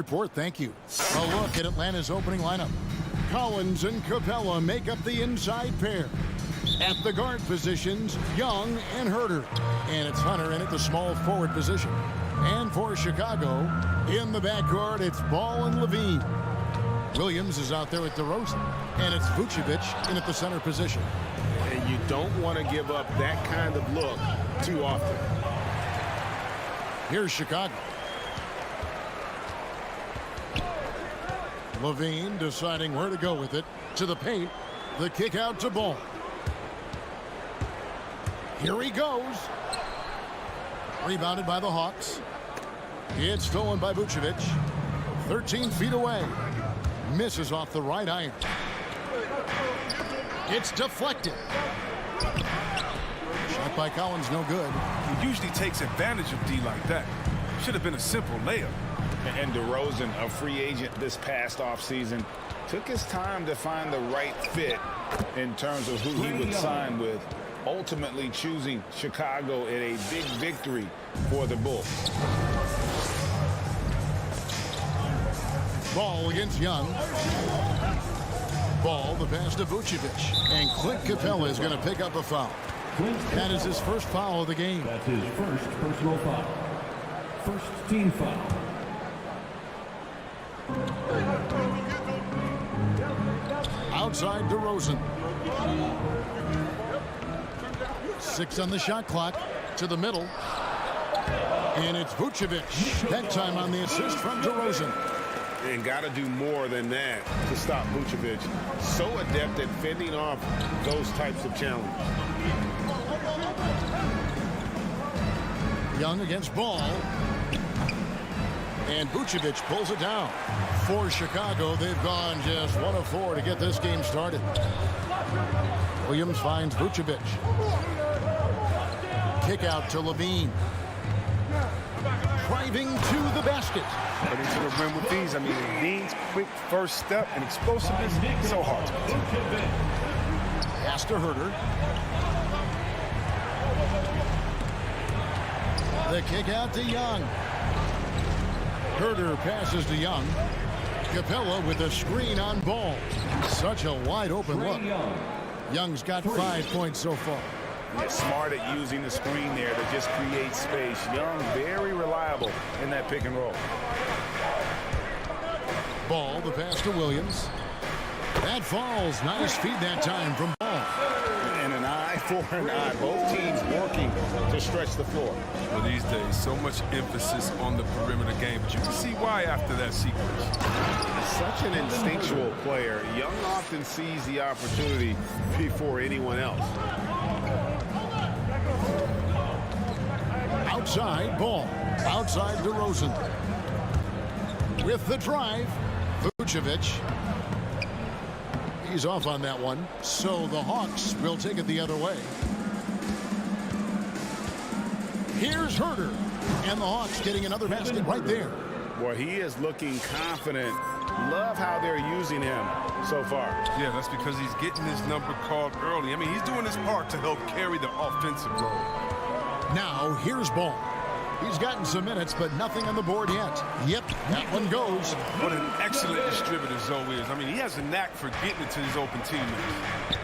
report. Thank you. A look at Atlanta's opening lineup. Collins and Capella make up the inside pair. At the guard positions, Young and Herter. And it's Hunter in at the small forward position. And for Chicago, in the backcourt, it's Ball and Levine. Williams is out there at DeRozan. And it's Vucevic in at the center position. And you don't want to give up that kind of look too often. Here's Chicago. Levine deciding where to go with it. To the paint. The kick out to Ball. Here he goes. Rebounded by the Hawks. It's stolen by Vucevic. 13 feet away. Misses off the right iron. It's deflected. Shot by Collins, no good. He usually takes advantage of D like that. Should have been a simple layup. And DeRozan, a free agent this past offseason, took his time to find the right fit in terms of who he would sign with, ultimately choosing Chicago in a big victory for the Bulls. Ball against Young. Ball, the pass to Vucevic. And Clint Capella is going to pick up a foul. That is his first foul of the game. That's his first personal foul. First team foul. Outside DeRozan. 6 on the shot clock. To the middle. And it's Vucevic. That time on the assist from DeRozan. And got to do more than that to stop Vucevic. So adept at fending off those types of challenges. Young against Ball. And Vucevic pulls it down. For Chicago, they've gone just 1 of 4 to get this game started. Williams finds Vucevic. Kick out to Levine. Driving to the basket. But into the rim with these, I mean, Levine's quick first step and explosiveness, so hard to contain. Pass to Herter. The kick out to Young. Herter passes to Young. Capella with a screen on Ball. Such a wide open look. Young's got 5 points so far. Smart at using the screen there to just create space. Young, very reliable in that pick and roll. Ball, the pass to Williams. That falls. Nice feed that time from Ball. And an eye for an eye. Both teams working to stretch the floor. Well, these days, so much emphasis on the perimeter game, but you can see why after that sequence. Such an instinctual player. Young often sees the opportunity before anyone else. Outside, Ball. Outside DeRozan. With the drive, Vucevic. He's off on that one. So the Hawks will take it the other way. Here's Herter. And the Hawks getting another basket right there. Boy, he is looking confident. Love how they're using him so far. Yeah, that's because he's getting his number called early. I mean, he's doing his part to help carry the offensive load. Now, here's Ball. He's gotten some minutes, but nothing on the board yet. Yep, that one goes. What an excellent distributor Zoe is. I mean, he has a knack for getting it to his open teammates.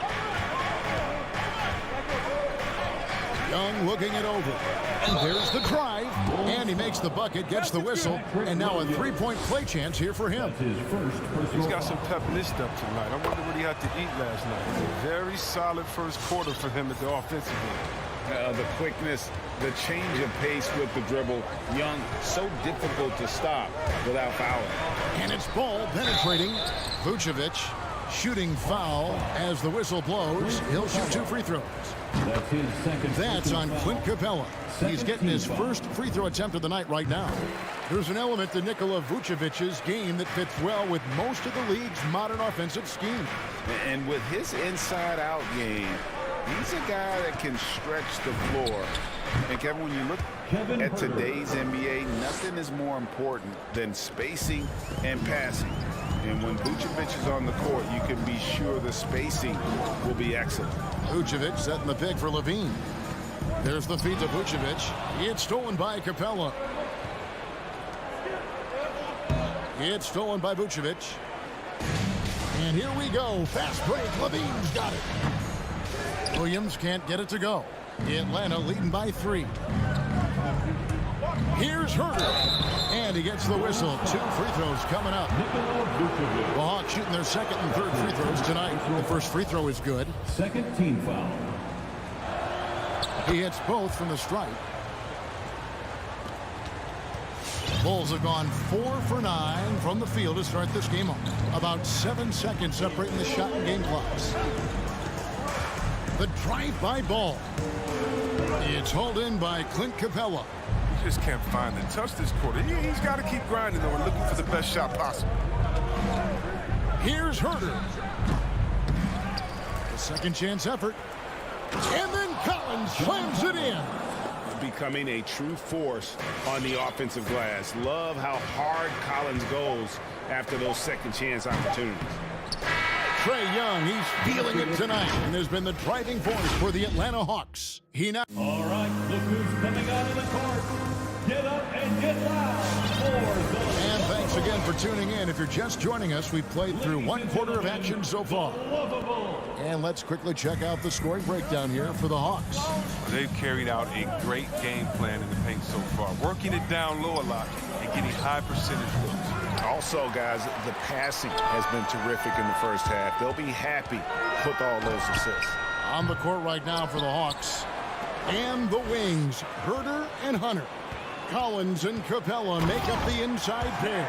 Young looking it over. And there's the drive. And he makes the bucket, gets the whistle. And now a three-point play chance here for him. He's got some pep in his step tonight. I wonder what he had to eat last night. It was a very solid first quarter for him at the offensive end. The quickness, the change of pace with the dribble. Young, so difficult to stop without fouling. And it's Ball penetrating. Vucevic shooting foul as the whistle blows. He'll shoot 2 free throws. That's on Clint Capella. He's getting his first free throw attempt of the night right now. There's an element to Nikola Vucevic's game that fits well with most of the league's modern offensive scheme. And with his inside-out game, he's a guy that can stretch the floor. And Kevin, when you look at today's NBA, nothing is more important than spacing and passing. And when Vucevic is on the court, you can be sure the spacing will be excellent. Vucevic setting the pick for Levine. There's the feed to Vucevic. It's stolen by Capella. It's stolen by Vucevic. And here we go. Fast break. Levine's got it. Williams can't get it to go. Atlanta leading by 3. Here's Herter. And he gets the whistle. 2 free throws coming up. The Hawks shooting their second and third free throws tonight. The first free throw is good. Second team foul. He hits both from the stripe. Bulls have gone 4 for 9 from the field to start this game off. About 7 seconds separating the shot and game clocks. The drive-by ball. It's hauled in by Clint Capella. He just can't find the touch this quarter. He's got to keep grinding, though, and looking for the best shot possible. Here's Herter. The second chance effort. And then Collins slams it in. Becoming a true force on the offensive glass. Love how hard Collins goes after those second chance opportunities. Trae Young, he's feeling it tonight, and has been the driving force for the Atlanta Hawks. He now. All right, look who's coming out of the court. Get up and get loud for the... And thanks again for tuning in. If you're just joining us, we've played through 1 quarter of action so far. And let's quickly check out the scoring breakdown here for the Hawks. They've carried out a great game plan in the paint so far, working it down low a lot and getting high percentage looks. Also, guys, the passing has been terrific in the first half. They'll be happy with all those assists. On the court right now for the Hawks. And the wings, Herter and Hunter. Collins and Capella make up the inside pair.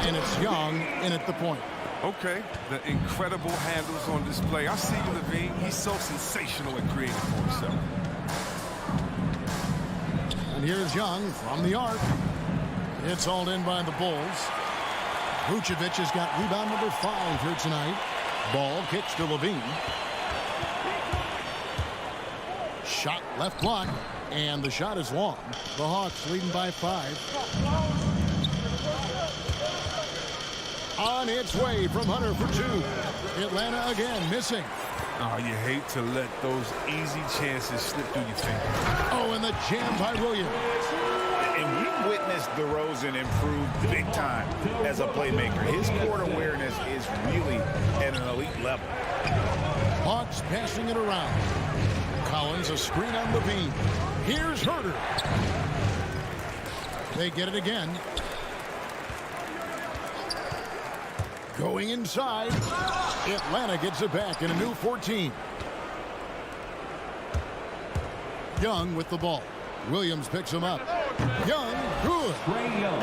And it's Young in at the point. Okay, the incredible handles on display. I see you, Levine. He's so sensational at creating for himself. And here's Young from the arc. It's hauled in by the Bulls. Vucevic has got rebound number 5 here tonight. Ball kicks to Levine. Shot left block, and the shot is long. The Hawks leading by 5. On its way from Hunter for 2. Atlanta again missing. Oh, you hate to let those easy chances slip through your fingers. Oh, and the jam by Williams. And we witnessed DeRozan improve big time as a playmaker. His court awareness is really at an elite level. Hawks passing it around. Collins a screen on Levine. Here's Herter. They get it again. Going inside. Atlanta gets it back in a new 14. Young with the ball. Williams picks him up. Young, good.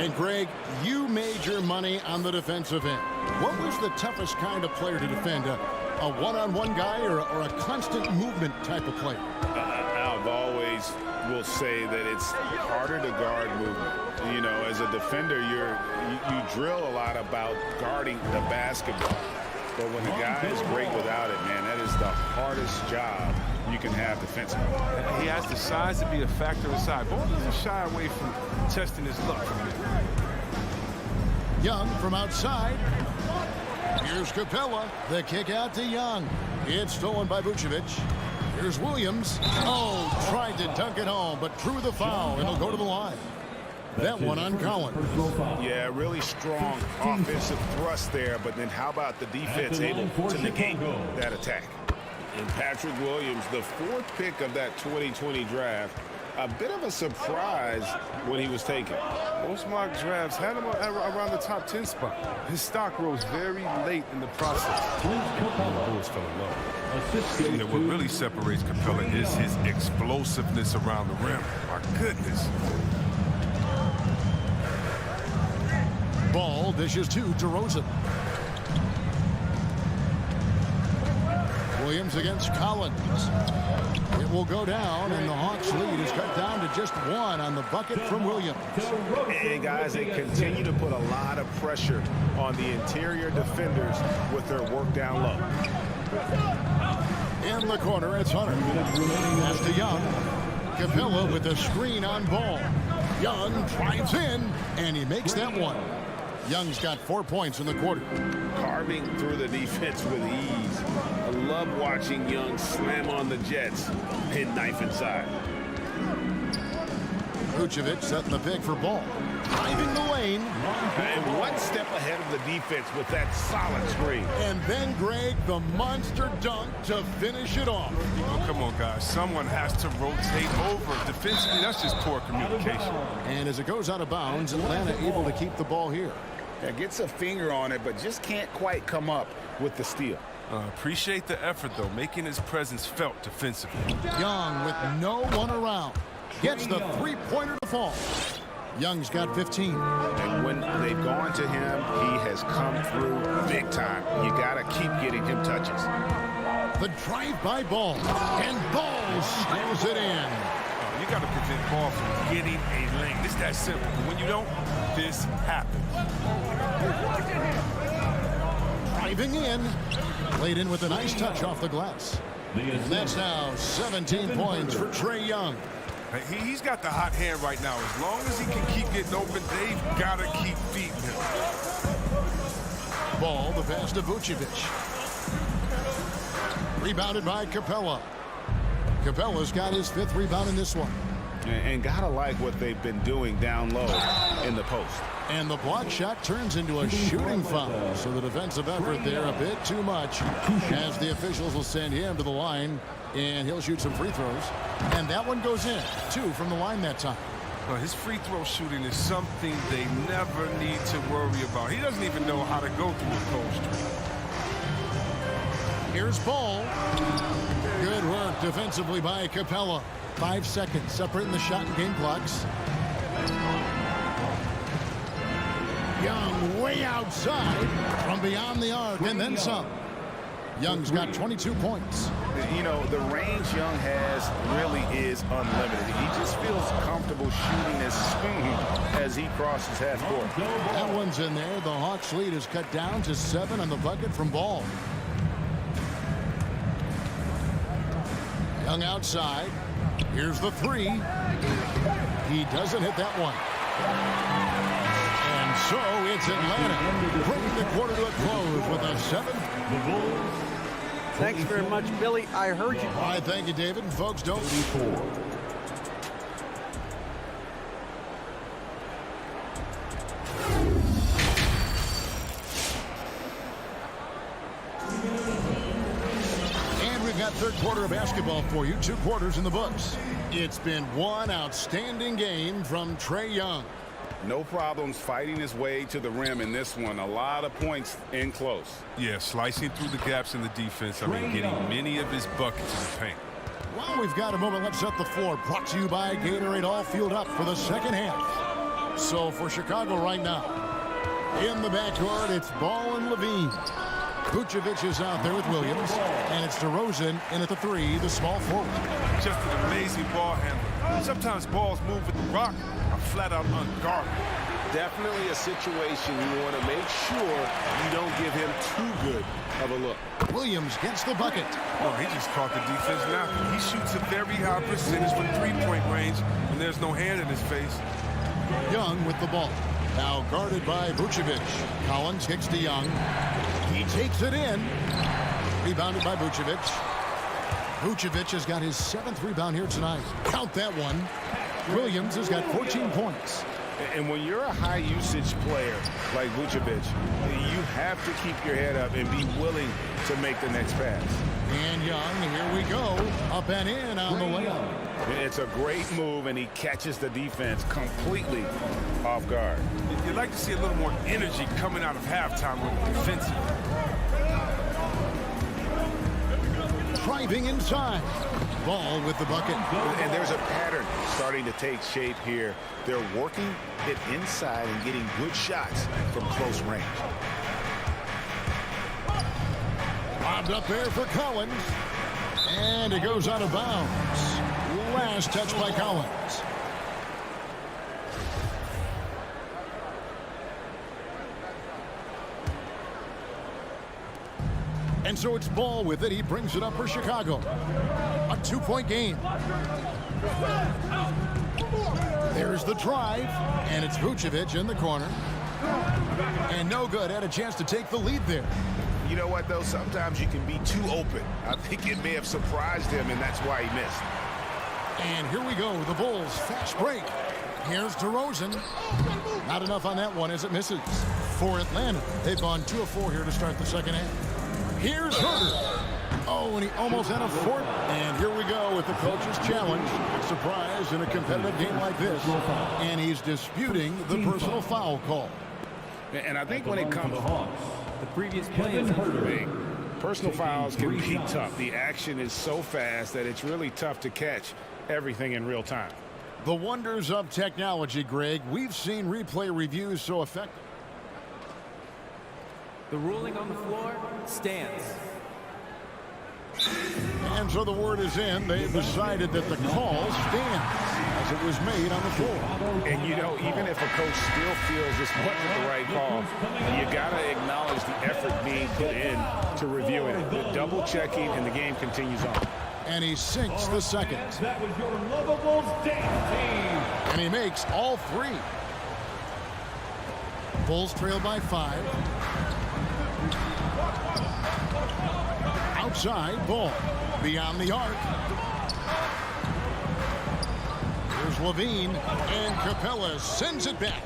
And Greg, you made your money on the defensive end. What was the toughest kind of player to defend? A one-on-one guy or a constant movement type of player? I've always will say that it's harder to guard movement. You know, as a defender, you drill a lot about guarding the basketball. But when the guy is great without it, man, that is the hardest job you can have defensively. He has the size to be a factor inside. Ball doesn't shy away from testing his luck. Young from outside. Here's Capella. The kick out to Young. It's stolen by Vucevic. Here's Williams. Oh, tried to dunk it home, but drew the foul, and he'll go to the line. That one on Collins. Yeah, really strong offensive thrust there, but then how about the defense able to negate that attack? And Patrick Williams, the 4th pick of that 2020 draft, a bit of a surprise when he was taken. Most mock drafts had him around the top 10 spot. His stock rose very late in the process. The Bulls fell in love. Yeah, what really separates Capella is his explosiveness around the rim. My goodness. Ball dishes to DeRozan. Williams against Collins. It will go down, and the Hawks lead is cut down to just 1 on the bucket from Williams. And guys, they continue to put a lot of pressure on the interior defenders with their work down low. In the corner, it's Hunter. Pass to Young. Capella with a screen on Ball. Young drives in, and he makes that one. Young's got 4 points in the quarter. Carving through the defense with ease. I love watching Young slam on the Jets, pin knife inside. Vucevic setting the pick for Ball. Driving the lane. lane. And one step ahead of the defense with that solid screen. And then, Greg, the monster dunk to finish it off. Oh, come on, guys. Someone has to rotate over. Defensively, that's just poor communication. And as it goes out of bounds, Atlanta able to keep the ball here. Yeah, gets a finger on it, but just can't quite come up with the steal. Appreciate the effort, though, making his presence felt defensively. Young with no one around. Gets the three-pointer to fall. Young's got 15. And when they've gone to him, he has come through big time. You got to keep getting him touches. The drive-by ball. And Ball slows it in. You got to prevent ball from getting a lane. It's that simple. When you don't, this happens. Driving in. Played in with a nice touch off the glass. And that's now 17 points for Trae Young. He's got the hot hand right now. As long as he can keep getting open, they've got to keep feeding him. Ball, the pass to Vucevic. Rebounded by Capella. Capella's got his 5th rebound in this one. And gotta like what they've been doing down low in the post. And the block shot turns into a shooting foul. So the defensive effort there a bit too much, as the officials will send him to the line, and he'll shoot some free throws. And that one goes in. 2 from the line that time. Well, his free throw shooting is something they never need to worry about. He doesn't even know how to go through a cold streak. Here's Ball. Good work defensively by Capella. 5 seconds separating the shot and game clocks. Young way outside from beyond the arc and then some. Young's got 22 points. You know, the range Young has really is unlimited. He just feels comfortable shooting as soon as he crosses half court. That one's in there. The Hawks lead is cut down to 7 on the bucket from Ball. Young outside. Here's the 3. He doesn't hit that one. And so it's Atlanta bringing the quarter to a close with a 7th. Thanks very much, Billy. I heard you. All right, thank you, David. And folks, don't. And we've got third quarter of basketball for you. 2 quarters in the books. It's been one outstanding game from Trae Young. No problems fighting his way to the rim in this one. A lot of points in close. Yeah, slicing through the gaps in the defense. I mean, getting many of his buckets in the paint. Well, we've got a moment. Let's set the floor. Brought to you by Gatorade. All fueled up for the second half. So for Chicago right now, in the backcourt, it's Ball and Levine. Vucevic is out there with Williams, and it's DeRozan in at the 3, the small forward. Just an amazing ball handler. Sometimes balls move with the rock are flat out unguarded. Definitely a situation you want to make sure you don't give him too good of a look. Williams gets the bucket. Oh, he just caught the defense napping. He shoots a very high percentage from three-point range when there's no hand in his face. Young with the ball. Now guarded by Vucevic. Collins kicks to Young. He takes it in. Rebounded by Vucevic. Vucevic has got his 7th rebound here tonight. Count that one. Williams has got 14 points. And when you're a high-usage player like Vucevic, you have to keep your head up and be willing to make the next pass. And Young, here we go. Up and in on the layup. It's a great move, and he catches the defense completely off guard. You'd like to see a little more energy coming out of halftime with the defensive. Driving inside. Ball with the bucket. And there's a pattern starting to take shape here. They're working it inside and getting good shots from close range. Bobbed up there for Collins. And it goes out of bounds. Last touch by Collins. And so it's Ball with it. He brings it up for Chicago. A 2-point game. There's the drive. And it's Vucevic in the corner. And no good. Had a chance to take the lead there. You know what, though? Sometimes you can be too open. I think it may have surprised him, and that's why he missed. And here we go. The Bulls fast break. Here's DeRozan. Not enough on that one as it misses. For Atlanta, they've gone 2 of 4 here to start the second half. Here's Herter. Oh, and he almost had a fourth. And here we go with the coach's challenge. Surprise in a competitive game like this. And he's disputing the personal foul call. And I think when it comes to the previous play, personal fouls can be tough. The action is so fast that it's really tough to catch everything in real time. The wonders of technology, Greg. We've seen replay reviews so effective. The ruling on the floor stands. And so the word is in. They've decided that the call stands as it was made on the floor. And, you know, even if a coach still feels this wasn't the right call, you got to acknowledge the effort being put in to reviewing it. The double checking, and the game continues on. And he sinks the second. That was your lovable dance team. And he makes all 3. Bulls trail by 5. Outside, ball. Beyond the arc. Here's Levine. And Capella sends it back.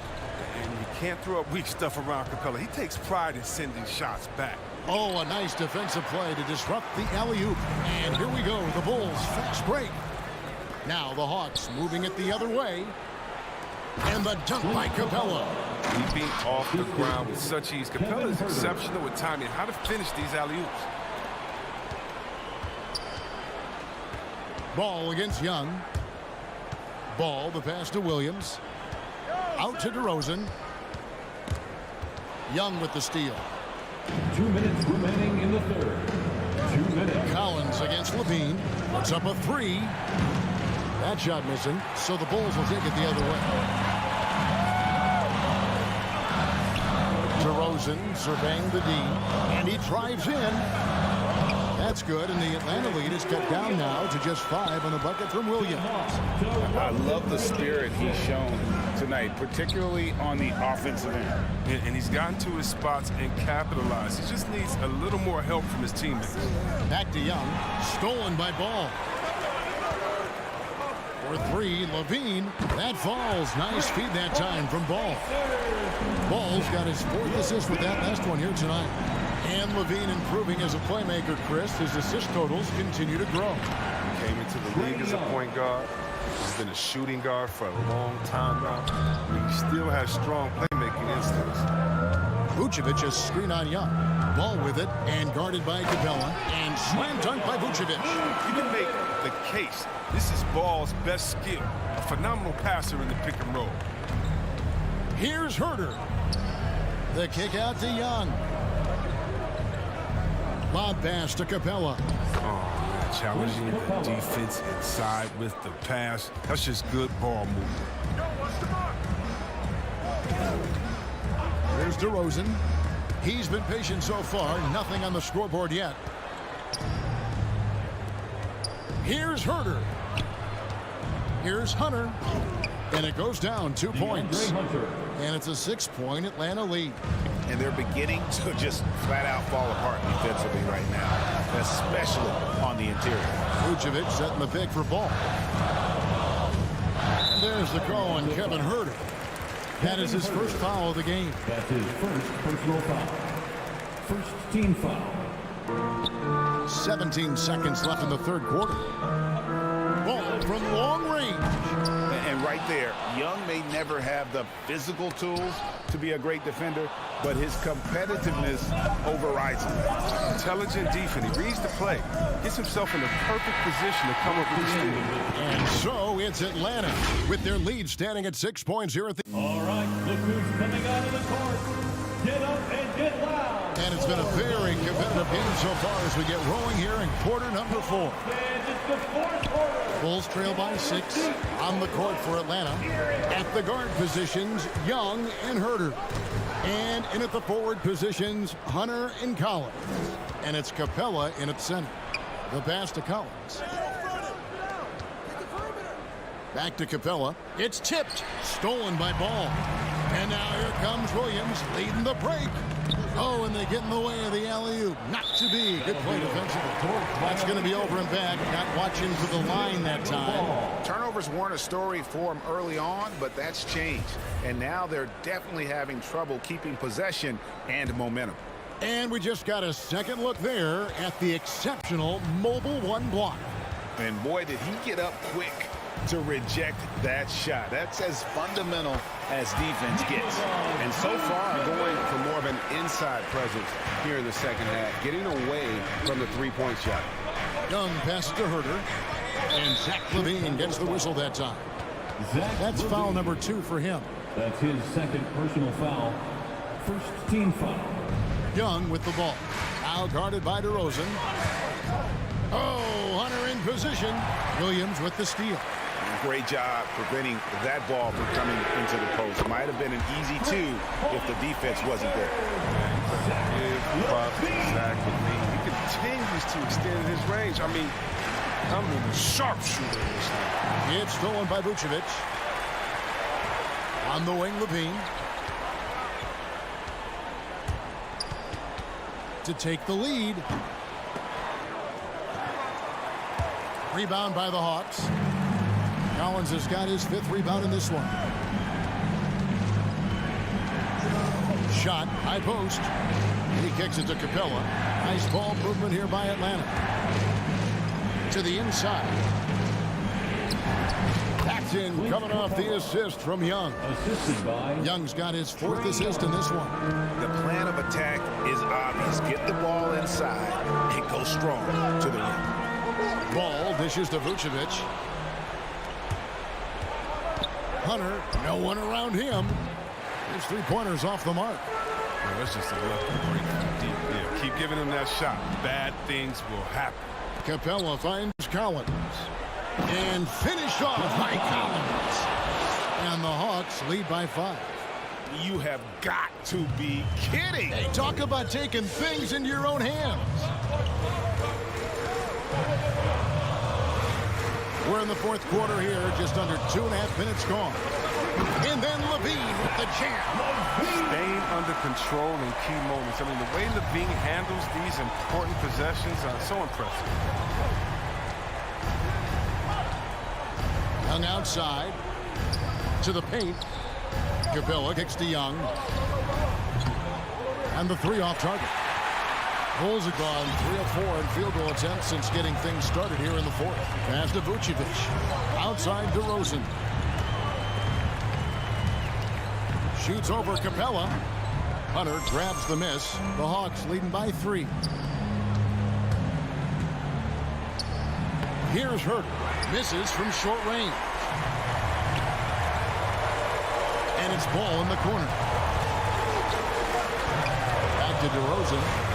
And you can't throw up weak stuff around Capella. He takes pride in sending shots back. Oh, a nice defensive play to disrupt the alley-oop. And here we go, the Bulls fast break. Now the Hawks moving it the other way. And the dunk by Capella. He beat off the ground with such ease. Capella is exceptional with timing, how to finish these alley-oops. Ball against Young. Ball, the pass to Williams. Out to DeRozan. Young with the steal. 2 minutes remaining in the third. 2 minutes. Collins against Levine. Puts up a 3. That shot missing, so the Bulls will take it the other way. DeRozan surveying the D, and he drives in. That's good, and the Atlanta lead is cut down now to just 5 on the bucket from Williams. I love the spirit he's shown tonight, particularly on the offensive end. And he's gotten to his spots and capitalized. He just needs a little more help from his teammates. Back to Young, stolen by Ball. For 3, Levine. That falls. Nice feed that time from Ball. Ball's got his 4th assist with that last one here tonight. And Levine improving as a playmaker, Chris. His assist totals continue to grow. He came into the league as a point guard. He's been a shooting guard for a long time now. He still has strong playmaking instincts. Vucevic is screen on Young. Ball with it and guarded by Capella. And slam dunk by Vucevic. You can make the case. This is Ball's best skill. A phenomenal passer in the pick and roll. Here's Herter. The kick out to Young. Lob pass to Capella. Oh, man, challenging the defense inside with the pass. That's just good ball movement. There's DeRozan. He's been patient so far. Nothing on the scoreboard yet. Here's Herter. Here's Hunter. And it goes down 2 points. And it's a 6-point Atlanta lead. And they're beginning to just flat out fall apart defensively right now, especially on the interior. Vucevic setting the pick for Ball. And there's the call on Kevin Herter. That is his first foul of the game. That's his first personal foul. First team foul. 17 seconds left in the third quarter. Ball from long range. And right there, Young may never have the physical tools to be a great defender, but his competitiveness overrides him. Intelligent defense. He reads the play. Gets himself in the perfect position to come up with the steal. And so it's Atlanta with their lead standing at 6 points here at the... All right, look who's coming out of the court. Get up and get loud. And it's been a very competitive game so far as we get rolling here in quarter number 4. And it's the fourth quarter. Bulls trail by 6 on the court for Atlanta. At the guard positions, Young and Herter. And in at the forward positions, Hunter and Collins. And it's Capella in at center. The pass to Collins. Back to Capella. It's tipped. Stolen by Ball. And now here comes Here's Williams leading the break. Oh, and they get in the way of the alley-oop. Not to be. Good play defensively. That's going to be over and back. Not watching for the line that time. Turnovers weren't a story for them early on, but that's changed. And now they're definitely having trouble keeping possession and momentum. And we just got a second look there at the exceptional Mobile One block. And boy, did he get up quick to reject that shot. That's as fundamental as defense gets. And so far, going for more of an inside presence here in the second half, getting away from the three-point shot. Young passes to Herter. And Zach LaVine gets the whistle that time. That's foul number 2 for him. That's his second personal foul. First team foul. Young with the ball. Now guarded by DeRozan. Oh, Hunter in position. Williams with the steal. Great job preventing that ball from coming into the post. Might have been an easy 2 if the defense wasn't there. Zach LaVine. He continues to extend his range. I mean, I'm a sharpshooter in this thing. It's stolen by Vucevic. On the wing, LaVine. To take the lead. Rebound by the Hawks. Collins has got his 5th rebound in this one. Shot, high post. He kicks it to Capella. Nice ball movement here by Atlanta. To the inside. Paxton coming off the assist from Young. Assisted by Young's got his 4th assist in this one. The plan of attack is obvious. Get the ball inside and go strong to the rim. Ball dishes to Vucevic. Hunter, no one around him. His 3-pointers off the mark. Yeah, that's just a lucky break from deep. Yeah, keep giving him that shot. Bad things will happen. Capella finds Collins. And finished off by Collins. And the Hawks lead by 5. You have got to be kidding. Hey, talk about taking things into your own hands. We're in the 4th quarter here, just under 2.5 minutes gone. And then LaVine with the jam. Staying under control in key moments. I mean, the way LaVine handles these important possessions are so impressive. Young outside. To the paint. Capella kicks to Young. And the 3 off target. Bulls have gone 3 of 4 in field goal attempts since getting things started here in the 4th. Pass to Vucevic. Outside DeRozan. Shoots over Capella. Hunter grabs the miss. The Hawks leading by 3. Here's Herter. Misses from short range. And it's ball in the corner. Back to DeRozan.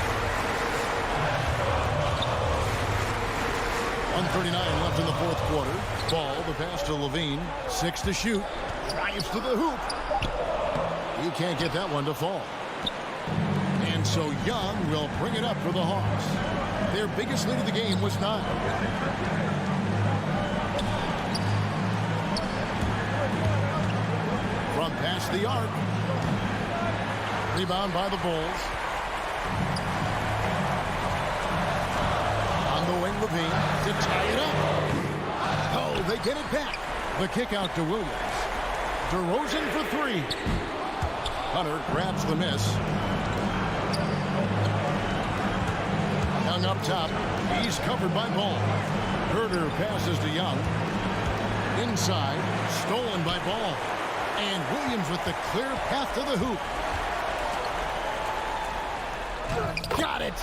1:39 left in the 4th quarter. Ball, the pass to LaVine. 6 to shoot. Drives to the hoop. He can't get that one to fall. And so Young will bring it up for the Hawks. Their biggest lead of the game was 9. From past the arc. Rebound by the Bulls. LaVine to tie it up. Oh, they get it back. The kick out to Williams. DeRozan for 3. Hunter grabs the miss. Young up top. He's covered by Ball. Herter passes to Young. Inside. Stolen by Ball. And Williams with the clear path to the hoop. Got it.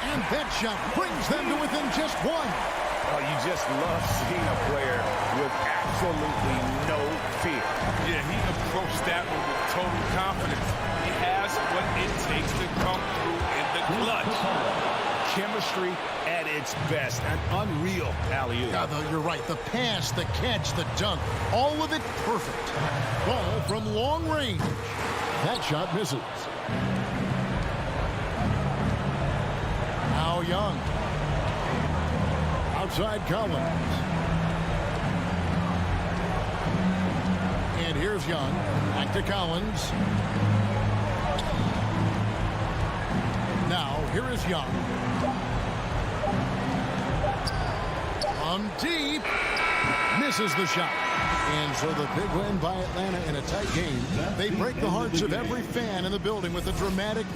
And that shot brings them to within just 1. Oh, you just love seeing a player with absolutely no fear. Yeah, he approached that one with total confidence. He has what it takes to come through in the clutch. Chemistry at its best. An unreal alley-oop. Yeah, though, you're right. The pass, the catch, the dunk, all of it perfect. Ball from long range. That shot misses. Now Young. Outside Collins. And here's Young. Back to Collins. Now, here is Young. From deep. Misses the shot. And so the big win by Atlanta in a tight game. They break the hearts of every fan in the building with a dramatic